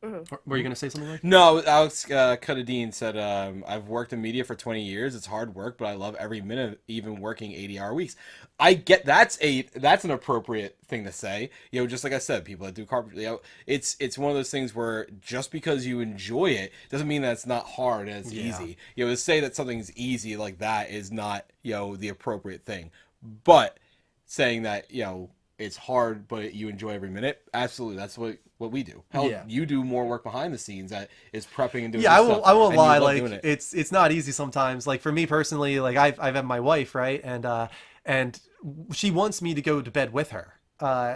Were you going to say something like? No, Alex Cuttadine said, I've worked in media for 20 years. It's hard work, but I love every minute, even working 80-hour weeks. I get that's an appropriate thing to say. You know, just like I said, people that do carpentry, you know, it's one of those things where just because you enjoy it doesn't mean that it's not hard and it's easy. You know, to say that something's easy like that is not, you know, the appropriate thing. But saying that, you know, it's hard, but you enjoy every minute. Absolutely, that's what we do. Hell, Yeah. you do more work behind the scenes that is prepping and doing. Yeah, this stuff, I won't and you lie. love Like doing it. it's not easy sometimes. Like for me personally, like I've had my wife, right, and she wants me to go to bed with her.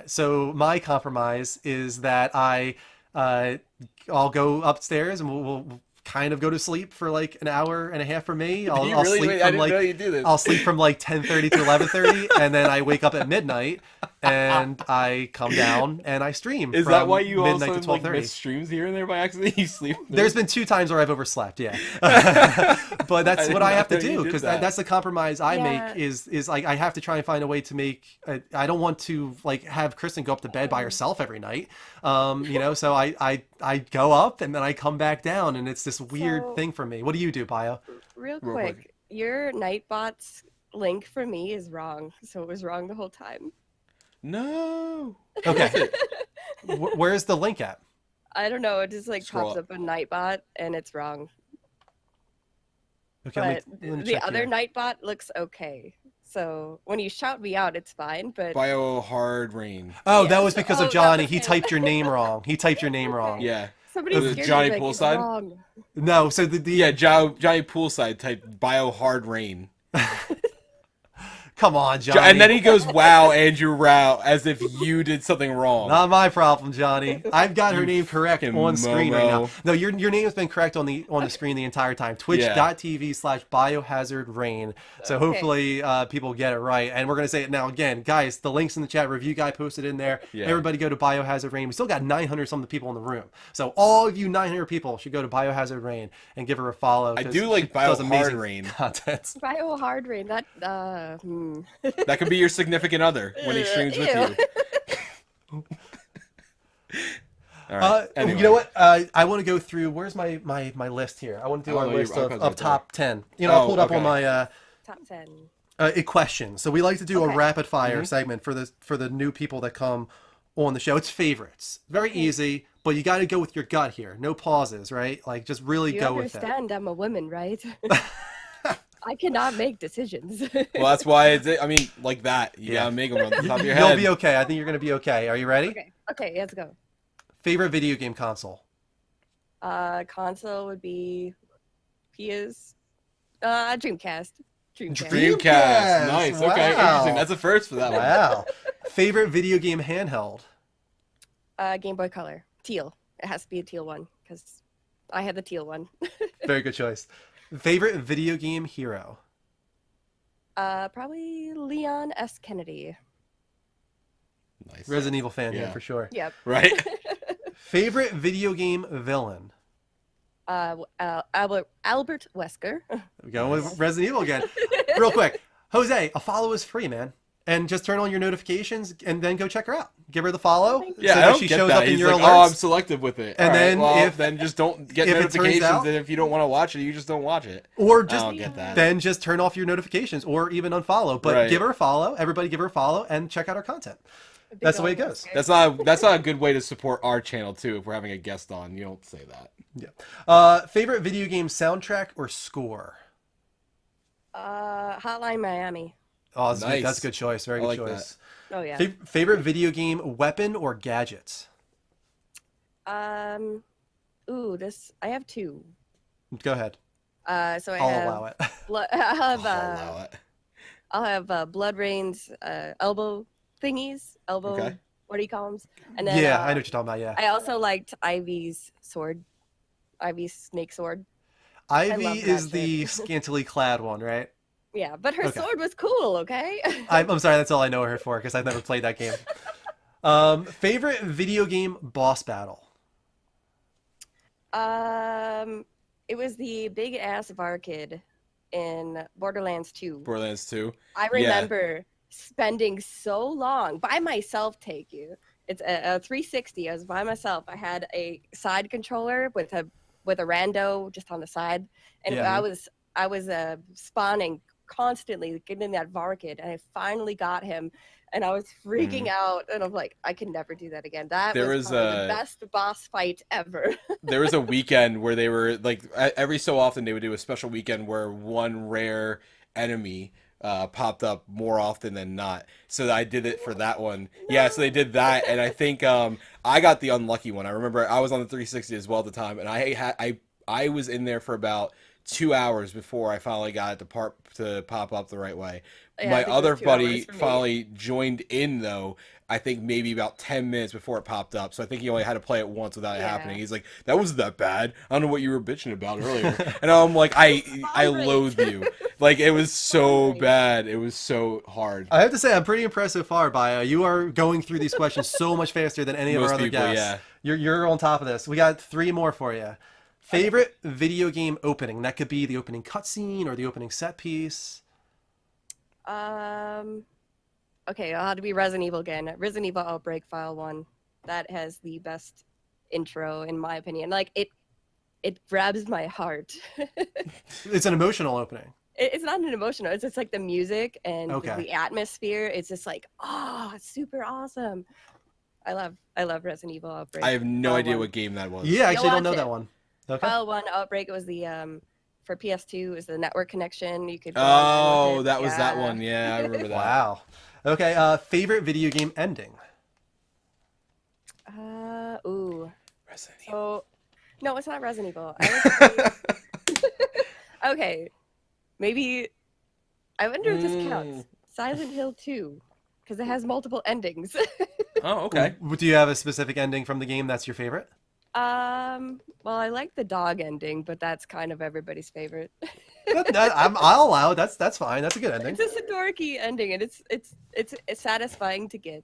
So my compromise is that I'll go upstairs and we'll kind of go to sleep for like an hour and a half for me. Do I'll, you I'll really? sleep Wait, from I didn't like know you do this. I'll sleep from like 10:30 to 11:30, and then I wake up at midnight and I come down and I stream. Is from that why you midnight also to like 12:30. miss streams here and there by accident? You sleep. There's been 2 times where I've overslept, yeah. But that's I what did I not have to know you do did because that. that's the compromise I Yeah. make is like I have to try and find a way to make. I don't want to like have Kristen go up to bed by herself every night, you know. So I go up and then I come back down, and it's this weird So- thing for me. What do you do, Bio? Real Real quick, quick. your Nightbot's link for me is wrong, so it was wrong the whole time. No. Okay, where's the link at? I don't know, it just like Scroll pops up a Nightbot and it's wrong. Okay, But let me the check other here. Nightbot looks okay. So when you shout me out, it's fine. But Bio hard rain. Oh, Yeah, that was so- because oh, of Johnny. that's He okay. typed your name wrong. He typed your name wrong. Yeah. somebody Was it scared Johnny me like, it's Poolside? wrong. No, so the Yeah, Johnny Poolside typed bio hard rain. come on, Johnny. And then he goes, "Wow, Andrew Rao," as if you did something wrong. Not my problem, Johnny. I've got her You name correct fucking on screen right now. Momo. No, your name's been correct on the screen the entire time. Twitch.tv/biohazardrain. So Okay. hopefully people get it right. And we're gonna say it now again, guys. The links in the chat. Review guy posted in there. Yeah. Everybody go to Biohazard Rain. We still got 900 something people in the room. So all of you 900 people should go to Biohazard Rain and give her a follow. I 'cause do like she does Bio amazing Hard Rain. content. Bio hard rain. That That could be your significant other when he streams with Ew. you. All right. Anyway. You know what? I want to go through. Where's my list here? I want to do Oh, our no, list your of iPad's right top 10. You know, I Oh, pulled up on okay. my Top 10. a question. So we like to do a Okay. rapid fire Mm-hmm. segment for the new people that come on the show. It's favorites. Very easy, but you got to go with your gut here. No pauses, right? Like just really You go with it. understand I'm a woman, right? I cannot make decisions. Well, that's why it's. I mean, like that. You Yeah. gotta make them on the top of your You'll head. be okay. I think you're gonna be okay. Are you ready? Okay, let's go. Favorite video game console? Console would be PS Dreamcast. Dreamcast. Nice. Okay. Wow. Interesting. That's a first for that one. Wow. Favorite video game handheld? Game Boy Color. Teal. It has to be a teal one because I had the teal one. Very good choice. Favorite video game hero? Probably Leon S. Kennedy. Nice. Resident Evil fan here Yeah. for sure. Yep. Right. Favorite video game villain? Albert Wesker. We're going with Resident Evil again. Real quick, Jose, a follow is free, man. And just turn on your notifications and then go check her out. Give her the follow Yeah, so I that don't she get shows that. up in He's your like, alerts. oh, I'm selective with it. And All right, then well, if- then just don't get if it turns notifications. out- And if you don't want to watch it, you just don't watch it. Or I just don't get that. then just turn off your notifications or even unfollow. But Right. give her a follow. Everybody give her a follow and check out our content. That's the way it goes. That's not a good way to support our channel too. If we're having a guest on, you don't say that. Favorite video game soundtrack or score? Hotline Miami. Oh, that's good. Nice. That's a good choice. Very I good like choice. Oh yeah. Favorite video game weapon or gadget? Ooh, I have two. Go ahead. So I I'll have allow it. I'll have Blood Rain's elbow thingies. Elbow. Okay. What do you call them? And then Yeah, I know what you're talking about. Yeah. I also liked Ivy's sword. Ivy's snake sword. Ivy love is that the shit. scantily clad one, right? Yeah, but her Okay. sword was cool. Okay. I'm sorry, that's all I know her for because I've never played that game. Favorite video game boss battle? It was the big ass Varkid in Borderlands 2. Borderlands 2. I remember spending so long by myself. It's a 360. I was by myself. I had a side controller with a rando just on the side, and Yeah. I was spawning constantly, getting that Varkid, and I finally got him, and I was freaking out, and I'm like, I can never do that again. That There was was probably the a- best boss fight ever. There was a weekend where they were like every so often they would do a special weekend where one rare enemy popped up more often than not. So I did it for that one. Yeah, so they did that, and I think I got the unlucky one. I remember I was on the 360 as well at the time, and I was in there for about 2 hours before I finally got it to pop up the right way. Yeah, I My think it was other 2 buddy hours for me. finally joined in though. I think maybe about 10 minutes before it popped up. So I think he only had to play it once without it Yeah. happening. He's like, that wasn't that bad. I don't know what you were bitching about earlier. And I'm like, I rate. loathe you. Like, it was so Spawn rate. bad. It was so hard. I have to say, I'm pretty impressed so far, Baya. You are going through these questions so much faster than any of Most our other people, guests. You're on top of this. We got 3 more for you. Favorite video game opening? That could be the opening cutscene or the opening set piece. Okay, I'll have to be Resident Evil again. Resident Evil Outbreak File 1. That has the best intro, in my opinion. Like, it grabs my heart. It's an emotional opening. It's not an emotional. It's just like the music and Okay. the atmosphere. It's just like, oh, it's super awesome. I love Resident Evil Outbreak. I have no File idea 1. what game that was. Yeah, I actually don't watch know it. that one. Okay. File 1 Outbreak, it was the for PS2, it was the network connection. You could go online Oh, with it. that was that Yeah. one. Yeah, I remember that. Wow. Okay, favorite video game ending? Ooh. Resident Evil. So, no, it's not Resident Evil. I would say- okay, maybe. I wonder if this counts. Silent Hill 2, because it has multiple endings. Oh, okay. Do you have a specific ending from the game that's your favorite? Well, I like the dog ending, but that's kind of everybody's favorite. I'll allow it. That's fine. That's a good ending. It's just a dorky ending, and it's satisfying to get.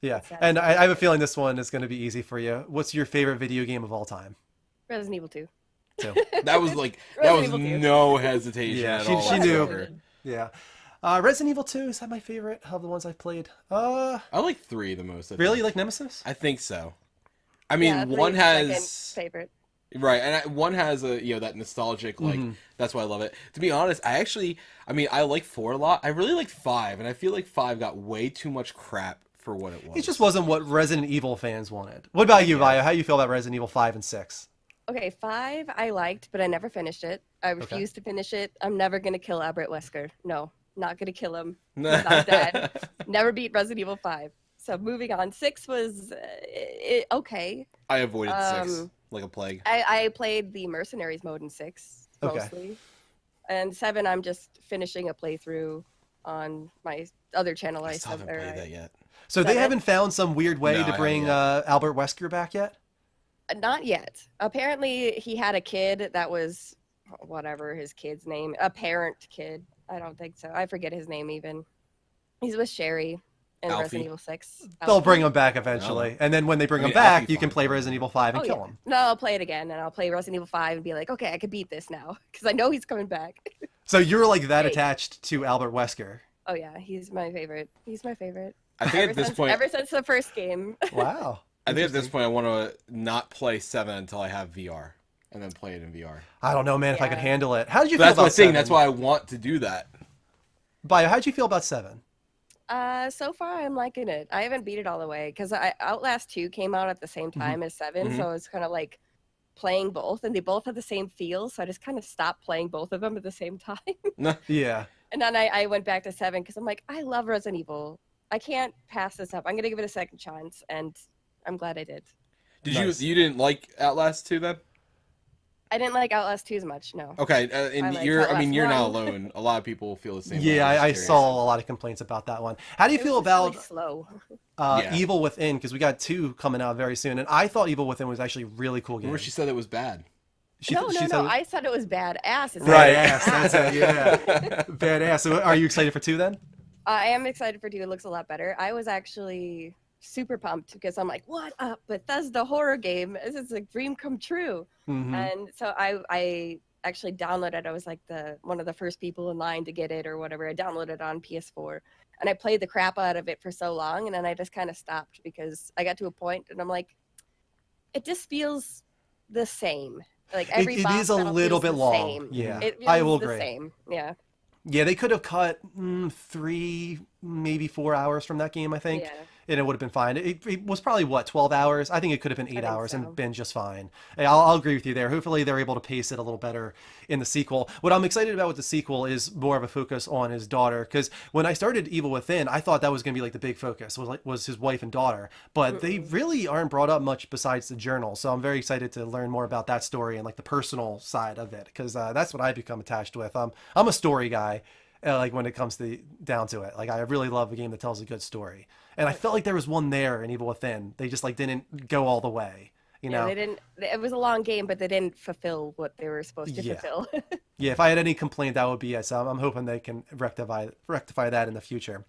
Yeah, and I have a feeling this one is going to be easy for you. What's your favorite video game of all time? Resident Evil 2. Too. That was like, that was Resident Evil 2. no hesitation Yeah, at she all. knew. whatsoever. Yeah. Resident Evil 2, is that my favorite of the ones I've played? I like 3 the most. I Really? think. You like Nemesis? I think so. I mean, Yeah, one three's my second has favorite. right, and one has a that nostalgic like. Mhm. That's why I love it. To be honest, I like 4 a lot. I really like 5, and I feel like 5 got way too much crap for what it was. It just wasn't what Resident Evil fans wanted. What about you, Vaya? How do you feel about Resident Evil 5 and 6? Okay, 5 I liked, but I never finished it. I refused to finish it. I'm never gonna kill Albert Wesker. No, not gonna kill him. Not dead. Never beat Resident Evil 5. So moving on. 6 was okay. I avoided 6 Um, like a plague. I played the Mercenaries mode in 6 Okay. mostly, and 7 I'm just finishing a playthrough on my other channel. I still haven't played that yet. So they 7? haven't found some weird way No, I to haven't bring yet. Albert Wesker back yet? Not yet. Apparently, he had a kid that was whatever his kid's name, a parent kid. I don't think so. I forget his name even. He's with Sherry in Alfie. Resident Evil 6. They'll Alfie. bring him back eventually. No. And then when they bring I mean, him back, Alfie's you can fine. play Resident Evil 5 and Oh, kill yeah. him. No, I'll play it again, and I'll play Resident Evil 5 and be like, okay, I can beat this now because I know he's coming back. So you're like that Hey. attached to Albert Wesker. Oh yeah, he's my favorite. He's my favorite. I think at this point, ever since the first game. Wow. I think at this Interesting. point, I want to not play 7 until I have VR, and then play it in VR. I don't know, man, if I could Yeah. handle it. How did you But feel that's my about thing. 7? That's why I want to do that. Bio, how did you feel about 7? So far I'm liking it. I haven't beat it all the way because Outlast 2 came out at the same time as 7, Mhm. so it's kind of like playing both, and they both have the same feel. So I just kind of stopped playing both of them at the same time. Yeah. And then I went back to 7 because I'm like, I love Resident Evil. I can't pass this up. I'm gonna give it a second chance, and I'm glad I did. Did Nice. you didn't like Outlast 2 then? I didn't like Outlast 2 as much. No. Okay, I and liked you're Outlast you're not 1. alone. A lot of people feel the same way. Yeah, was I curious. saw a lot of complaints about that one. How do you It feel was just really about slow? Yeah. Evil Within? Because we got 2 coming out very soon, and I thought Evil Within was actually a really cool game. Remember she said it was bad. No. said I said it was badass. It's Right. Badass. That's it. Yeah. Badass. So, are you excited for 2 then? I am excited for 2. It looks a lot better. I was actually super pumped because I'm like, what up? Bethesda horror game. This is a dream come true. Mhm. And so I actually downloaded it. I was like one of the first people in line to get it or whatever. I downloaded it on PS4 and I played the crap out of it for so long. And then I just kind of stopped because I got to a point and I'm like, it just feels the same. Like every It boss is a battle little feels bit the long. same. Yeah, It I feels will the agree. same. Yeah. Yeah, they could have cut 3, maybe 4 hours from that game, I think, Yeah. and it would have been fine. It was probably, what, 12 hours? I think it could have been 8 think hours so. and been just fine. Hey, I'll agree with you there. Hopefully they're able to pace it a little better in the sequel. What I'm excited about with the sequel is more of a focus on his daughter, because when I started Evil Within, I thought that was going to be like the big focus, was his wife and daughter, but they really aren't brought up much besides the journal, so I'm very excited to learn more about that story and like the personal side of it, because that's what I become attached with. I'm a story guy. Like when it comes down to it, like I really love a game that tells a good story, and I felt like there was one there in Evil Within. They just like didn't go all the way, you know. They didn't. It was a long game, but they didn't fulfill what they were supposed to Yeah. fulfill. Yeah, if I had any complaint, that would be it. So I'm hoping they can rectify that in the future.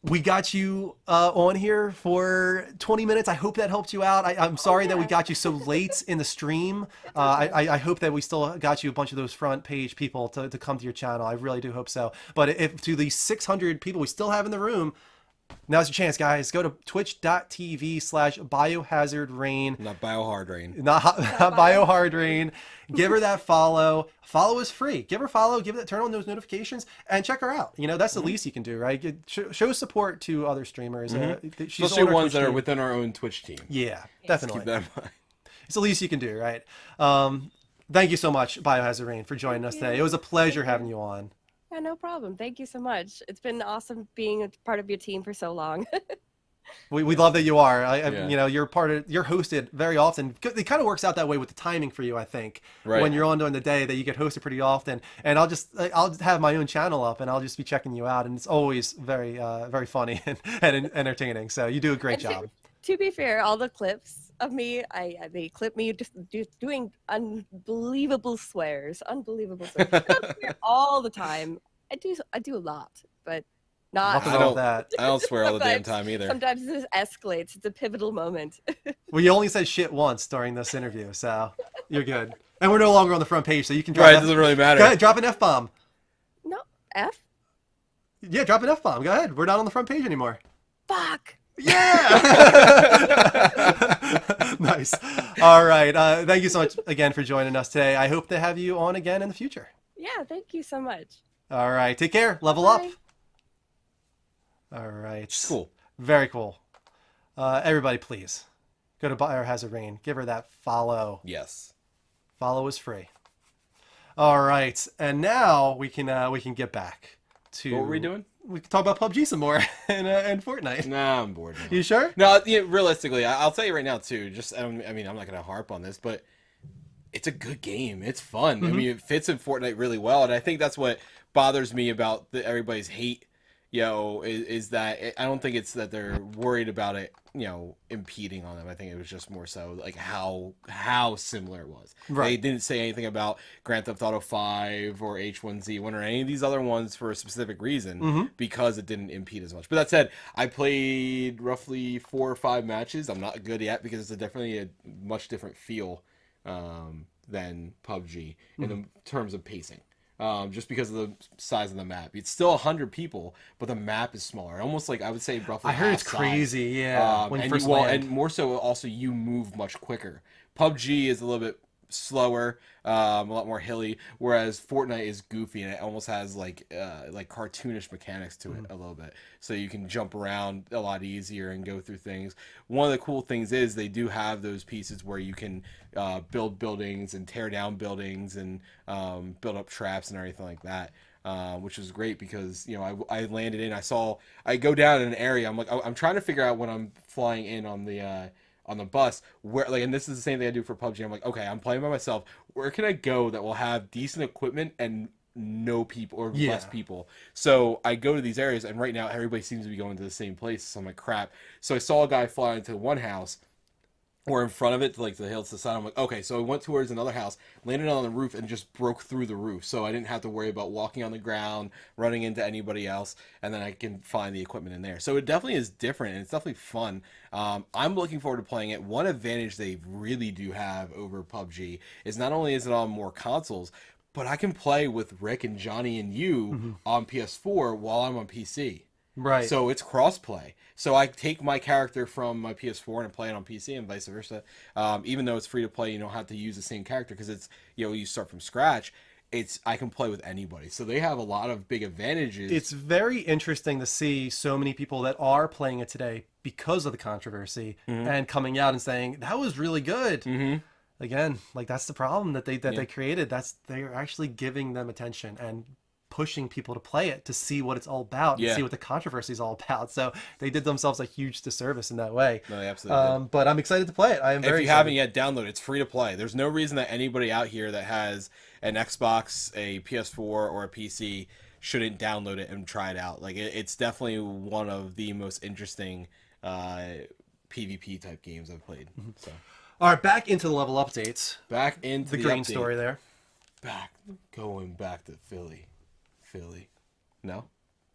We got you on here for 20 minutes. I hope that helped you out. I'm sorry that we got you so late in the stream. I hope that we still got you a bunch of those front page people to come to your channel. I really do hope so. But if to the 600 people we still have in the room, now's your chance, guys. Go to twitch.tv/biohazardrain. Not Biohard Rain. Not Biohardrain. Give her that follow. Follow is free. Give her a follow. Turn on those notifications and check her out. You know, that's the least you can do, right? Show support to other streamers. She's Especially on our ones Twitch that are team. within our own Twitch team. Yeah, Keep definitely. that in mind. It's the least you can do, right? Thank you so much, Biohazard Rain, for joining us today. It was a pleasure having you on. Yeah, no problem. Thank you so much. It's been awesome being a part of your team for so long. We love that you are. Yeah. You know, you're hosted very often. It kind of works out that way with the timing for you, I think. Right. When you're on during the day, that you get hosted pretty often. And I'll have my own channel up, and I'll just be checking you out, and it's always very very funny and entertaining. So you do a great And job. to be fair, all the clips of me, they clip me just doing unbelievable swears. I don't swear all the time. I do a lot, but not. Nothing I wrong don't- with that. I don't swear all the damn Sometimes- time either. Sometimes this escalates. It's a pivotal moment. Well, you only said shit once during this interview, so you're good. And we're no longer on the front page, so you can drop. Right, it doesn't really matter. Go ahead, drop an F-bomb. No, F. Yeah, drop an F-bomb. Go ahead. We're not on the front page anymore. Fuck. Yeah. Nice. All right. Thank you so much again for joining us today. I hope to have you on again in the future. Yeah, thank you so much. All right. Take care. Level Bye. up. All right. Cool. Very cool. Everybody, please go to Biohazard Rain. Give her that follow. Yes. Follow is free. All right. And now we can get back to What were we doing? We can talk about PUBG some more and Fortnite. Nah, I'm bored now. You sure? No, realistically, I'll tell you right now too. I mean, I'm not gonna harp on this, but it's a good game. It's fun. I mean, it fits in Fortnite really well, and I think that's what bothers me about everybody's hate. Is that I don't think it's that they're worried about it, impeding on them. I think it was just more so like how similar it was. Right. They didn't say anything about Grand Theft Auto 5 or H1Z1 or any of these other ones for a specific reason because it didn't impede as much. But that said, I played roughly 4 or 5 matches. I'm not good yet because it's definitely a much different feel than PUBG in terms of pacing. Just because of the size of the map. It's still 100 people, but the map is smaller. Almost like, I would say, roughly I heard half it's size. crazy, yeah. When you first land. And more so, also, you move much quicker. PUBG is a little bit slower, a lot more hilly, whereas Fortnite is goofy and it almost has like cartoonish mechanics to it a little bit. So you can jump around a lot easier and go through things. One of the cool things is they do have those pieces where you can build buildings and tear down buildings and build up traps and everything like that. Which is great because, you know, I landed in, I go down in an area, I'm like, I'm trying to figure out when I'm flying in on the bus, where, like, and this is the same thing I do for PUBG, I'm like, okay, I'm playing by myself, where can I go that will have decent equipment and no people, or less people? So I go to these areas, and right now everybody seems to be going to the same place, so I'm like, crap. So I saw a guy fly into one house, or in front of it, like the hill to the side. I'm like, okay, so I went towards another house, landed on the roof, and just broke through the roof. So I didn't have to worry about walking on the ground, running into anybody else, and then I can find the equipment in there. So it definitely is different, and it's definitely fun. I'm looking forward to playing it. One advantage they really do have over PUBG is not only is it on more consoles, but I can play with Rick and Johnny and you on PS4 while I'm on PC. Right. So it's cross-play. So I take my character from my PS4 and play it on PC and vice versa. Even though it's free to play, you don't have to use the same character because it's, you know, you start from scratch. I can play with anybody. So they have a lot of big advantages. It's very interesting to see so many people that are playing it today because of the controversy and coming out and saying that was really good. Again, like that's the problem that they created. They're actually giving them attention and pushing people to play it to see what it's all about and see what the controversy is all about. So they did themselves a huge disservice in that way. No, they absolutely did. But I'm excited to play it. I am very If you excited. haven't yet, download it. It's free to play. There's no reason that anybody out here that has an Xbox, a PS4, or a PC shouldn't download it and try it out. Like it's definitely one of the most interesting PvP type games I've played. So All right, back into the level updates. back into The green update. story there. Going back to Philly. No?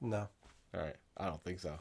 No. All right. I don't think so.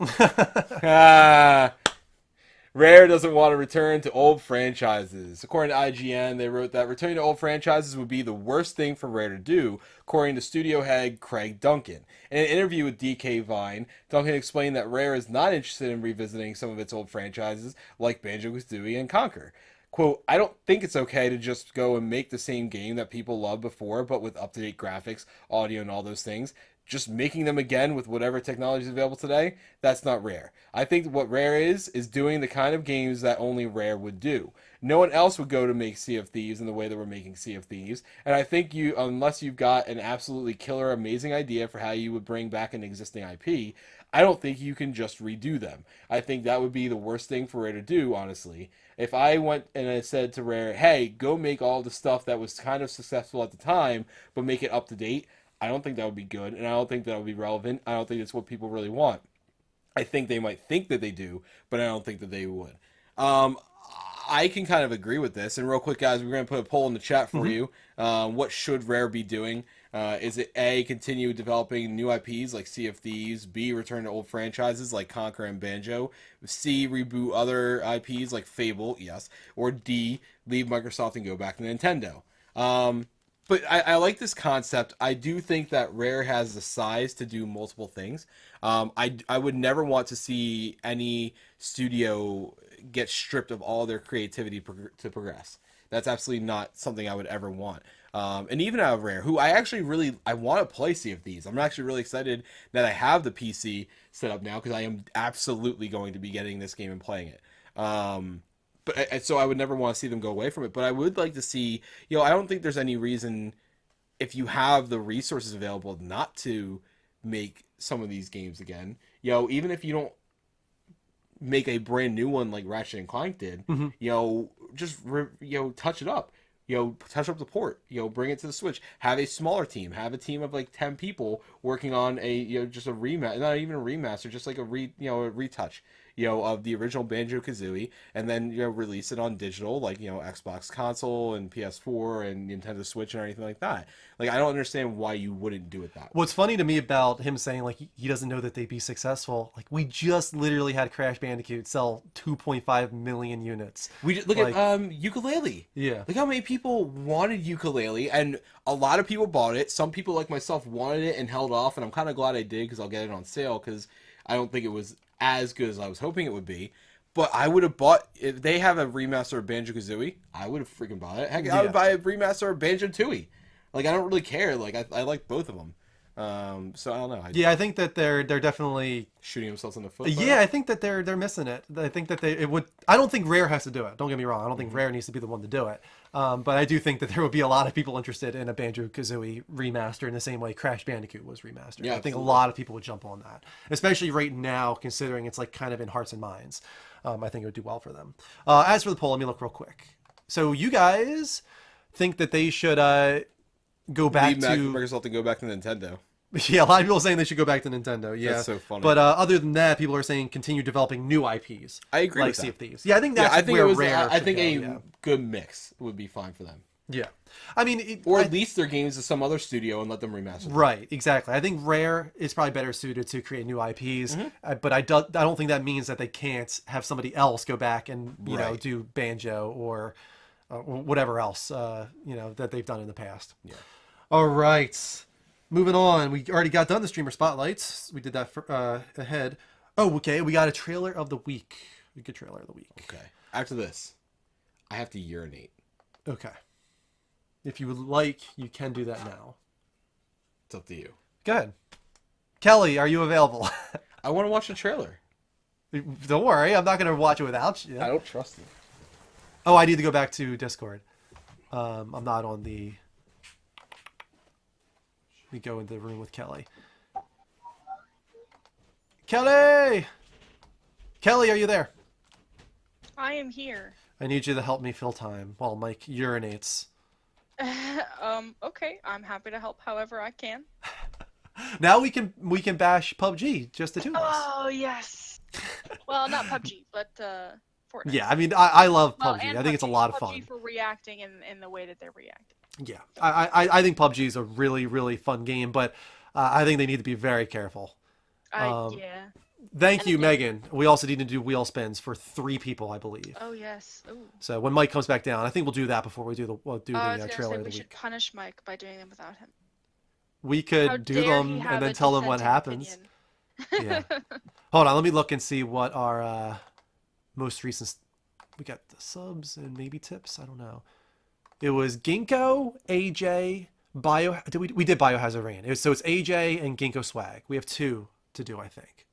Rare doesn't want to return to old franchises. According to IGN, they wrote that returning to old franchises would be the worst thing for Rare to do, according to studio head Craig Duncan. In an interview with DK Vine, Duncan explained that Rare is not interested in revisiting some of its old franchises, like Banjo-Kazooie and Conker. Quote, I don't think it's okay to just go and make the same game that people loved before, but with up-to-date graphics, audio, and all those things. Just making them again with whatever technology is available today, that's not Rare. I think what Rare is doing the kind of games that only Rare would do. No one else would go to make Sea of Thieves in the way that we're making Sea of Thieves. And I think unless you've got an absolutely killer, amazing idea for how you would bring back an existing IP, I don't think you can just redo them. I think that would be the worst thing for Rare to do, honestly. If I went and I said to Rare, hey, go make all the stuff that was kind of successful at the time, but make it up to date, I don't think that would be good, and I don't think that would be relevant. I don't think it's what people really want. I think they might think that they do, but I don't think that they would. I can kind of agree with this. And real quick, guys, we're going to put a poll in the chat for you. What should Rare be doing? Is it A, continue developing new IPs like Sea of Thieves, B, return to old franchises like Conker and Banjo, C, reboot other IPs like Fable, yes, or D, leave Microsoft and go back to Nintendo? But I like this concept. I do think that Rare has the size to do multiple things. I would never want to see any studio get stripped of all their creativity to progress. That's absolutely not something I would ever want. And even out of Rare, who I want to play Sea of Thieves. I'm actually really excited that I have the PC set up now because I am absolutely going to be getting this game and playing it. So I would never want to see them go away from it. But I would like to see, I don't think there's any reason, if you have the resources available, not to make some of these games again. Even if you don't make a brand new one like Ratchet and Clank did, just touch it up. Touch up the port. Bring it to the Switch. Have a smaller team. Have a team of like 10 people working on a just a remaster, not even a remaster, just like a retouch. Of the original Banjo-Kazooie, and then release it on digital, like Xbox console and PS4 and Nintendo Switch and everything like that. Like, I don't understand why you wouldn't do it that way. What's funny to me about him saying like he doesn't know that they'd be successful, like we just literally had Crash Bandicoot sell 2.5 million units. We just, look at Yooka-Laylee. Yeah. Look how many people wanted Yooka-Laylee, and a lot of people bought it. Some people like myself wanted it and held off, and I'm kind of glad I did because I'll get it on sale because I don't think it was as good as I was hoping it would be. But I would have bought if they have a remaster of Banjo-Kazooie. I would have freaking bought it. Heck, I Yeah. would buy a remaster of Banjo-Tooie. Like I don't really care. Like I like both of them. So I don't know. Yeah, I think that they're definitely. Shooting themselves in the foot. by Yeah, that? I think that they're missing it. I think that it would. I don't think Rare has to do it. Don't get me wrong. I don't think Rare needs to be the one to do it. But I do think that there would be a lot of people interested in a Banjo-Kazooie remaster in the same way Crash Bandicoot was remastered. Yeah, I think a absolutely. lot of people would jump on that, especially right now, considering it's like kind of in hearts and minds. I think it would do well for them. As for the poll, let me look real quick. So you guys think that they should go back Leave to Microsoft and go back to Nintendo. Yeah, a lot of people are saying they should go back to Nintendo. Yeah, That's so funny. But other than that, people are saying continue developing new IPs. I agree like with Sea that. of Thieves. Yeah, I think Yeah, that's I think where it was. Rare. I should think go, a yeah. good mix would be fine for them. Yeah, I mean, Or lease their games to some other studio and let them remaster them. right, exactly. I think Rare is probably better suited to create new IPs, Mm-hmm. but I don't think that means that they can't have somebody else go back and Right. do Banjo or whatever else that they've done in the past. Yeah. All right. Moving on. We already got done the streamer spotlights. We did that ahead. Oh, okay. We got a trailer of the week. A good trailer of the week. Okay. After this, I have to urinate. Okay. If you would like, you can do that now. It's up to you. Go ahead. Kelly, are you available? I want to watch the trailer. Don't worry. I'm not going to watch it without you. I don't trust you. Oh, I need to go back to Discord. I'm not on the... We go into the room with Kelly. Kelly! Kelly, are you there? I am here. I need you to help me fill time while Mike urinates. Okay. I'm happy to help however I can. Now we can bash PUBG, just the two of us. Oh yes. Well, not PUBG, but Fortnite. Yeah, I mean, I love Well, PUBG. and I think it's a PUBG lot of PUBG fun. for reacting in the way that they're reacting. Yeah, I think PUBG is a really, really fun game, but I think they need to be very careful. Yeah. Thank And you, again- Megan. We also need to do wheel spins for 3 people, I believe. Oh yes. Ooh. So when Mike comes back down, I think we'll do that before we do the I was gonna trailer say of we the should week. punish Mike by doing them without him. We How could do dare them he have and then a tell them what dissenting happens. opinion. Yeah. Hold on, let me look and see what our most recent. We got the subs and maybe tips. I don't know. It was Ginkgo, AJ, Bio. We did Biohazard Rain. So it's AJ and Ginkgo Swag. We have 2 to do, I think.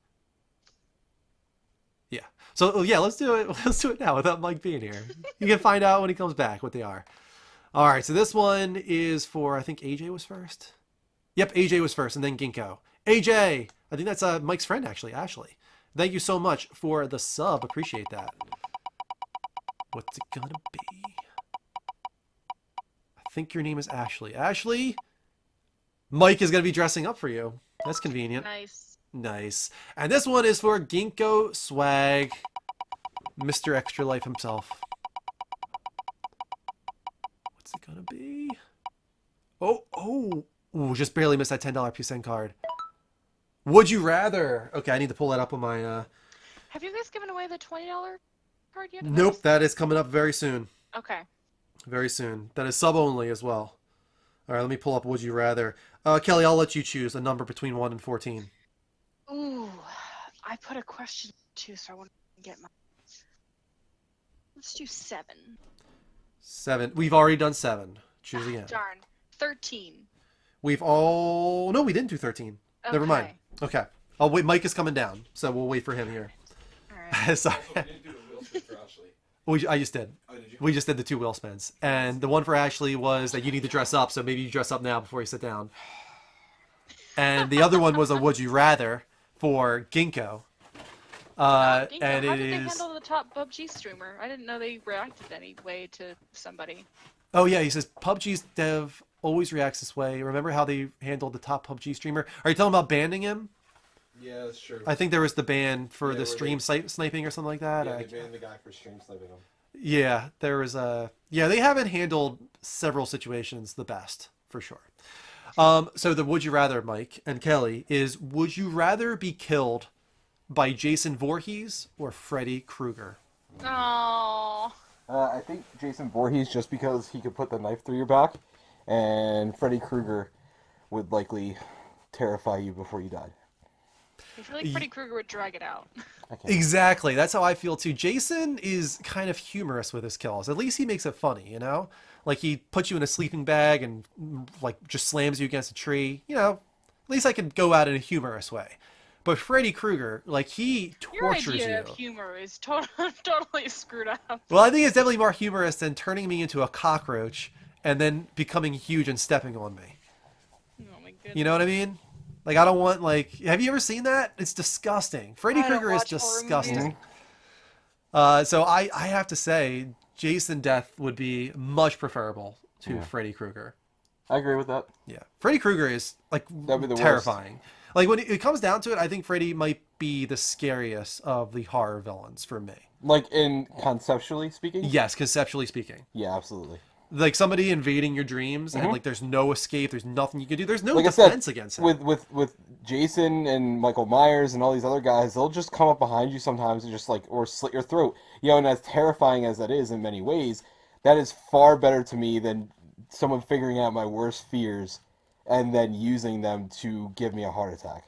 Yeah. So yeah, let's do it. Let's do it now without Mike being here. You can find out when he comes back what they are. All right. So this one is for, I think AJ was first. Yep, AJ was first, and then Ginkgo. AJ, I think that's Mike's friend actually, Ashley. Thank you so much for the sub. Appreciate that. What's it gonna be? I think your name is Ashley. Ashley, Mike is gonna be dressing up for you. That's convenient. Nice. Nice. And this one is for Ginkgo Swag, Mr. Extra Life himself. What's it gonna be? Ooh, just barely missed that $10 PSN card. Would you rather? Okay, I need to pull that up on my. Have you guys given away the $20 card yet? Nope, that is coming up very soon. Okay. Very soon. That is sub only as well. All right, let me pull up Would You Rather. Kelly, I'll let you choose a number between 1 and 14. Ooh, I put a question too, so I want to get my. Let's do 7. 7. We've already done 7. Choose again. Darn. 13. No, we didn't do 13. Never mind. Okay. Okay. Oh wait, Mike is coming down, so we'll wait for him here. All right. Sorry. We didn't do a wheel spin for Ashley. I just did. Oh, did you? We just did the 2 wheel spins, and the one for Ashley was that you need to dress up, so maybe you dress up now before you sit down. And the other one was a Would You Rather for Ginkgo. Ginkgo, And how it did they is. handle the top PUBG streamer? I didn't know they reacted any way to somebody. Oh yeah, he says PUBG's dev always reacts this way. Remember how they handled the top PUBG streamer? Are you talking about banning him? Yeah, that's true. I think there was the ban for Yeah, the where stream sniping or something like that. Yeah, they banned the guy for stream sniping him. Yeah, there was a. Yeah, they haven't handled several situations the best for sure. So the Would You Rather, Mike and Kelly, is would you rather be killed by Jason Voorhees or Freddy Krueger? Oh. I think Jason Voorhees just because he could put the knife through your back, and Freddy Krueger would likely terrify you before you died. I feel like Freddy Krueger would drag it out. I can't. Exactly. That's how I feel too. Jason is kind of humorous with his kills. At least he makes it funny, you know? Like he puts you in a sleeping bag and like just slams you against a tree. You know, at least I can go out in a humorous way. But Freddy Krueger, like he Your tortures idea you. of humor is totally screwed up. Well, I think it's definitely more humorous than turning me into a cockroach and then becoming huge and stepping on me. Oh my goodness. You know what I mean? Like I don't want like. Have you ever seen that? It's disgusting. Freddy I don't Krueger is watch horror disgusting. movies. So I have to say, Jason death would be much preferable to Yeah. Freddy Krueger. I agree with that. Yeah, Freddy Krueger is like That'd be the worst. terrifying. Like when it comes down to it, I think Freddy might be the scariest of the horror villains for me. Like in conceptually speaking. Yes, conceptually speaking. Yeah, absolutely. Like somebody invading your dreams and like there's no escape, there's nothing you can do. There's no Like I said, defense against him. With Jason and Michael Myers and all these other guys, they'll just come up behind you sometimes and just like or slit your throat. You know, and as terrifying as that is in many ways, that is far better to me than someone figuring out my worst fears and then using them to give me a heart attack.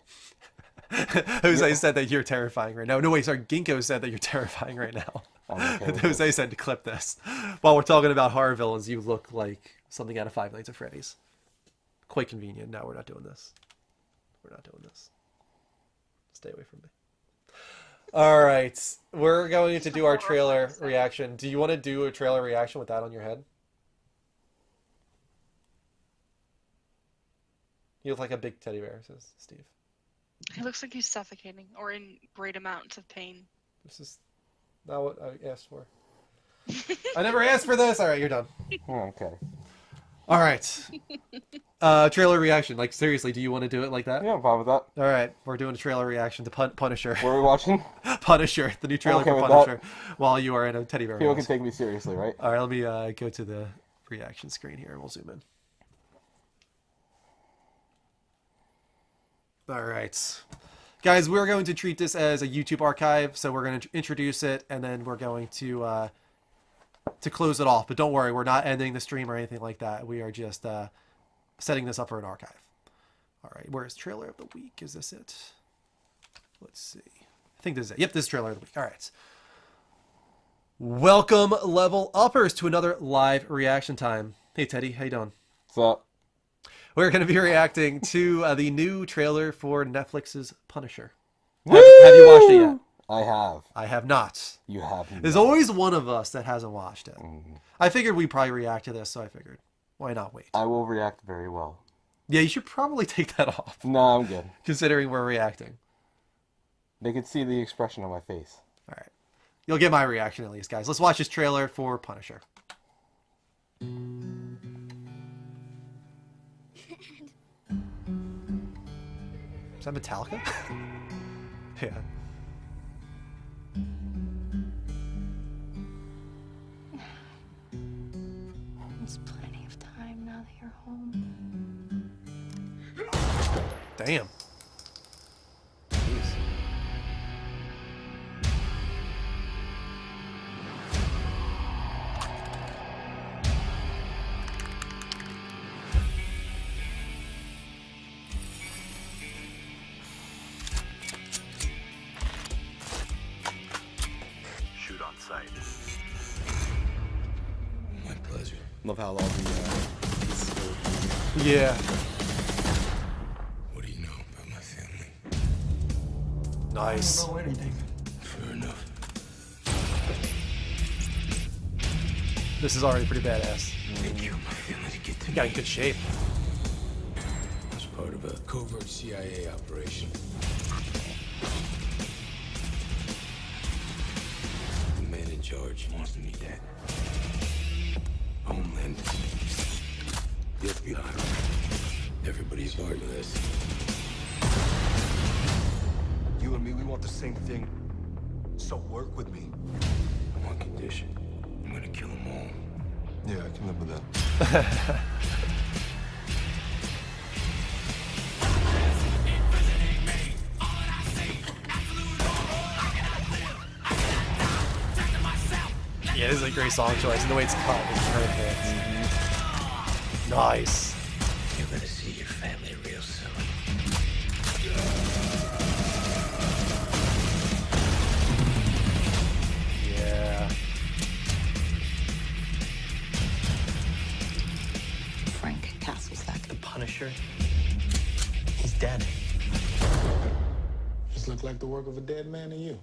Jose said that you're terrifying right now. No, wait, sorry. Ginkgo said that you're terrifying right now. I'm okay with Jose said to clip this. While we're talking about horror villains, you look like something out of Five Nights at Freddy's. Quite convenient. No, we're not doing this. We're not doing this. Stay away from me. All right. We're going to do our trailer reaction. Do you want to do a trailer reaction with that on your head? You look like a big teddy bear, says Steve. He looks like he's suffocating or in great amounts of pain. This is not what I asked for. I never asked for this. All right, you're done. Okay. All right. Trailer reaction. Like, seriously, do you want to do it like that? Yeah, I'm fine with that. All right. We're doing a trailer reaction to Punisher. What are we watching? Punisher. The new trailer Okay for with Punisher. While you are in a teddy bear. People house. can take me seriously, right? All right. Let me go to the reaction screen here and we'll zoom in. All right. Guys, we're going to treat this as a YouTube archive. So we're going to introduce it and then we're going to close it off. But don't worry, we're not ending the stream or anything like that. We are just setting this up for an archive. All right, where's trailer of the week? Is this it? Let's see. I think this is it. Yep, this is trailer of the week. All right. Welcome, level uppers, to another live reaction time. Hey, Teddy, how you doing? What's up? We're going to be reacting to the new trailer for Netflix's Punisher. Woo! Have you watched it yet? I have. I have not. You have. There's always one of us that hasn't watched it. I figured we'd probably react to this, so I figured, why not wait? I will react very well. Yeah, you should probably take that off, No, I'm good. considering we're reacting. They can see the expression on my face. All right. You'll get my reaction at least, guys. Let's watch this trailer for Punisher. Is that Metallica? Yeah. There's plenty of time now that you're home. Damn. Jeez. Shoot on sight. My pleasure. Love how all the pieces go. Yeah. What do you know about my family? Nice. Anything. Fair enough. This is already pretty badass. They killed my family to get to You got in good shape. as part of a covert CIA operation. The man in charge wants me dead. Homeland. The FBI. Everybody's part of this. You and me, we want the same thing. So work with me. On one condition. I'm gonna kill them all. Yeah, I can live with that. Yeah, this is a great song choice. And the way it's cut is perfect. Nice. You're gonna see your family real soon. Punisher, he's dead. Just look like the work of a dead man to you.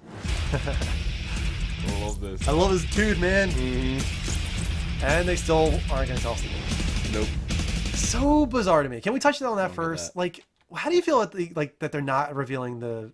I love this. I love this dude, man. And they still aren't gonna tell us the name. Nope. So bizarre to me. Can we touch on that get first? that. Like, how do you feel that they're not revealing the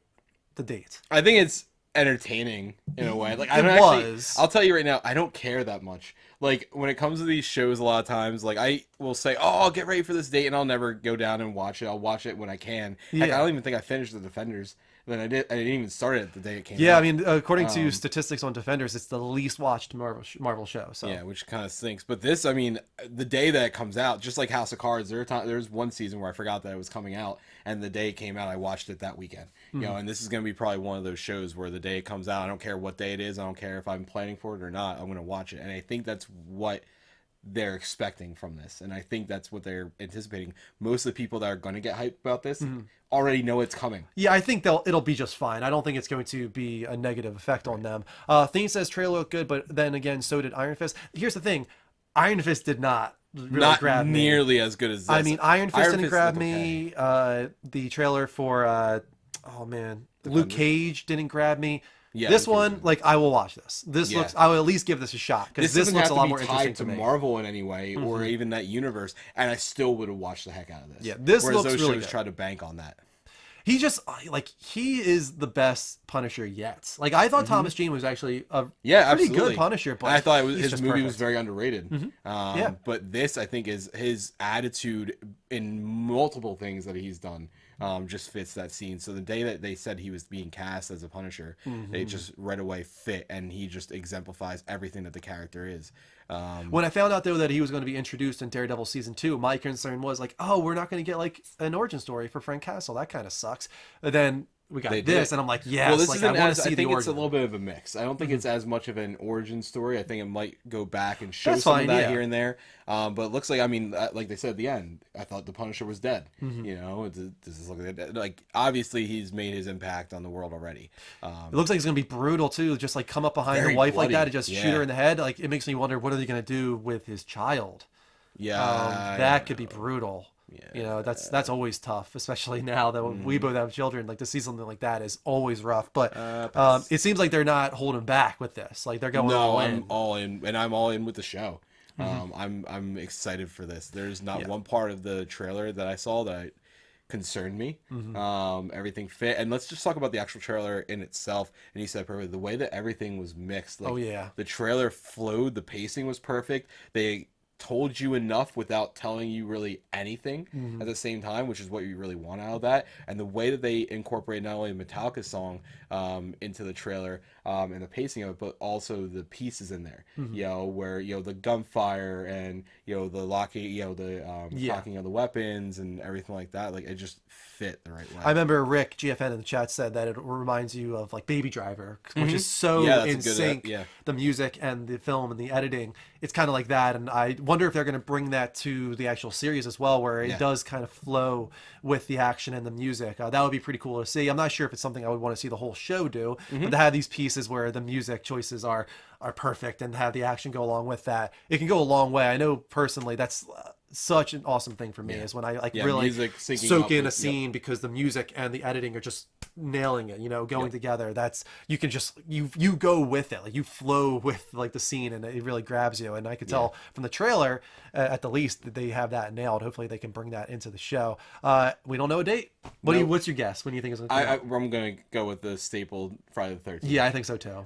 date? I think it's entertaining in a way. Like I It don't actually, was. I'll tell you right now, I don't care that much. Like when it comes to these shows, a lot of times, like I will say, "Oh, I'll get ready for this date," and I'll never go down and watch it. I'll watch it when I can. Heck, Yeah. I don't even think I finished The Defenders. Then I didn't even start it the day it came Yeah, out. I mean, according to statistics on Defenders, it's the least watched Marvel show. So Yeah, which kind of stinks. But this, I mean, the day that it comes out, just like House of Cards, there's one season where I forgot that it was coming out, and the day it came out, I watched it that weekend. You know, and this is going to be probably one of those shows where the day it comes out, I don't care what day it is, I don't care if I'm planning for it or not, I'm going to watch it. And I think that's what they're expecting from this, and I think that's what they're anticipating. Most of the people that are going to get hyped about this already know it's coming. Yeah, I think it'll be just fine. I don't think it's going to be a negative effect on them. Theme says trailer looked good, but then again, so did Iron Fist. Here's the thing, Iron Fist did not really Not grab me. nearly as good as this. I mean, Iron Fist didn't Fist grab looked me. The trailer for Luke Cage didn't grab me. Yeah, this Luke Cage one, didn't. like, I will watch this. This Yeah. looks. I will at least give this a shot because this doesn't looks have a to lot be more interesting tied to to me. Marvel in any way, or even that universe, and I still would have watched the heck out of this. Yeah, this Whereas looks those really shows good. try to bank on that. He just he is the best Punisher yet. Like I thought Thomas Jane was actually a pretty absolutely. good Punisher, but I thought he's his just movie was perfect. very underrated. Yeah. But this, I think, is his attitude in multiple things that he's done. Just fits that scene. So the day that they said he was being cast as a Punisher, they just right away fit, and he just exemplifies everything that the character is. When I found out though that he was going to be introduced in Daredevil season 2, my concern was like, oh, we're not going to get like an origin story for Frank Castle. That kind of sucks. And then we got They this, did. and I'm like, yes, Well, this like, isn't I want as, to see I the think it's a origin. little bit of a mix. I don't think it's as much of an origin story. I think it might go back and show That's some fine, of that yeah. here and there. But it looks like, I mean, like they said at the end, I thought the Punisher was dead. You know, this is like obviously he's made his impact on the world already. It looks like it's going to be brutal too. Just like come up behind Very your wife bloody, like that and just shoot yeah. her in the head. Like it makes me wonder what are they going to do with his child. Yeah, That could be brutal. You know, that's always tough, especially now that we both have children. Like to see something like that is always rough. But it seems like they're not holding back with this. Like they're going all in. I'm all in, and I'm all in with the show. I'm excited for this. There's not one part of the trailer that I saw that concerned me. Everything fit, and let's just talk about the actual trailer in itself. And you said perfect. The way that everything was mixed. Like, Oh, yeah. the trailer flowed. The pacing was perfect. They told you enough without telling you really anything at the same time, which is what you really want out of that. And the way that they incorporate not only the Metallica song into the trailer and the pacing of it, but also the pieces in there, you know, where, you know, the gunfire and, you know, the locking, you know, the cocking of the weapons and everything like that. Like it just fit the right way. I remember Rick GFN in the chat said that it reminds you of like Baby Driver, which is so Yeah, that's a in good, sync. yeah. The music and the film and the editing, it's kind of like that. And I wonder if they're going to bring that to the actual series as well, where it does kind of flow with the action and the music. That would be pretty cool to see. I'm not sure if it's something I would want to see the whole show do, but to have these pieces where the music choices are perfect and have the action go along with that, it can go a long way. I know personally that's such an awesome thing for me is when I like really music syncing soak up in a with- scene because the music and the editing are just nailing it, you know, going together. That's you can just you go with it, like you flow with like the scene, and it really grabs you. And I could tell from the trailer at the least that they have that nailed. Hopefully they can bring that into the show. We don't know a date. What's your guess? When do you think it's gonna come out? I'm gonna go with the staple Friday the 13th. Yeah, I think so too.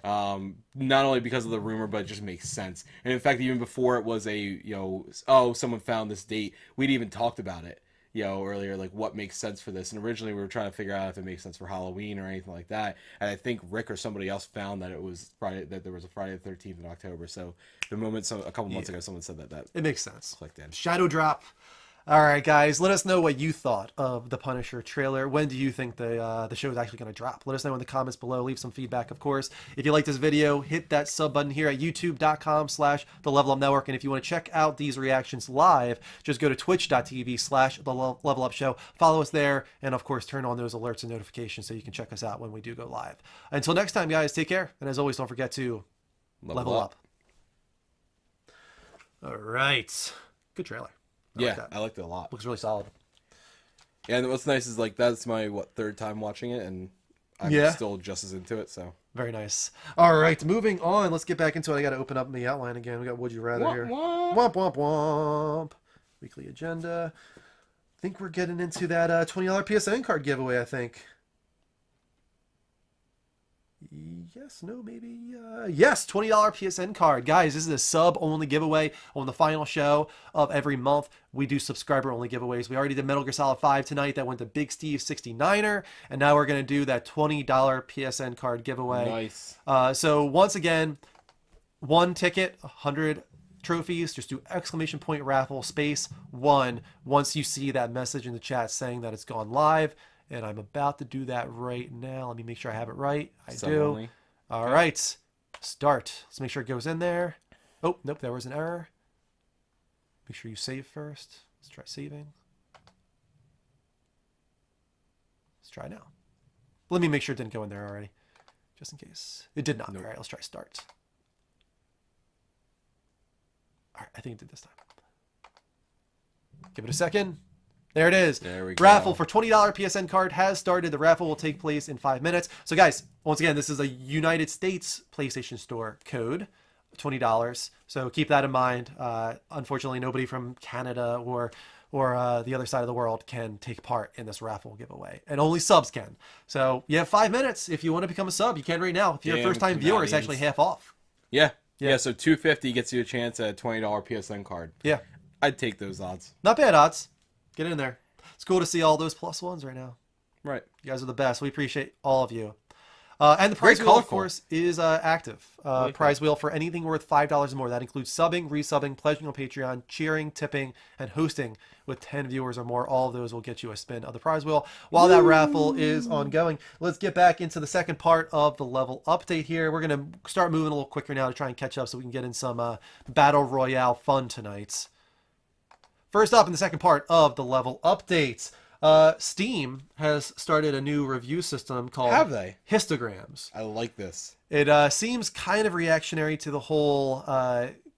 Not only because of the rumor, but it just makes sense. And in fact, even before it was a, you know, oh, someone found this date, we'd even talked about it, you know, earlier, like what makes sense for this. And originally we were trying to figure out if it makes sense for Halloween or anything like that. And I think Rick or somebody else found that it was Friday, that there was a Friday the 13th in October. So the moment a couple months ago someone said that It makes sense. clicked in. Shadow Drop. All right, guys, let us know what you thought of the Punisher trailer. When do you think the show is actually going to drop? Let us know in the comments below. Leave some feedback, of course. If you like this video, hit that sub button here at youtube.com/The Level Up Network. And if you want to check out these reactions live, just go to twitch.tv/The Level Up Show. Follow us there, and of course, turn on those alerts and notifications so you can check us out when we do go live. Until next time, guys, take care. And as always, don't forget to level up. All right. Good trailer. like that. I liked it a lot. Looks really solid. Yeah, and what's nice is like that's my third time watching it, and I'm still just as into it. So very nice. All right, moving on. Let's get back into it. I got to open up the outline again. We got Would You Rather here. Womp womp womp. Weekly agenda. I think we're getting into that $20 PSN card giveaway. I think. Yes, no, maybe. Yes, $20 PSN card. Guys, this is a sub-only giveaway on the final show of every month. We do subscriber-only giveaways. We already did Metal Gear Solid 5 tonight. That went to Big Steve 69er. And now we're going to do that $20 PSN card giveaway. Nice. So once again, 1 ticket, 100 trophies. Just do exclamation point raffle space 1 once you see that message in the chat saying that it's gone live. And I'm about to do that right now. Let me make sure I have it right. I do. Only. All right. Start. Let's make sure it goes in there. Oh, nope, there was an error. Make sure you save first. Let's try saving. Let's try now. Let me make sure it didn't go in there already. Just in case. It did not. Nope. All right, let's try start. All right, I think it did this time. Give it a second. There it is. There we go. Raffle for $20 PSN card has started. The raffle will take place in 5 minutes. So guys, once again, this is a United States PlayStation Store code, $20. So keep that in mind. Unfortunately, nobody from Canada or the other side of the world can take part in this raffle giveaway, and only subs can. So you have 5 minutes. If you want to become a sub, you can right now. If you're a first-time viewer, it's actually half off. Yeah. So $250 gets you a chance at a $20 PSN card. Yeah. I'd take those odds. Not bad odds. Get in there. It's cool to see all those +1s right now. Right. You guys are the best. We appreciate all of you. And the prize wheel, of course, is active. Prize wheel for anything worth $5 or more. That includes subbing, resubbing, pledging on Patreon, cheering, tipping, and hosting with 10 viewers or more. All of those will get you a spin of the prize wheel while that raffle is ongoing. Let's get back into the second part of the level update here. We're going to start moving a little quicker now to try and catch up so we can get in some Battle Royale fun tonight. First up in the second part of the level updates, Steam has started a new review system called histograms. I like this. It seems kind of reactionary to the whole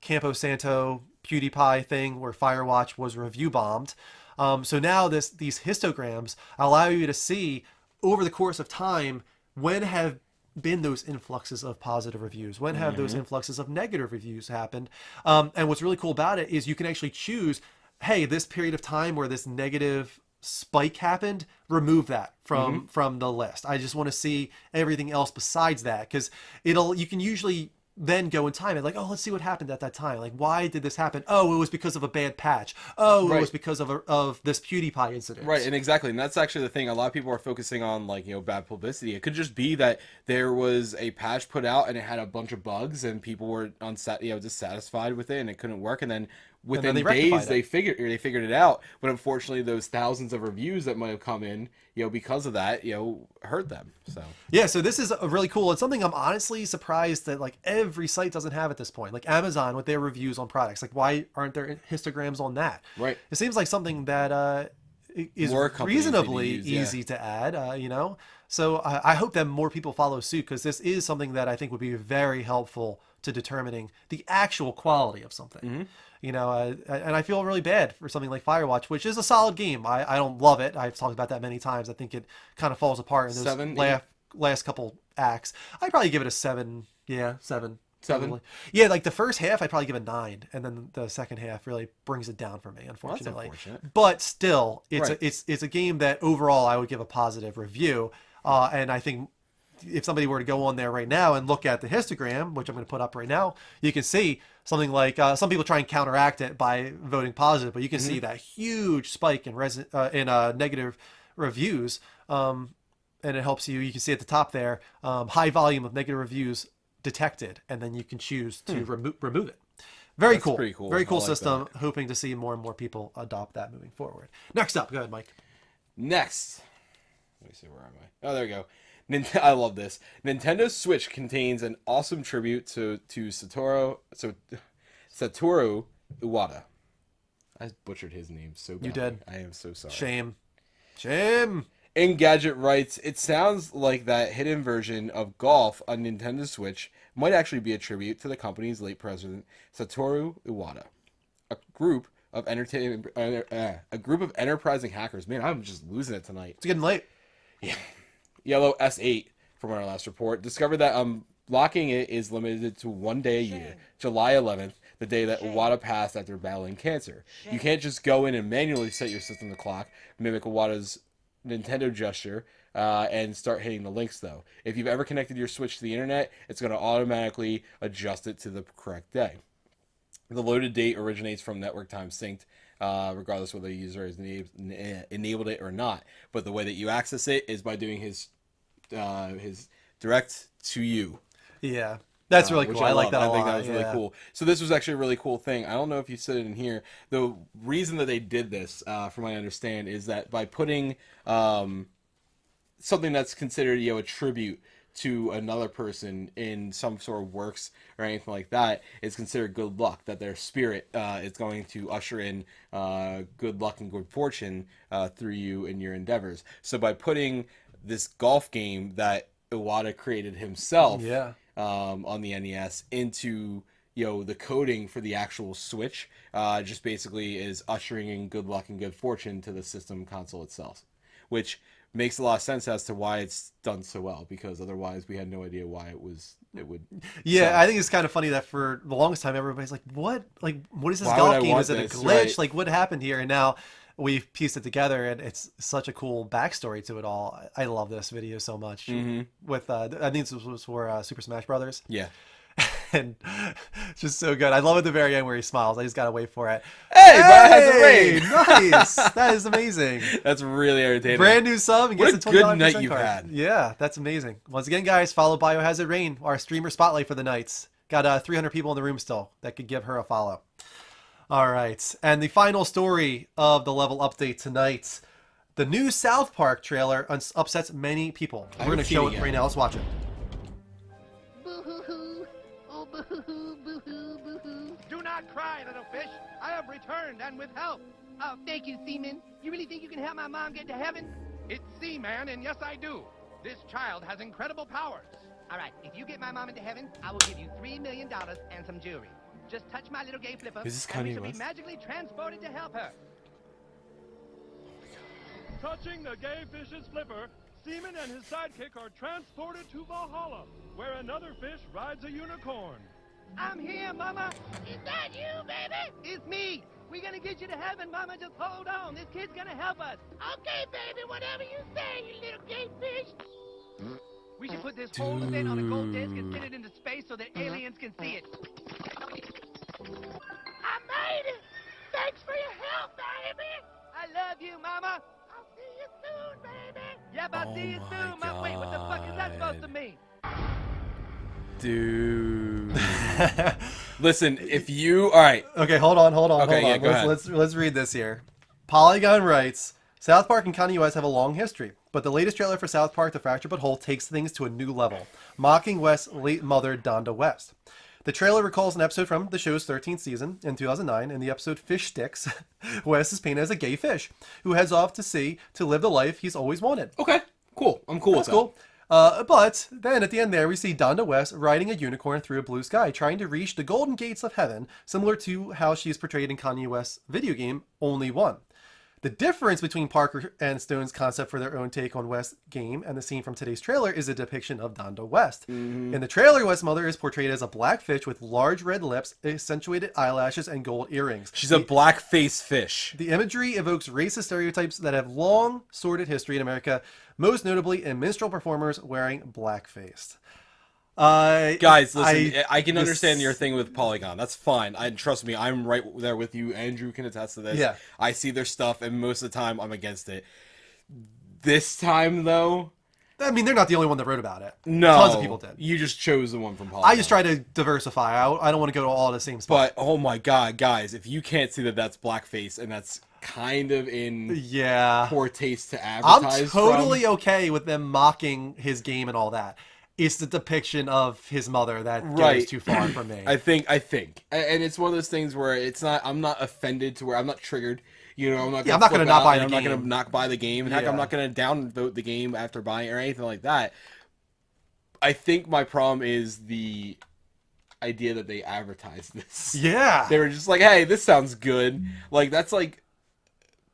Campo Santo PewDiePie thing where Firewatch was review bombed. So now these histograms allow you to see over the course of time when have been those influxes of positive reviews, when have those influxes of negative reviews happened. And what's really cool about it is you can actually choose, hey, this period of time where this negative spike happened, remove that from the list. I just want to see everything else besides that, because you can usually then go in time and like, oh, let's see what happened at that time. Like, why did this happen? Oh, it was because of a bad patch. Oh, it was because of this PewDiePie incident. Right, and exactly, and that's actually the thing. A lot of people are focusing on bad publicity. It could just be that there was a patch put out and it had a bunch of bugs and people were dissatisfied with it and it couldn't work, and then within days they figured it out. But unfortunately, those thousands of reviews that might have come in, because of that, hurt them. So yeah, so this is a really cool. It's something I'm honestly surprised that like every site doesn't have at this point. Like Amazon with their reviews on products, like why aren't there histograms on that? Right. It seems like something that is reasonably easy to add. So I hope that more people follow suit, because this is something that I think would be very helpful to determining the actual quality of something. And I feel really bad for something like Firewatch, which is a solid game. I don't love it. I've talked about that many times. I think it kind of falls apart in those last couple acts. I'd probably give it a 7. Yeah, 7. 7. Yeah, like the first half, I'd probably give it 9, and then the second half really brings it down for me, unfortunately. Well, that's unfortunate. But still, it's a game that overall I would give a positive review. And I think if somebody were to go on there right now and look at the histogram, which I'm going to put up right now, you can see something like some people try and counteract it by voting positive, but you can see that huge spike in negative reviews, and it helps you. You can see at the top there, high volume of negative reviews detected, and then you can choose to remove it. That's cool. Pretty cool. Very cool system. Hoping to see more and more people adopt that moving forward. Next up, go ahead, Mike. Next, let me see, where am I? Oh, there we go. I love this. Nintendo Switch contains an awesome tribute to Satoru Iwata. I butchered his name so badly. You did. I am so sorry. Shame. Engadget writes, it sounds like that hidden version of golf on Nintendo Switch might actually be a tribute to the company's late president, Satoru Iwata. A group of a group of enterprising hackers. Man, I'm just losing it tonight. It's getting late. Yeah. Yellow S8 from our last report discovered that locking it is limited to 1 day a year, July 11th, the day that Iwata passed after battling cancer. You can't just go in and manually set your system to clock, mimic Iwata's Nintendo gesture, and start hitting the links, though. If you've ever connected your Switch to the internet, it's going to automatically adjust it to the correct day. The loaded date originates from network time synced, regardless whether the user has enabled it or not. But the way that you access it is by doing his direct to you. Yeah. That's really cool. I like that a lot. I think that was really cool. So this was actually a really cool thing. I don't know if you said it in here. The reason that they did this, from what I understand, is that by putting something that's considered, a tribute to another person in some sort of works or anything like that, is considered good luck. That their spirit is going to usher in good luck and good fortune through you in your endeavors. So by putting this golf game that Iwata created himself, on the NES into the coding for the actual Switch, just basically is ushering in good luck and good fortune to the system console itself, which makes a lot of sense as to why it's done so well, because otherwise we had no idea why it would Yeah, I think it's kind of funny that for the longest time everybody's like, what is this Why golf would I game? want Is it a this? glitch? Right. Like, what happened here? And now we've pieced it together, and it's such a cool backstory to it all. I love this video so much. With I think this was for Super Smash Brothers. Yeah. And it's just so good. I love at the very end where he smiles. I just gotta wait for it. Hey, but it has a rain. Nice. That is amazing. That's really entertaining. Brand new sub. And What gets a a good $20 night you've card. had. Yeah, that's amazing. Once again, guys, follow Biohazard Rain, our streamer spotlight for the nights. Got 300 people in the room still that could give her a follow. All right, and the final story of the level update tonight. The new South Park trailer upsets many people. We're going to show it right now. Let's watch it. Boo-hoo-hoo. Oh, boo-hoo-hoo, boo-hoo, boo-hoo. Do not cry, little fish. I have returned and with help. Oh, thank you, Seaman. You really think you can help my mom get to heaven? It's Seaman, and yes, I do. This child has incredible powers. All right, if you get my mom into heaven, I will give you $3 million and some jewelry. Just touch my little gay flipper, Is this and we Kanye shall be West? magically transported to help her. Touching the gay fish's flipper, Seaman and his sidekick are transported to Valhalla, where another fish rides a unicorn. I'm here, Mama. Is that you, baby? It's me. We're gonna get you to heaven, Mama. Just hold on. This kid's gonna help us. Okay, baby. Whatever you say, you little gay fish. We should put this whole event on a gold disc and send it into space so that aliens can see it. I made it! Thanks for your help, baby! I love you, Mama! I'll see you soon, baby! Yep, I'll see you soon, Mom. Wait, what the fuck is that supposed to mean? Dude. Listen, if you... Alright. Okay, hold on. Okay, yeah, go ahead. Let's read this here. Polygon writes, South Park and Kanye West have a long history, but the latest trailer for South Park: The Fractured But Whole takes things to a new level, mocking West's late mother, Donda West. The trailer recalls an episode from the show's 13th season in 2009. In the episode Fish Sticks, West is painted as a gay fish who heads off to sea to live the life he's always wanted. Okay, cool. I'm cool with that. That's cool. But then at the end there, we see Donda West riding a unicorn through a blue sky, trying to reach the golden gates of heaven, similar to how she is portrayed in Kanye West's video game, Only One. The difference between Parker and Stone's concept for their own take on West's game and the scene from today's trailer is a depiction of Donda West. In the trailer, West's mother is portrayed as a black fish with large red lips, accentuated eyelashes, and gold earrings. She's a black-faced fish. The imagery evokes racist stereotypes that have long sordid history in America, most notably in minstrel performers wearing blackface. Guys, listen, I can understand your thing with Polygon. That's fine. Trust me, I'm right there with you. Andrew can attest to this. Yeah. I see their stuff, and most of the time, I'm against it. This time, though... I mean, they're not the only one that wrote about it. No. Tons of people did. You just chose the one from Polygon. I just try to diversify. I don't want to go to all the same spots. But, oh my god, guys, if you can't see that that's blackface, and that's kind of in poor taste to advertise I'm totally okay with them mocking his game and all that. It's the depiction of his mother that goes too far for me. I think, and it's one of those things where it's not. I'm not offended to where I'm not triggered. You know, I'm not. I'm not going to not buy the game. game. I'm not going to not buy the game. And heck, I'm not going to downvote the game after buying it or anything like that. I think my problem is the idea that they advertised this. Yeah. They were just like, hey, this sounds good. Like, that's like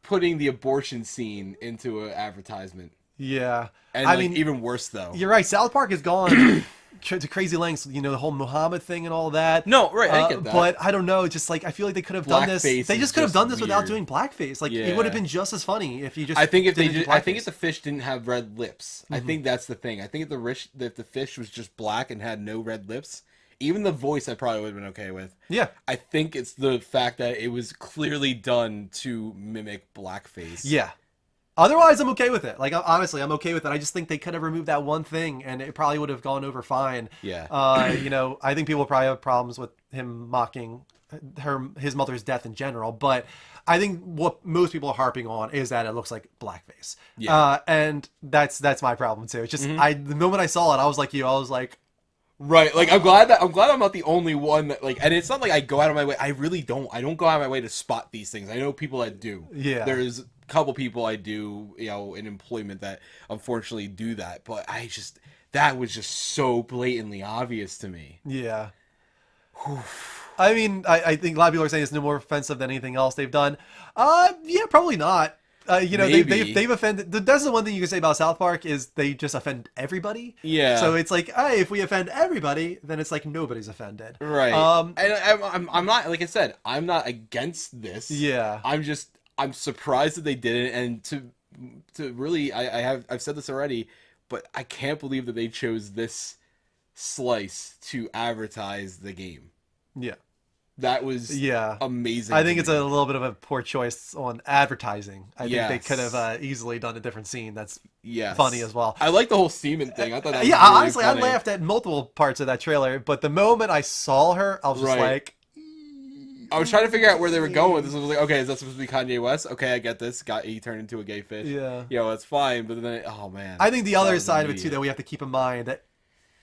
putting the abortion scene into an advertisement. Yeah. And I like, mean, even worse, though. You're right. South Park has gone to crazy lengths, you know, the whole Muhammad thing and all that. No, right, I get that. But I don't know, just like, I feel like they could have done this. Blackface They is just could have just done this without weird. doing blackface. Like, it Yeah. would have been just as funny if you just. I think if didn't they do I think if blackface. the fish didn't have red lips, I think that's the thing. I think if the fish was just black and had no red lips, even the voice I probably would have been okay with. Yeah. I think it's the fact that it was clearly done to mimic blackface. Yeah. Otherwise, I'm okay with it. Like, honestly, I'm okay with it. I just think they could have removed that one thing, and it probably would have gone over fine. Yeah. You know, I think people probably have problems with him mocking his mother's death in general, but I think what most people are harping on is that it looks like blackface. Yeah. And that's my problem too. It's just the moment I saw it, I was like you. I was like, Right, like I'm glad I'm not the only one that like, and it's not like I go out of my way. I really don't. I don't go out of my way to spot these things. I know people that do. Yeah. There's a couple people I do, you know, in employment that unfortunately do that. But that was just so blatantly obvious to me. yeah. I mean, I think a lot of people are saying it's no more offensive than anything else they've done. Yeah, probably not. You know, Maybe. they've offended. That's the one thing you can say about South Park is they just offend everybody. Yeah. So it's like, hey, if we offend everybody, then it's like nobody's offended. Right. And I'm not, like I said, I'm not against this. Yeah. I'm surprised that they did it, and to really, I've said this already, but I can't believe that they chose this slice to advertise the game. Yeah. That was amazing. I think it's a little bit of a poor choice on advertising. I think they Yes. could have easily done a different scene that's Yes. funny as well. I like the whole semen thing. I thought that was yeah, really honestly, funny. I laughed at multiple parts of that trailer, but the moment I saw her, I was just Right. like, I was trying to figure out where they were going with this. I was like, okay, is that supposed to be Kanye West? Okay, I get this. He turned into a gay fish. Yeah. You know, that's fine. But then, oh man. I think the That other was side of it too immediate. that we have to keep in mind that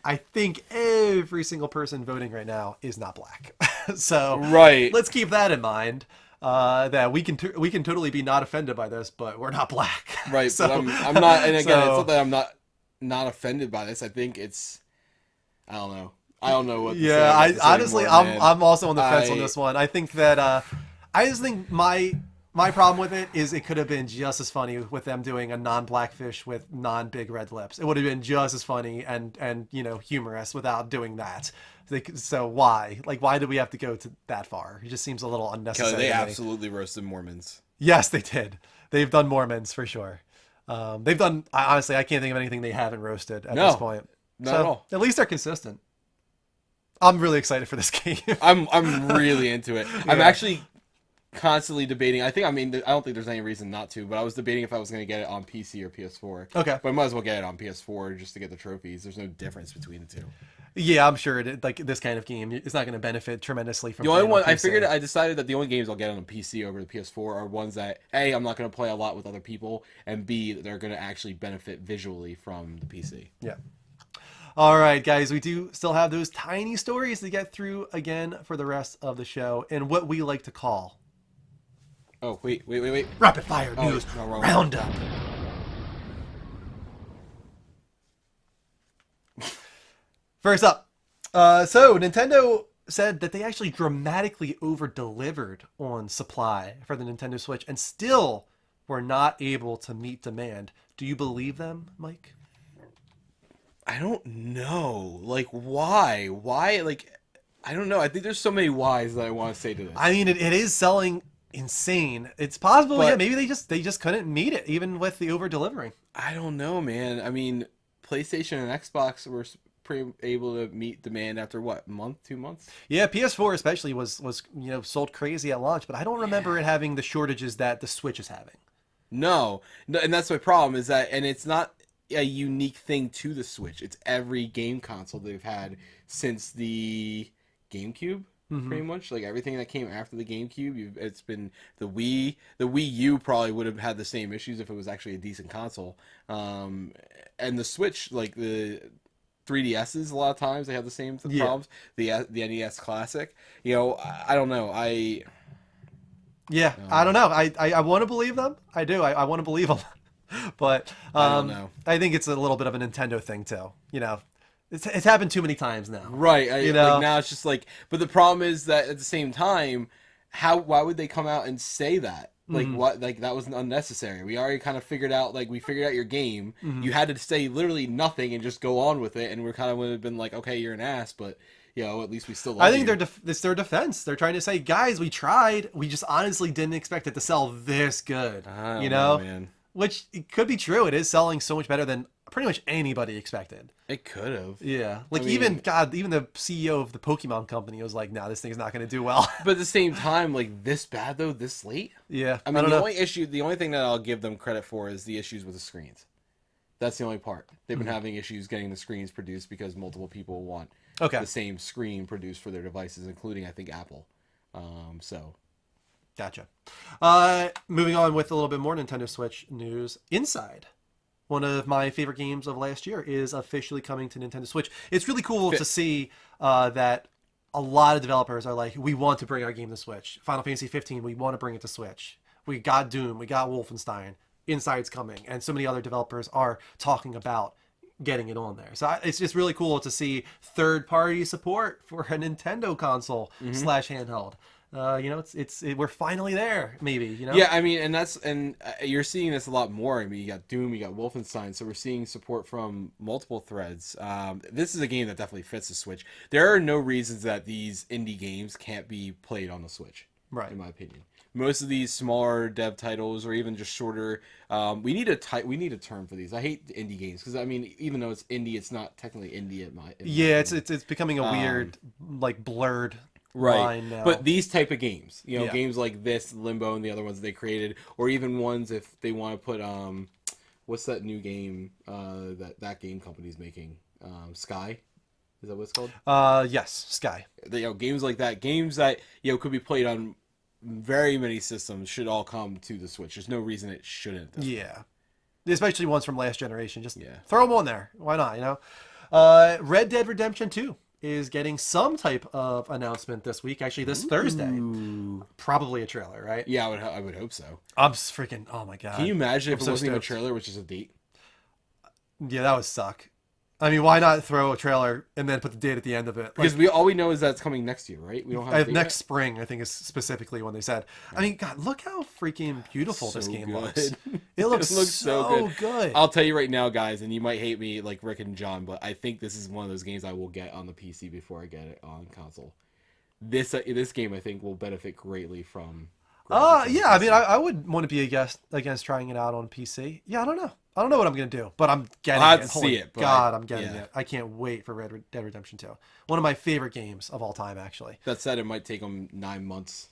I think every single person voting right now is not black. So Right. let's keep that in mind. That we can totally be not offended by this, but we're not black. Right, So, but I'm not, and again, it's so- not that I'm not offended by this. I think it's, I don't know what to say Yeah, about this honestly, anymore, man. I'm also on the fence on I- this one. I think that I just think my problem with it is it could have been just as funny with them doing a non-black fish with non-big red lips. It would have been just as funny and you know, humorous without doing that. So why do we have to go to that far? It just seems a little unnecessary. Kelly, they to me. absolutely roasted Mormons. Yes, they did. They've done Mormons for sure. They've done. Honestly, I can't think of anything they haven't roasted at this point. Not at all. At least they're consistent. I'm really excited for this game. I'm really into it. I'm Yeah. actually constantly debating. I don't think there's any reason not to, but I was debating if I was going to get it on PC or PS4. Okay. But I might as well get it on PS4 just to get the trophies. There's no difference between the two. Yeah, I'm sure like this kind of game, it's not going to benefit tremendously from. The only playing one on PC. I decided that the only games I'll get on PC over the PS4 are ones that A, I'm not going to play a lot with other people, and B, they're going to actually benefit visually from the PC. Yeah. All right, guys, we do still have those tiny stories to get through again for the rest of the show, and what we like to call Oh, wait. rapid fire Oh, news no, wrong one. roundup. First up, so Nintendo said that they actually dramatically over-delivered on supply for the Nintendo Switch and still were not able to meet demand. Do you believe them, Mike? I don't know. Like, why? Why? Like, I don't know. I think there's so many whys that I want to say to this. I mean, it is selling insane. It's possible, But- yeah, maybe they just couldn't meet it, even with the over-delivering. I don't know, man. I mean, PlayStation and Xbox were pretty able to meet demand after what, month, 2 months? Yeah, PS4 especially was sold crazy at launch, but I don't remember it having the shortages that the Switch is having. No, and that's my problem is that, and it's not a unique thing to the Switch. It's every game console they've had since the GameCube, pretty much. Like everything that came after the GameCube, it's been the Wii. The Wii U probably would have had the same issues if it was actually a decent console. And the Switch, like the 3DSs, a lot of times they have the same problems. The NES Classic, I don't know. Yeah, I don't know. I want to believe them. I do. I want to believe them. But I don't know. I think it's a little bit of a Nintendo thing too. It's happened too many times now. Right. You know? Like now it's just like, but the problem is that at the same time, why would they come out and say that? Like what? Like that was unnecessary. We already kind of figured out. Like we figured out your game. You had to say literally nothing and just go on with it, and we're kind of would have been like, okay, you're an ass, but at least we still. Love I think you. it's their defense. They're trying to say, guys, we tried. We just honestly didn't expect it to sell this good. I don't You know, man. which it could be true. It is selling so much better than pretty much anybody expected. It could have. Yeah, like I mean- even the CEO of the Pokemon company was like, "Nah, this thing's not going to do well." But at the same time, like this bad though, this late. Yeah, I mean, don't the know. only thing that I'll give them credit for is the issues with the screens. That's the only part. They've been having issues getting the screens produced because multiple people want the same screen produced for their devices, including I think Apple. So. Gotcha. Moving on with a little bit more Nintendo Switch news. Inside, one of my favorite games of last year, is officially coming to Nintendo Switch. It's really cool to see that a lot of developers are like, we want to bring our game to Switch. Final Fantasy 15, we want to bring it to Switch. We got Doom, we got Wolfenstein. Inside's coming, and so many other developers are talking about getting it on there. So it's just really cool to see third-party support for a Nintendo console / handheld. We're finally there, maybe, you know? Yeah, I mean, and you're seeing this a lot more. I mean, you got Doom, you got Wolfenstein, so we're seeing support from multiple threads. This is a game that definitely fits the Switch. There are no reasons that these indie games can't be played on the Switch, right? In my opinion. Most of these smaller dev titles, or even just shorter, we need a term for these. I hate indie games because I mean, even though it's indie, it's not technically indie in my it's becoming a weird, like blurred line now. But these type of games, games like this, Limbo, and the other ones they created, or even ones if they want to put what's that new game that game company's making? Sky. Is that what it's called? Yes, Sky. Games like that, games that could be played on very many systems, should all come to the Switch. There's no reason it shouldn't. Yeah, especially ones from last generation. Just throw them on there. Why not? You know, Red Dead Redemption 2 is getting some type of announcement this week. Actually, this Thursday. Probably a trailer, right? Yeah, I would hope so. I'm freaking. Oh my god! Can you imagine if I'm it so wasn't even a stoked. trailer, which is a date? Yeah, that would suck. I mean, why not throw a trailer and then put the date at the end of it? Because all we know is that it's coming next year, right? We don't have a date next yet? spring. I think is specifically when they said. I mean, God, look how freaking beautiful this game looks. It looks so good. I'll tell you right now, guys, and you might hate me like Rick and John, but I think this is one of those games I will get on the PC before I get it on console. This game I think will benefit greatly from. Yeah. I mean, I would want to be against trying it out on PC. Yeah, I don't know. I don't know what I'm gonna do, but I'm getting I'll it. see it, but God, I'm getting yeah. it. I can't wait for Red Dead Redemption 2. One of my favorite games of all time, actually. That said, it might take them 9 months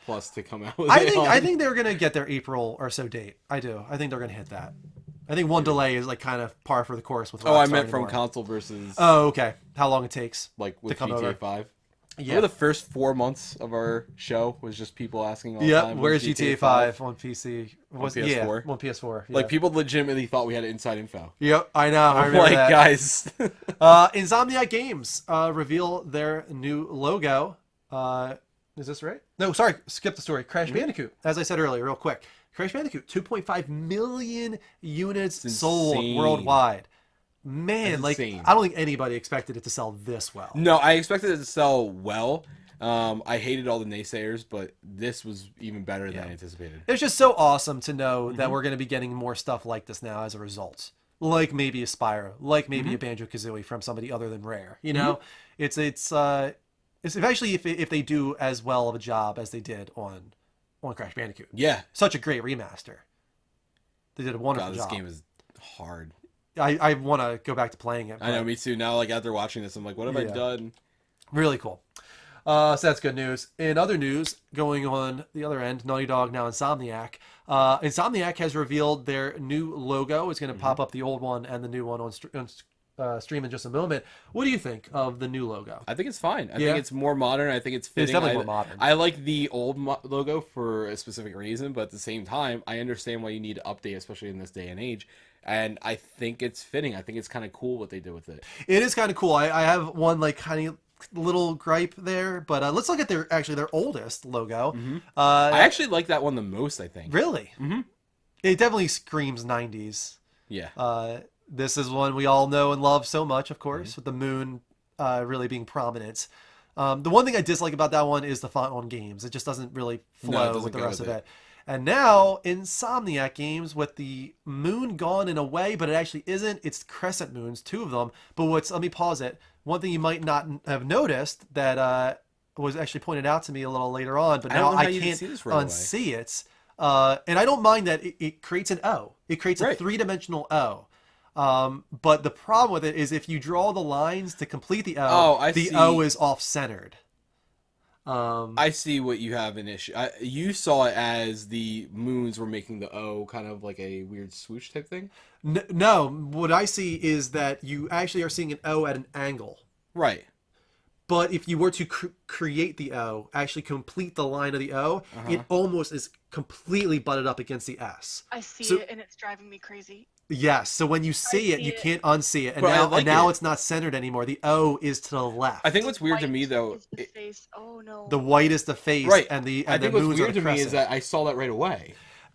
plus to come out with I think they're gonna get their April or so date. I do. I think they're gonna hit that. I think one delay is like kind of par for the course with. I Rockstar meant from anymore. console versus. Oh, okay. How long it takes? Like to with come GTA over? 5. Yeah. Remember the first 4 months of our show was just people asking all the Yeah, time. where's GTA 5 on PC? On PS4? Yeah, on PS4. Yeah. Like people legitimately thought we had inside info. Yep, I know. I I'm remember like, that. guys. Insomniac Games reveal their new logo. Is this right? No, sorry. Skip the story. Crash Bandicoot. As I said earlier, real quick. Crash Bandicoot, 2.5 million units sold insane. worldwide. Man, That's like, insane. I don't think anybody expected it to sell this well. No, I expected it to sell well. I hated all the naysayers, but this was even better than I anticipated. It's just so awesome to know Mm-hmm. that we're going to be getting more stuff like this now as a result. Like maybe a Spyro, like maybe a Banjo-Kazooie from somebody other than Rare. You know, it's especially if they do as well of a job as they did on Crash Bandicoot. Yeah, such a great remaster. They did a wonderful this job. game is hard. I want to go back to playing it. I know, me too. Now, like after watching this, I'm like, what have I done? Really cool. So that's good news. In other news, going on the other end, Naughty Dog, now Insomniac. Insomniac has revealed their new logo. It's going to pop up the old one and the new one on stream in just a moment. What do you think of the new logo? I think it's fine. I think it's more modern. I think it's fitting. It's definitely more modern. I like the old logo for a specific reason, but at the same time, I understand why you need to update, especially in this day and age. And I think it's fitting. I think it's kind of cool what they did with it. It is kind of cool. I have one like kind of little gripe there, but let's look at their oldest logo. I actually like that one the most, I think. Really? Mm-hmm. It definitely screams 90s. Yeah. This is one we all know and love so much, of course, with the moon really being prominent. The one thing I dislike about that one is the font on games. It just doesn't really flow with the rest of it. And now, Insomniac games with the moon gone in a way, but it actually isn't. It's crescent moons, 2 of them. But let me pause it. One thing you might not have noticed that was actually pointed out to me a little later on, but now I can't unsee it. And I don't mind that it creates an O. It creates a 3-dimensional O. But the problem with it is if you draw the lines to complete the O, the O is off-centered. I see what you have an issue. You saw it as the moons were making the O kind of like a weird swoosh type thing? No, what I see is that you actually are seeing an O at an angle. Right. But if you were to create the O, actually complete the line of the O, it almost is completely butted up against the S. I see it, and it's driving me crazy. Yes, so when you see it, you can't unsee it, and now it's not centered anymore. The O is to the left. I think what's weird to me though, the white is the face, right? And the I think what's weird to me is that I saw that right away.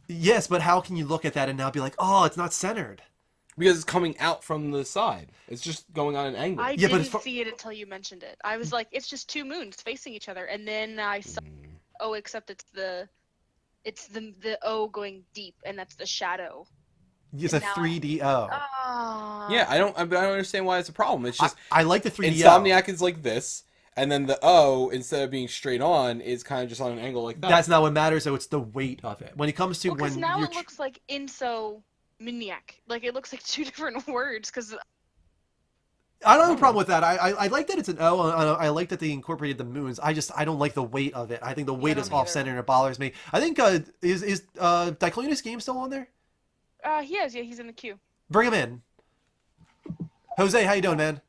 Yes, but how can you look at that and now be like, oh, it's not centered? Because it's coming out from the side. It's just going on an angle. I didn't see it until you mentioned it. I was like, it's just 2 moons facing each other, and then I saw, except it's the O going deep, and that's the shadow. It's a 3D O. Yeah, I don't understand why it's a problem. It's just I like the 3D Insomniac is like this, and then the O, instead of being straight on, is kind of just on an angle like that. That's not what matters, though. It's the weight of it. When it comes to because now it looks like Insomniac. Like it looks like 2 different words. Because I don't have a problem with that. I like that it's an O. I like that they incorporated the moons. I don't like the weight of it. I think the weight is off-center and it bothers me. I think is Diclonius Game still on there? He is. Yeah, he's in the queue. Bring him in. Jose, how you doing, man?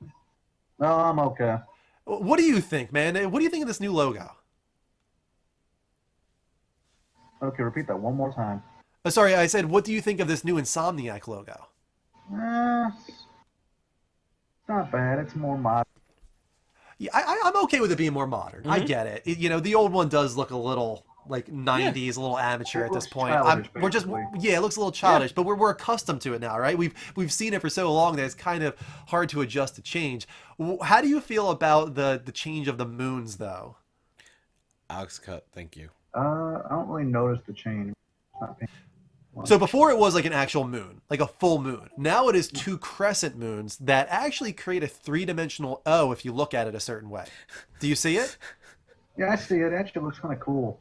No, I'm okay. What do you think, man? What do you think of this new logo? Okay, repeat that one more time. Sorry, I said, what do you think of this new Insomniac logo? It's not bad. It's more modern. Yeah, I'm okay with it being more modern. I get it. The old one does look a little like 90s, a little amateur at this point. We're just it looks a little childish, but we're accustomed to it now, right? We've seen it for so long that it's kind of hard to adjust to change. How do you feel about the change of the moons, though? Alex cut, thank you. I don't really notice the change. So before it was like an actual moon, like a full moon. Now it is 2 crescent moons that actually create a 3-dimensional O if you look at it a certain way. Do you see it? Yeah, I see it. It actually looks kind of cool.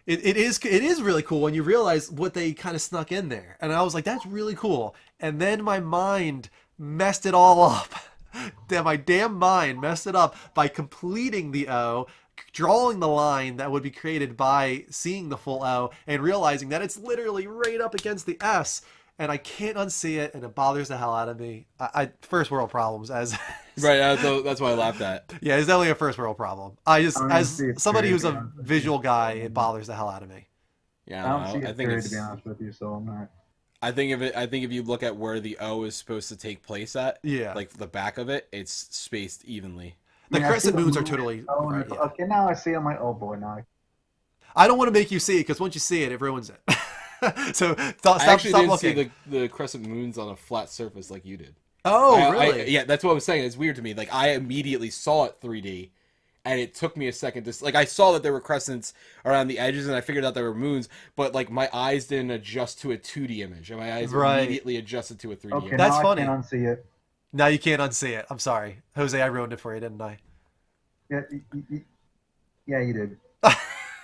It is really cool when you realize what they kind of snuck in there. And I was like, that's really cool. And then my mind messed it all up. My damn mind messed it up by completing the O, drawing the line that would be created by seeing the full O, and realizing that it's literally right up against the S. And I can't unsee it, and it bothers the hell out of me. First world problems, as right. That's why I laughed at. Yeah, it's definitely a first world problem. As somebody who's a visual guy, it bothers the hell out of me. Yeah, I don't see it period, to be honest with you, so I'm not. I think if you look at where the O is supposed to take place at, yeah, like the back of it, it's spaced evenly. The crescent moons are totally. Right, yeah. Okay, now I see it. I'm like, oh boy, now. I don't want to make you see it because once you see it, it ruins it. So stop didn't looking. See the crescent moons on a flat surface like you did. Oh, really? Yeah, that's what I was saying. It's weird to me. Like I immediately saw it 3D, and it took me a second to I saw that there were crescents around the edges, and I figured out there were moons, but like my eyes didn't adjust to a 2D image, and my eyes immediately adjusted to a 3D. Okay, image. That's funny. I can't unsee it. Now you can't unsee it. I'm sorry, Jose. I ruined it for you, didn't I? Yeah, you did.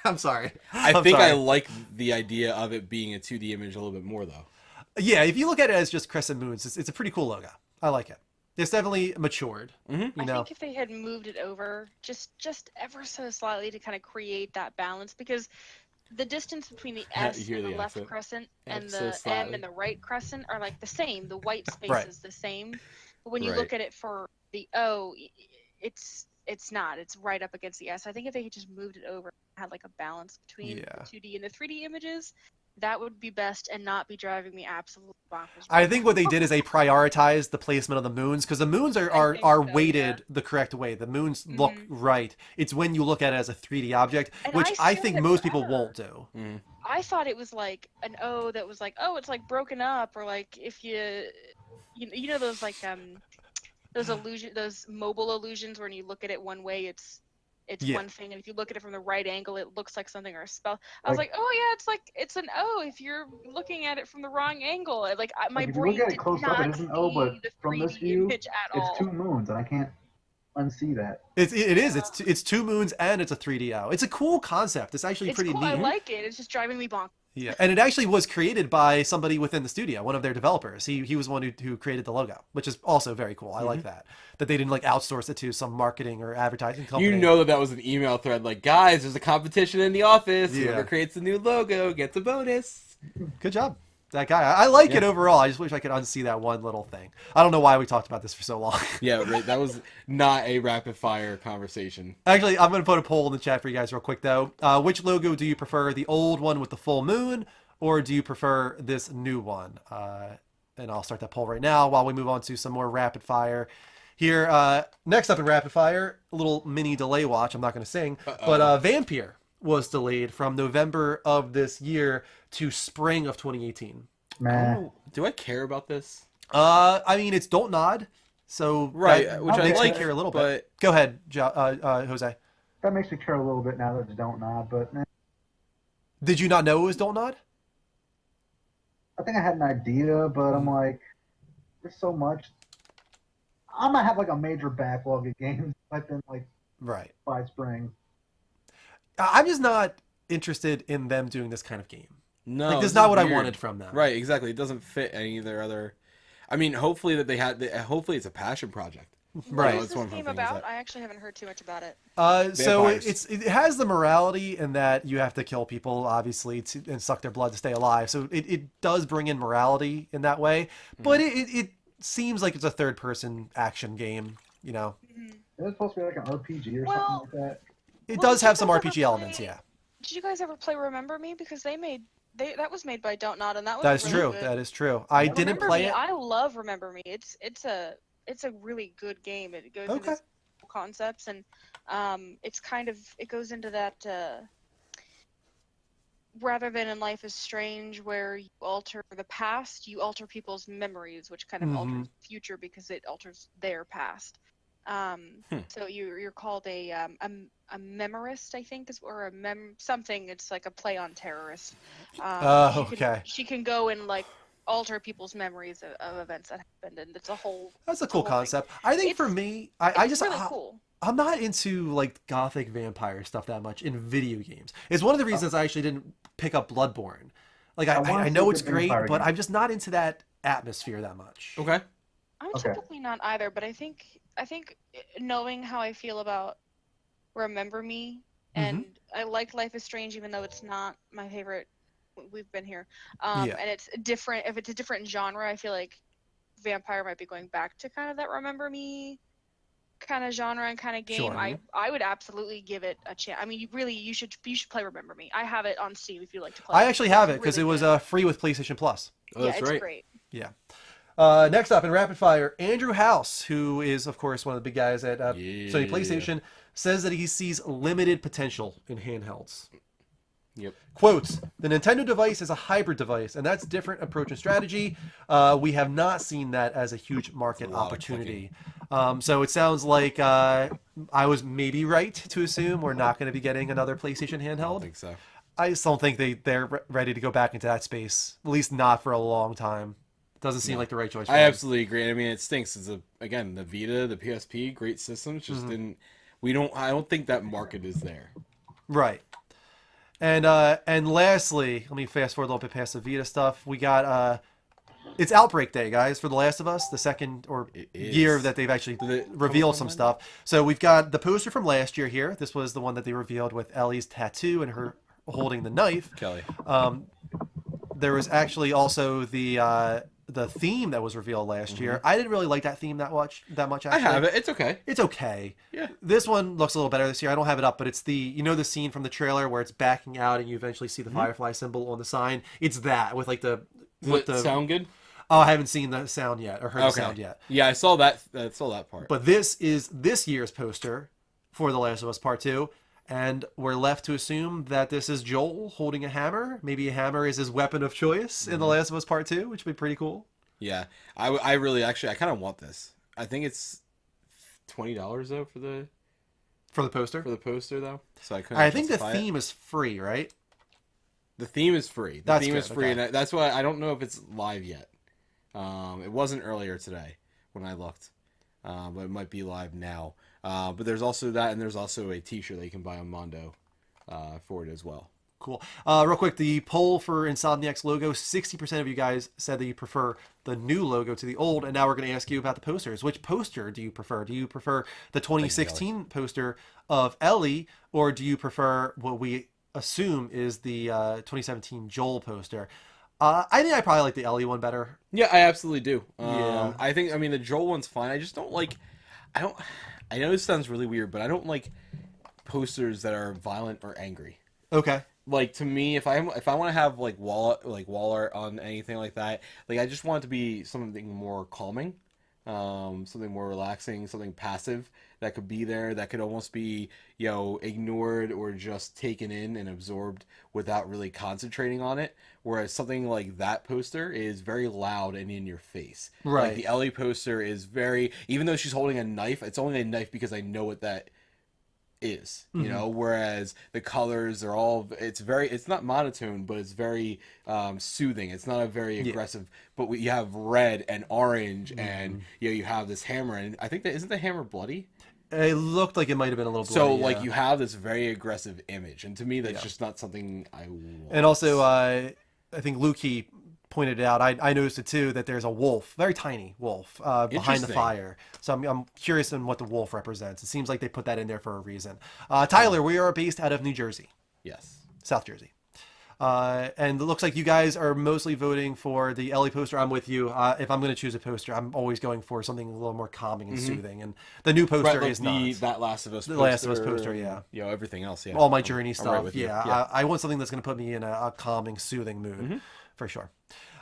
I'm sorry. I think I like the idea of it being a 2D image a little bit more, though. Yeah, if you look at it as just crescent moons, it's a pretty cool logo. I like it. It's definitely matured. Mm-hmm. I think if they had moved it over just ever so slightly to kind of create that balance, because the distance between the S and the left crescent and the M and the right crescent are like the same. The white space is the same. But when you look at it for the O, it's not. It's right up against the S. I think if they had just moved it over, had like a balance between the 2D and the 3D images, that would be best and not be driving me absolutely bonkers. I think what they did is they prioritized the placement of the moons because the moons are weighted the correct way. The moons look right. It's when you look at it as a 3D object, which I think most people won't do. I thought it was like an O that was like, oh, it's like broken up, or like if you you know those like those mobile illusions when you look at it one way, it's Yeah. one thing, and if you look at it from the right angle, it looks like something or a spell. I was like, oh yeah, it's an O if you're looking at it from the wrong angle. Like my Like if you look brain at it did close up, not it isn't O, but see the from this 3D view, image at it's all. 2 moons, and I can't unsee that. It is. It's 2 moons and it's a 3DO. It's a cool concept. It's actually It's pretty cool. neat. I like it. It's just driving me bonkers. Yeah, and it actually was created by somebody within the studio, one of their developers. He was one who created the logo, which is also very cool. I like that they didn't like outsource it to some marketing or advertising company. You know that was an email thread like, guys, there's a competition in the office. Yeah. Whoever creates the new logo gets a bonus. Good job, that guy. I like it overall. I just wish I could unsee that one little thing. I don't know why we talked about this for so long. Yeah, right. That was not a rapid fire conversation. Actually, I'm going to put a poll in the chat for you guys real quick, though. Which logo do you prefer? The old one with the full moon, or do you prefer this new one? And I'll start that poll right now while we move on to some more rapid fire. Here, next up in rapid fire, a little mini delay watch. I'm not going to sing, but Vampire was delayed from November of this year to spring of 2018. Man. Do I care about this? I mean, it's Don't Nod, so right, that which I makes me like care a little but... bit. Go ahead, Jose. That makes me care a little bit now that it's Don't Nod, but Did you not know it was Don't Nod? I think I had an idea, but I'm like, there's so much. I'm gonna have like a major backlog of games within like Right. by spring. I'm just not interested in them doing this kind of game. No, like, this this is not is what I weird. wanted from them. Right, exactly. It doesn't fit any of their other. I mean, hopefully that they had. Hopefully, it's a passion project. Right. What is this game about? I actually haven't heard too much about it. So Vampires. it has the morality in that you have to kill people, obviously, and suck their blood to stay alive. So it does bring in morality in that way. But it seems like it's a third-person action game, you know? Is it supposed to be like an RPG or something like that? It does have some RPG elements, yeah. Did you guys ever play Remember Me? Because that was made by Don't Nod, and that was That is really true. good. That is true. I didn't Remember play Me, it. I love Remember Me. It's a really good game. It goes into these concepts, and it goes into that rather than in Life is Strange where you alter the past, you alter people's memories, which kind of alters the future because it alters their past. So you're called a memorist, I think, or something. It's like a play on terrorist. She can go and like alter people's memories of events that happened, and it's a whole. That's a cool concept. I think for me, I just really cool. I'm not into like gothic vampire stuff that much in video games. It's one of the reasons I actually didn't pick up Bloodborne. Like I know it's great, but I'm just not into that atmosphere that much. Okay. I'm typically not either, but I think knowing how I feel about Remember Me, and I like Life is Strange even though it's not my favorite. We've been here, and it's different. If it's a different genre, I feel like Vampire might be going back to kind of that Remember Me kind of genre and kind of game. Sure. I would absolutely give it a chance. I mean, you should play Remember Me. I have it on Steam if you like to play. I actually have it because it was free with PlayStation Plus. Oh, that's it's right. great. Yeah. Next up in rapid fire, Andrew House, who is of course one of the big guys at Sony PlayStation, says that he sees limited potential in handhelds. Yep. Quotes, the Nintendo device is a hybrid device, and that's different approach and strategy. We have not seen that as a huge market opportunity. So it sounds like I was maybe right to assume we're not going to be getting another PlayStation handheld. I don't think so. I just don't think they're ready to go back into that space, at least not for a long time. Doesn't seem like the right choice for I them. absolutely agree. I mean, it stinks. It's again, the Vita, the PSP, great systems, just didn't. I don't think that market is there. Right. And lastly, let me fast forward a little bit past the Vita stuff. We got it's Outbreak Day, guys, for The Last of Us, the second year that they've actually revealed some stuff. So we've got the poster from last year here. This was the one that they revealed with Ellie's tattoo and her holding the knife. Kelly. There was actually also the theme that was revealed last year. I didn't really like that theme that much. Actually, I have it. It's okay. It's okay. Yeah. This one looks a little better this year. I don't have it up, but it's the scene from the trailer where it's backing out and you eventually see the Firefly symbol on the sign. It's that with like the Does it sound good? Oh, I haven't seen the sound yet or heard the sound yet. Yeah, I saw that. I saw that part. But this is this year's poster for The Last of Us Part 2. And we're left to assume that this is Joel holding a hammer. Maybe a hammer is his weapon of choice in The Last of Us Part 2, which would be pretty cool. Yeah, I really actually I kind of want this. I think it's $20 though for the poster. Though, so I couldn't. I think the justify theme is free, right? The theme is free. The That's theme good, is free, okay. and that's why I don't know if it's live yet. It wasn't earlier today when I looked, but it might be live now. But there's also that, and there's also a T-shirt that you can buy on Mondo for it as well. Cool. Real quick, the poll for Insomniac's logo, 60% of you guys said that you prefer the new logo to the old, and now we're going to ask you about the posters. Which poster do you prefer? Do you prefer the 2016 poster of Ellie, or do you prefer what we assume is the 2017 Joel poster? I think I probably like the Ellie one better. Yeah, I absolutely do. Yeah. I mean, the Joel one's fine. I just don't like... I know this sounds really weird, but I don't like posters that are violent or angry. Okay. Like, to me, if I want to have wall art on anything like that, like, I just want it to be something more calming, something more relaxing, something passive that could be there, that could almost be, ignored or just taken in and absorbed without really concentrating on it. Whereas something like that poster is very loud and in your face. Right. Like, the Ellie poster is very, even though she's holding a knife, it's only a knife because I know what that is, whereas the colors are all, it's not monotone, but it's very soothing. It's not a very aggressive, but you have red and orange, and you have this hammer, and I think that isn't the hammer bloody. It looked like it might have been a little bloody. So yeah. you have this very aggressive image, and to me that's just not something I want. And also I think Lukey pointed out, I noticed it too, that there's a wolf, very tiny wolf, behind the Interesting. fire. So I'm curious on what the wolf represents. It seems like they put that in there for a reason. Tyler, we are based out of New Jersey. Yes. South Jersey. And it looks like you guys are mostly voting for the Ellie poster. I'm with you. If I'm going to choose a poster, I'm always going for something a little more calming and soothing. And the new poster Right, like is not. that Last of Us The poster. Last of Us poster, yeah. Everything else, yeah. All my journey I'm right stuff. with you. Yeah. I want something that's going to put me in a calming, soothing mood. For sure.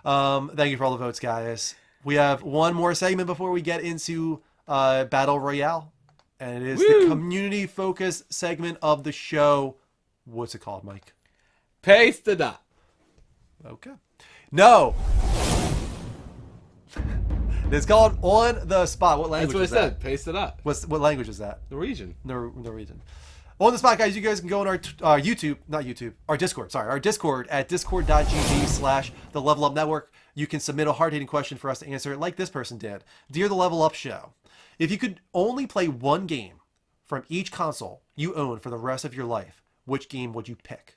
Thank you for all the votes, guys. We have one more segment before we get into Battle Royale. And it is the community-focused segment of the show. What's it called, Mike? Paste it up. Okay. No. It's called On the Spot. What language is that? That's what I said. Paste it up. What language is that? Norwegian. Norwegian. On the Spot, guys, you guys can go on our our Discord. Sorry, our Discord at discord.gg/the Level Up Network. You can submit a hard-hitting question for us to answer, like this person did. Dear the Level Up Show, if you could only play one game from each console you own for the rest of your life, which game would you pick?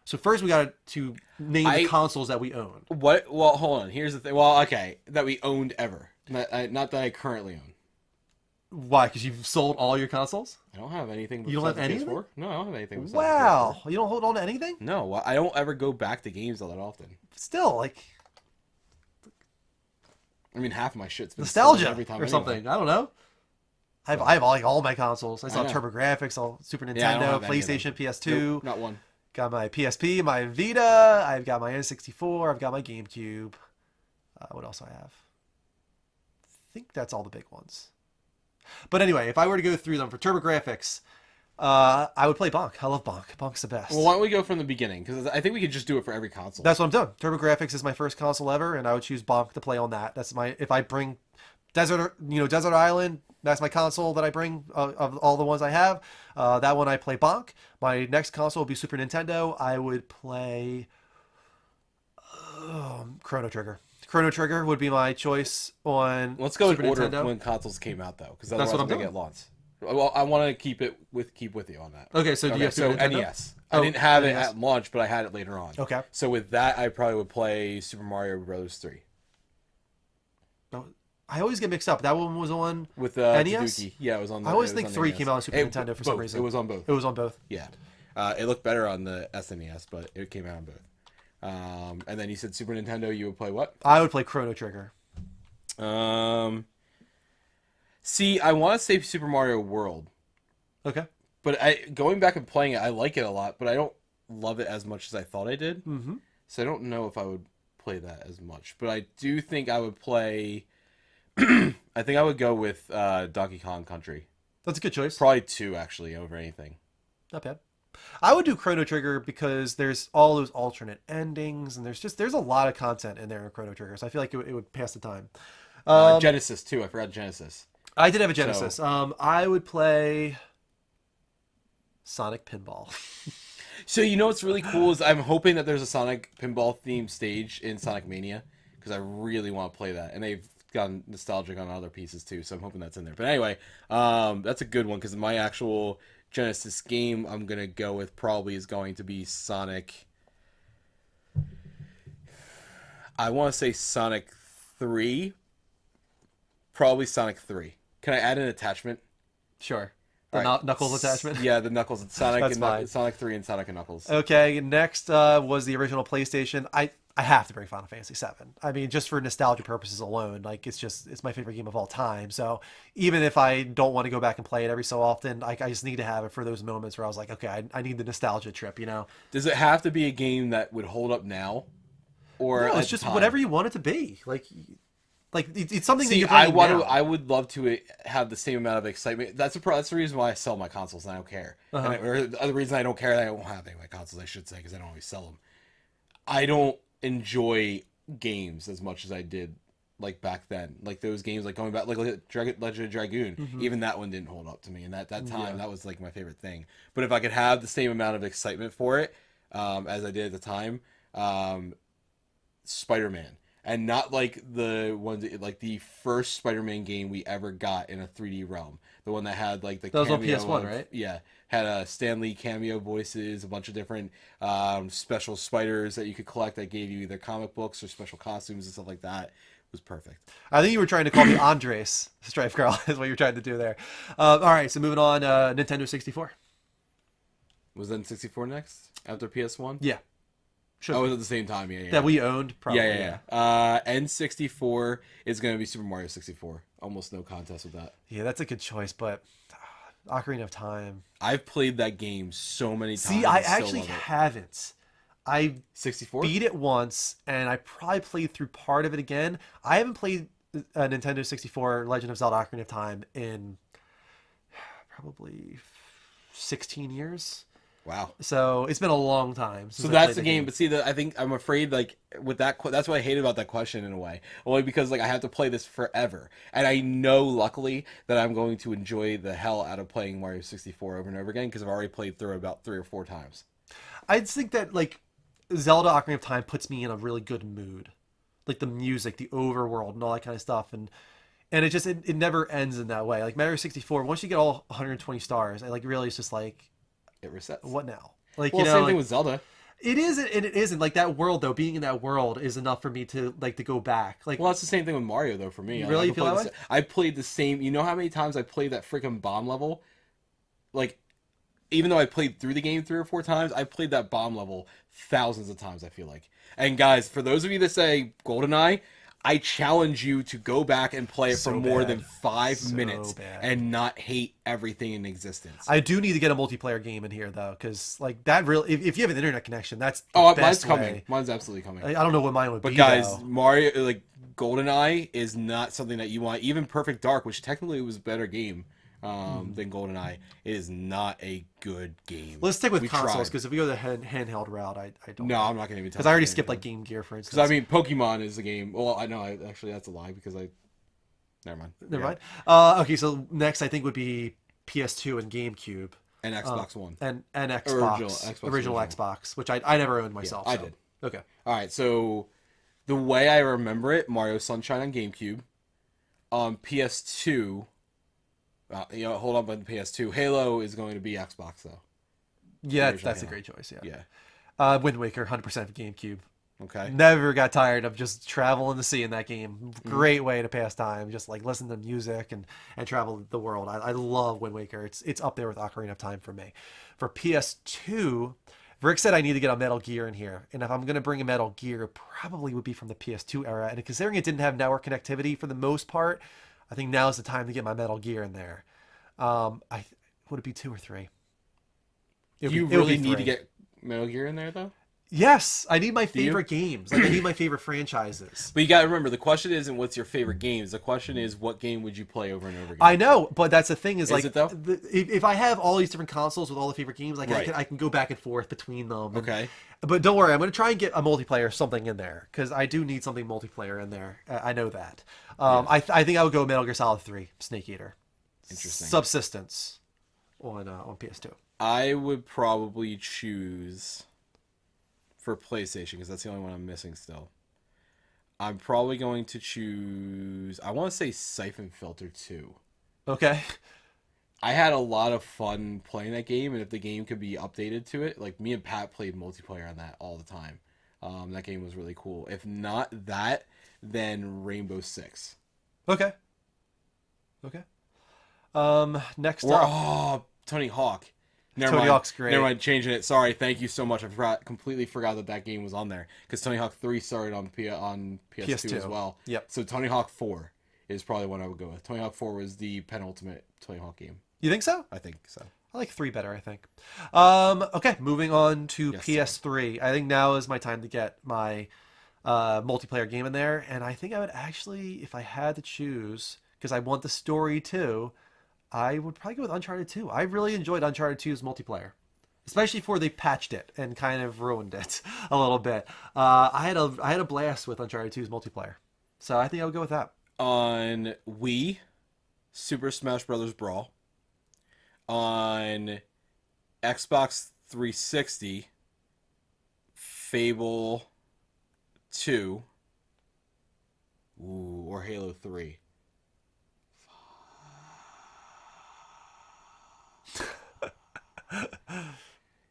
So first we got to name the consoles that we own. What? Well, hold on. Here's the thing. Well, okay, that we owned ever. Not that I currently own. Why? Because you've sold all your consoles? I don't have anything. You don't have besides the anything? PS4. No, I don't have anything. Besides Wow. the PS4. You don't hold on to anything? No, I don't ever go back to games all that often. Still, like... I mean, half of my shit's been nostalgia stolen every time or anyway. something. I don't know. I have all my consoles. I saw know. TurboGrafx, all Super Yeah, I Nintendo, don't have any of them. PlayStation, PS2. Nope, not one. Got my PSP, my Vita. I've got my N64. I've got my GameCube. What else do I have? I think that's all the big ones. But anyway, if I were to go through them for TurboGrafx, I would play Bonk. I love Bonk. Bonk's the best. Well, why don't we go from the beginning? Because I think we could just do it for every console. That's what I'm doing. TurboGrafx is my first console ever, and I would choose Bonk to play on that. That's my, if I bring Desert Island, that's my console that I bring of all the ones I have. That one I play Bonk. My next console would be Super Nintendo. I would play Chrono Trigger. Chrono Trigger would be my choice on Let's go Super in order Nintendo. when consoles came out, though, because That's what I'm they doing. get launched. Well, I want to keep with you on that. Okay, so do you have Super Nintendo? NES. Oh, I didn't have it NES. at launch, but I had it later on. Okay. So with that, I probably would play Super Mario Bros. 3. I always get mixed up. That one was on With NES? Tanuki. Yeah, it was on. I always it was think on 3 NES. came out on Super Nintendo for some both. reason. It was on both. It was on both. Yeah, it looked better on the SNES, but it came out on both. And then you said Super Nintendo. You would play what? I would play Chrono Trigger. See, I want to say Super Mario World. Okay. But going back and playing it, I like it a lot, but I don't love it as much as I thought I did. Mm-hmm. So I don't know if I would play that as much. But I do think I would play... I think I would go with Donkey Kong Country. That's a good choice. Probably 2, actually, over anything. Not bad. I would do Chrono Trigger because there's all those alternate endings, and there's a lot of content in there in Chrono Trigger. So I feel like it would pass the time. Genesis too. I forgot Genesis. I did have a Genesis. So, I would play Sonic Pinball. So you know what's really cool is I'm hoping that there's a Sonic pinball themed stage in Sonic Mania because I really want to play that, and they've gotten nostalgic on other pieces too, so I'm hoping that's in there. But anyway, that's a good one because my actual Genesis game I'm gonna go with probably is going to be Sonic. I want to say Sonic 3. Probably Sonic 3. Can I add an attachment? Sure. The Knuckles attachment? Yeah, the Knuckles. Sonic That's and fine. Sonic 3 and Sonic and Knuckles. Okay, next was the original PlayStation. I have to bring Final Fantasy VII. I mean, just for nostalgia purposes alone, like it's my favorite game of all time. So even if I don't want to go back and play it every so often, I just need to have it for those moments where I was like, okay, I need the nostalgia trip, you know? Does it have to be a game that would hold up now? Or No, at it's just the time? whatever you want it to be. Like it's something that See, you're playing now. I would love to have the same amount of excitement. That's the reason why I sell my consoles and I don't care. Uh-huh. Or the other reason I don't care, I don't have any of my consoles, I should say, because I don't always sell them. I don't enjoy games as much as I did like back then. Like those games, like going back, like Legend of Dragoon. Mhm. Even that one didn't hold up to me. And that time, Yeah. that was like my favorite thing. But if I could have the same amount of excitement for it as I did at the time, Spider-Man. And not like the one, like the first Spider-Man game we ever got in a 3D realm. The one that had like the That was on cameo PS1, of- right? Yeah, had a Stan Lee cameo voices, a bunch of different special spiders that you could collect that gave you either comic books or special costumes and stuff like that. It was perfect. I think you were trying to call me Andres Strife Girl is what you're trying to do there. All right, so moving on, Nintendo 64. Was then 64 next after PS1? Yeah. Should Oh, it be. was at the same time. Yeah. That we owned, probably. Yeah. N64 is going to be Super Mario 64. Almost no contest with that. Yeah, that's a good choice, but Ocarina of Time. I've played that game so many times. See, I and still actually love it. haven't. I 64? beat it once, and I probably played through part of it again. I haven't played Nintendo 64 Legend of Zelda Ocarina of Time in probably 16 years. Wow. So it's been a long time. So Since I that's played the game. But see, I'm afraid like with that, that's what I hate about that question in a way. Only because like I have to play this forever, and I know luckily that I'm going to enjoy the hell out of playing Mario 64 over and over again because I've already played through it about 3 or 4 times. I just think that like Zelda Ocarina of Time puts me in a really good mood, like the music, the overworld, and all that kind of stuff, and it never ends in that way. Like Mario 64, once you get all 120 stars, I like really it's just like. It resets. What now? Like Well, you know, same like, thing with Zelda. It is and it isn't. Like that world though, being in that world is enough for me to go back. Like, Well, it's the same thing with Mario though for me. You really feel that way? I played the same. You know how many times I played that freaking bomb level? Like, even though I played through the game 3 or 4 times, I played that bomb level thousands of times. I feel like. And guys, for those of you that say GoldenEye, I challenge you to go back and play it for more than 5 minutes and not hate everything in existence. I do need to get a multiplayer game in here though, because like that really, if you have an internet connection, that's the Oh, best mine's coming. way. Mine's absolutely coming. I don't know what mine would But be. guys, though. Mario like GoldenEye is not something that you want. Even Perfect Dark, which technically was a better game than GoldenEye, it is not a good game. Let's stick with We consoles tried. because if we go the handheld route, I don't. No, I'm not gonna even. Because I already skipped like Game Gear for instance. Because I mean, Pokemon is a game. Well, I know. Actually, that's a lie because I. Never mind. Never Yeah. mind. Okay, so next I think would be PS2 and GameCube. And Xbox One. And Xbox. Original Xbox, which I never owned myself. I so. did. Okay. All right. So the way I remember it, Mario Sunshine on GameCube, on PS2. Hold on, on PS2. Halo is going to be Xbox though. Yeah, The that's a original great choice. Yeah. Yeah. Wind Waker, 100% GameCube. Okay. Never got tired of just traveling the sea in that game. Great way to pass time. Just like listen to music and travel the world. I love Wind Waker. It's up there with Ocarina of Time for me. For PS2, Rick said I need to get a Metal Gear in here. And if I'm going to bring a Metal Gear, it probably would be from the PS2 era. And considering it didn't have network connectivity for the most part, I think now's the time to get my Metal Gear in there. Would it be 2 or 3? Do you really need to get Metal Gear in there though? Yes, I need my you? favorite games. Like I need my favorite franchises. But you got to remember, the question isn't what's your favorite games. The question is what game would you play over and over again. I know, but that's the thing is like it though? If I have all these different consoles with all the favorite games, like Right. I can go back and forth between them. And, Okay. But don't worry, I'm going to try and get a multiplayer something in there because I do need something multiplayer in there. I know that. I think I would go Metal Gear Solid 3, Snake Eater. Interesting. Subsistence on PS2. I would probably choose for PlayStation because that's the only one I'm missing still. I'm probably going to choose. I want to say Siphon Filter 2. Okay. I had a lot of fun playing that game, and if the game could be updated to it, like me and Pat played multiplayer on that all the time. That game was really cool. If not that, then Rainbow Six. Okay. Next Or up, Tony Hawk. Tony Hawk's great. Never mind, changing it. Sorry, thank you so much. Completely forgot that game was on there because Tony Hawk 3 started on PS2 as well. Yep. So Tony Hawk 4 is probably one I would go with. Tony Hawk 4 was the penultimate Tony Hawk game. You think so? I think so. I like 3 better, I think. Okay, moving on to PS3. I think now is my time to get my multiplayer game in there, and I think I would actually, if I had to choose, because I want the story too, I would probably go with Uncharted 2. I really enjoyed Uncharted 2's multiplayer, especially before they patched it and kind of ruined it a little bit. I had a blast with Uncharted 2's multiplayer, so I think I would go with that. On Wii, Super Smash Bros. Brawl. On Xbox 360, Fable 2, or Halo 3.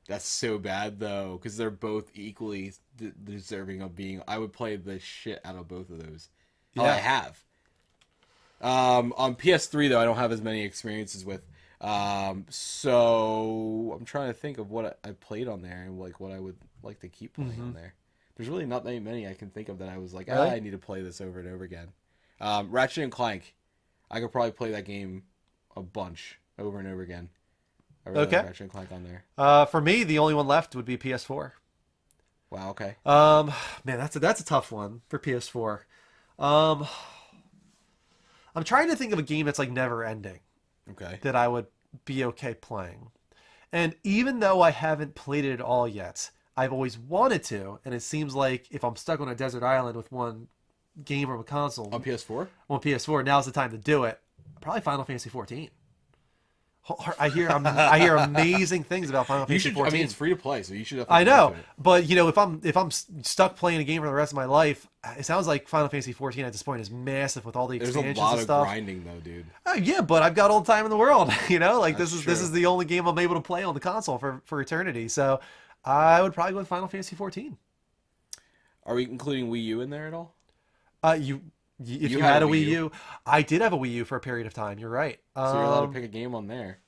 That's so bad though, because they're both equally deserving of being. I would play the shit out of both of those. Yeah. I have. On PS3 though, I don't have as many experiences with. So I'm trying to think of what I played on there and like what I would like to keep playing on there. There's really not that many I can think of that I was like, Really? I need to play this over and over again. Ratchet and Clank, I could probably play that game a bunch over and over again. I really like Ratchet and Clank on there. For me, the only one left would be PS4. Wow. Okay. Man, that's a tough one for PS4. I'm trying to think of a game that's like never ending. Okay. That I would be okay playing. And even though I haven't played it all yet, I've always wanted to, and it seems like if I'm stuck on a desert island with one game from a console on PS4, now's the time to do it. Probably Final Fantasy 14. I hear amazing things about Final Fantasy 14. I mean, it's free to play, so you should. I know, but you know, if I'm stuck playing a game for the rest of my life, it sounds like Final Fantasy 14 at this point is massive with all the expansions There's a lot and stuff. of grinding though, dude. Yeah, but I've got all the time in the world. You know, like That's this is the only game I'm able to play on the console for eternity. So I would probably go with Final Fantasy 14. Are we including Wii U in there at all? If you had a Wii U, I did have a Wii U for a period of time. You're right. So you're allowed to pick a game on there.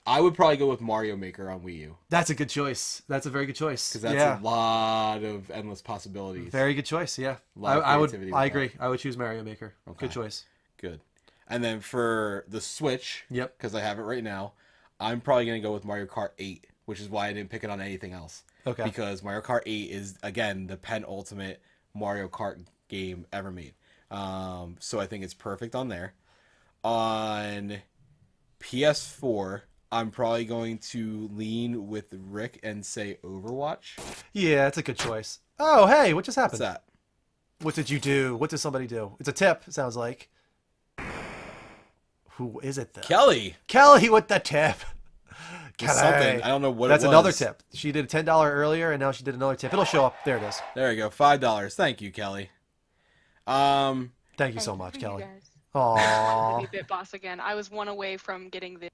I would probably go with Mario Maker on Wii U. That's a good choice. That's a very good choice. Because that's a lot of endless possibilities. Very good choice. Yeah, I agree. I would choose Mario Maker. Okay. Good choice. Good. And then for the Switch, because I have it right now, I'm probably gonna go with Mario Kart 8, which is why I didn't pick it on anything else. Okay. Because Mario Kart 8 is again the penultimate Mario Kart game ever made. So I think it's perfect on there. On PS4, I'm probably going to lean with Rick and say Overwatch. Yeah, it's a good choice. Oh, hey, what just happened? What's that? What did you do? What did somebody do? It's a tip, it sounds like. Who is it, though? Kelly. Kelly with the tip. Kelly. Something. I don't know what That's it was. another tip. She did a $10 earlier, and now she did another tip. It'll show up. There it is. There you go. $5. Thank you, Kelly. Thank you so much, Kelly. Aww. Be Bit Boss again. I was one away from getting the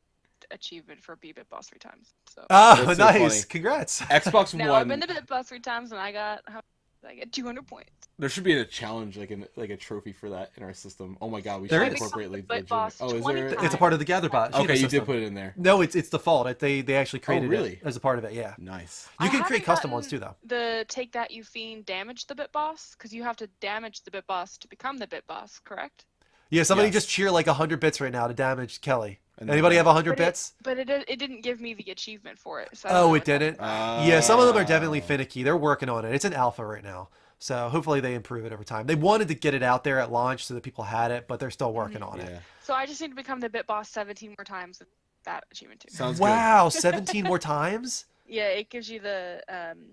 achievement for Be Bit Boss 3 times. So. Oh, nice! So Congrats. Xbox One. I've been to Bit Boss 3 times, and I get 200 points. There should be a challenge, like a trophy for that in our system. Oh my god, we there should is. incorporate Bit Boss. Oh, is there? It's a part of the GatherBot. Okay, you did put it in there. No, it's default. They actually created it as a part of it. Yeah. Nice. You can create custom ones too, though. The Take That You Fiend damage the Bit Boss, because you have to damage the Bit Boss to become the Bit Boss, correct? Yeah, somebody just cheer like 100 bits right now to damage Kelly. And Anybody have 100 bits? But it didn't give me the achievement for it. So I Oh, don't know it what that- didn't? Yeah, some of them are definitely finicky. They're working on it. It's an alpha right now. So hopefully they improve it over time. They wanted to get it out there at launch so that people had it, but they're still working on it. So I just need to become the bit boss 17 more times with that achievement too. Sounds Wow, 17 more times? Yeah, it gives you the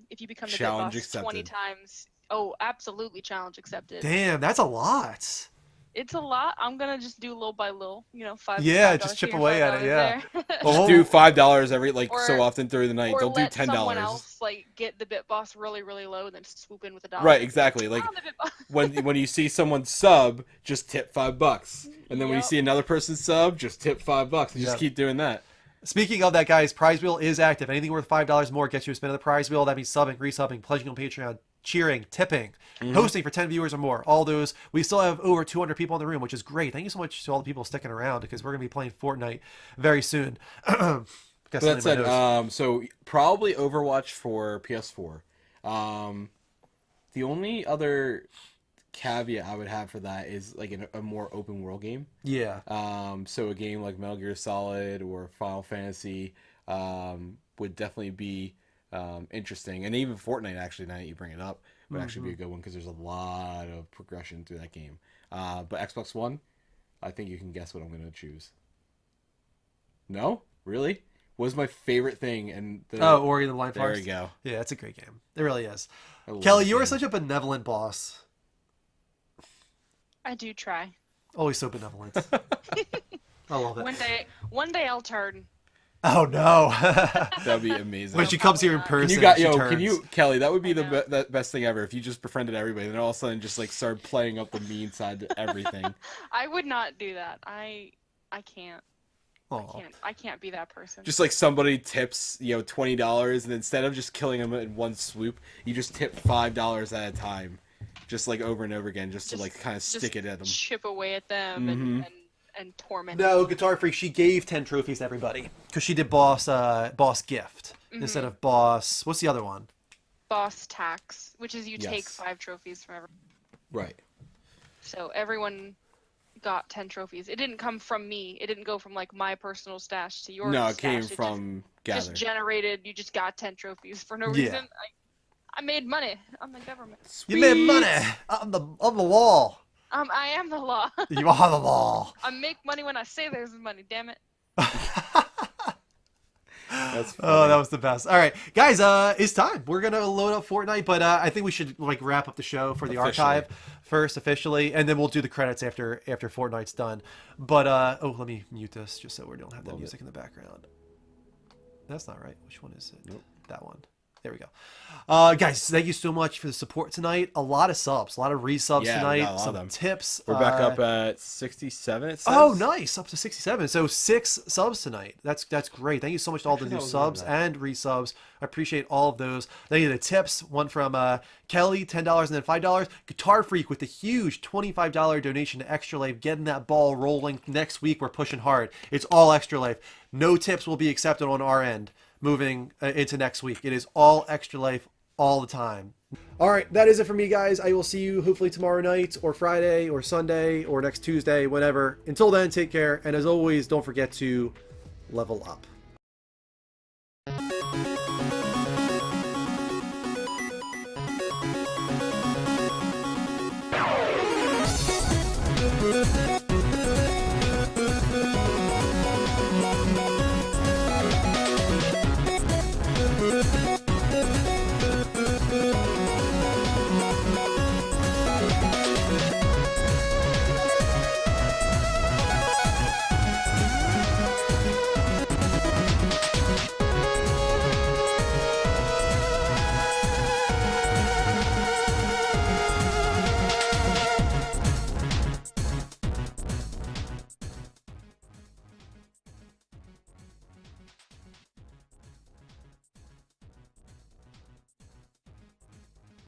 if you become the Challenge bit boss 20 accepted. times. Oh, absolutely, challenge accepted. Damn, that's a lot. It's a lot. I'm gonna just do little by little. You know, Yeah, $5 just chip here, away at $5 it. Yeah. there. Just do $5 every Or- so often through the night. Or Don't do let someone $10. else like get the bit boss really, really low, and then swoop in with $1. Right, exactly. Like I'm the bit boss. when you see someone sub, just tip $5, and then when you Yep. see another person sub, just tip $5, and just Yep. keep doing that. Speaking of that, guys, prize wheel is active. Anything worth $5 more gets you a spin of the prize wheel. That means subbing, resubbing, pledging on Patreon, cheering, tipping, hosting for 10 viewers or more. All those. We still have over 200 people in the room, which is great. Thank you so much to all the people sticking around because we're going to be playing Fortnite very soon. But that said, so probably Overwatch for PS4. The only other caveat I would have for that is like a more open world game. Yeah. So a game like Metal Gear Solid or Final Fantasy would definitely be interesting, and even Fortnite actually. Now that you bring it up, would actually be a good one because there's a lot of progression through that game. But Xbox One, I think you can guess what I'm going to choose. No, really, was my favorite thing, and Ori and the Blind There Forest. you go. Yeah, it's a great game. It really is. I love Kelly, that you are game. such a benevolent boss. I do try. Always so benevolent. I love it. One day I'll turn. Oh no. That'd be amazing. When she comes here in person, Can you, Kelly? That would be the best thing ever if you just befriended everybody, and then all of a sudden just like started playing up the mean side to everything. I would not do that. I can't. Aw. I can't be that person. Just like somebody tips, $20, and instead of just killing them in one swoop, you just tip $5 at a time, just like over and over again, just to like kind of stick it at them. Chip away at them and torment. No, Guitar Freak, she gave 10 trophies to everybody because she did boss gift instead of boss. What's the other one? Boss tax, which is you take Yes. 5 trophies from everyone. Right. So everyone got 10 trophies. It didn't come from me. It didn't go from like my personal stash to your No, it stash. came from just Gather. generated. You just got 10 trophies for no Yeah. reason. I made money. I'm the government. You made money on the wall. I am the law. You are the law. I make money when I say there's money. Damn it. That's Oh, that was the best. All right, guys, it's time. We're gonna load up Fortnite, but I think we should like wrap up the show for the archive first officially, and then we'll do the credits after Fortnite's done. But let me mute this just so we don't have that music in the background. That's not right. Which one is it? Nope. That one. There we go. Guys, thank you so much for the support tonight. A lot of subs, a lot of resubs Yeah, we tonight, got a lot of some them. tips. We're back up at 67. It says. Oh, nice. Up to 67. So 6 subs tonight. That's great. Thank you so much to all the Actually, new that was subs more than and resubs. I appreciate all of those. Thank you to the tips. One from Kelly, $10 and then $5. Guitar Freak with the huge $25 donation to Extra Life. Getting that ball rolling. Next week, we're pushing hard. It's all Extra Life. No tips will be accepted on our end moving into next week. It is all Extra Life all the time. All right, that is it for me, guys. I will see you hopefully tomorrow night or Friday or Sunday or next Tuesday, whenever. Until then, take care. And as always, don't forget to level up.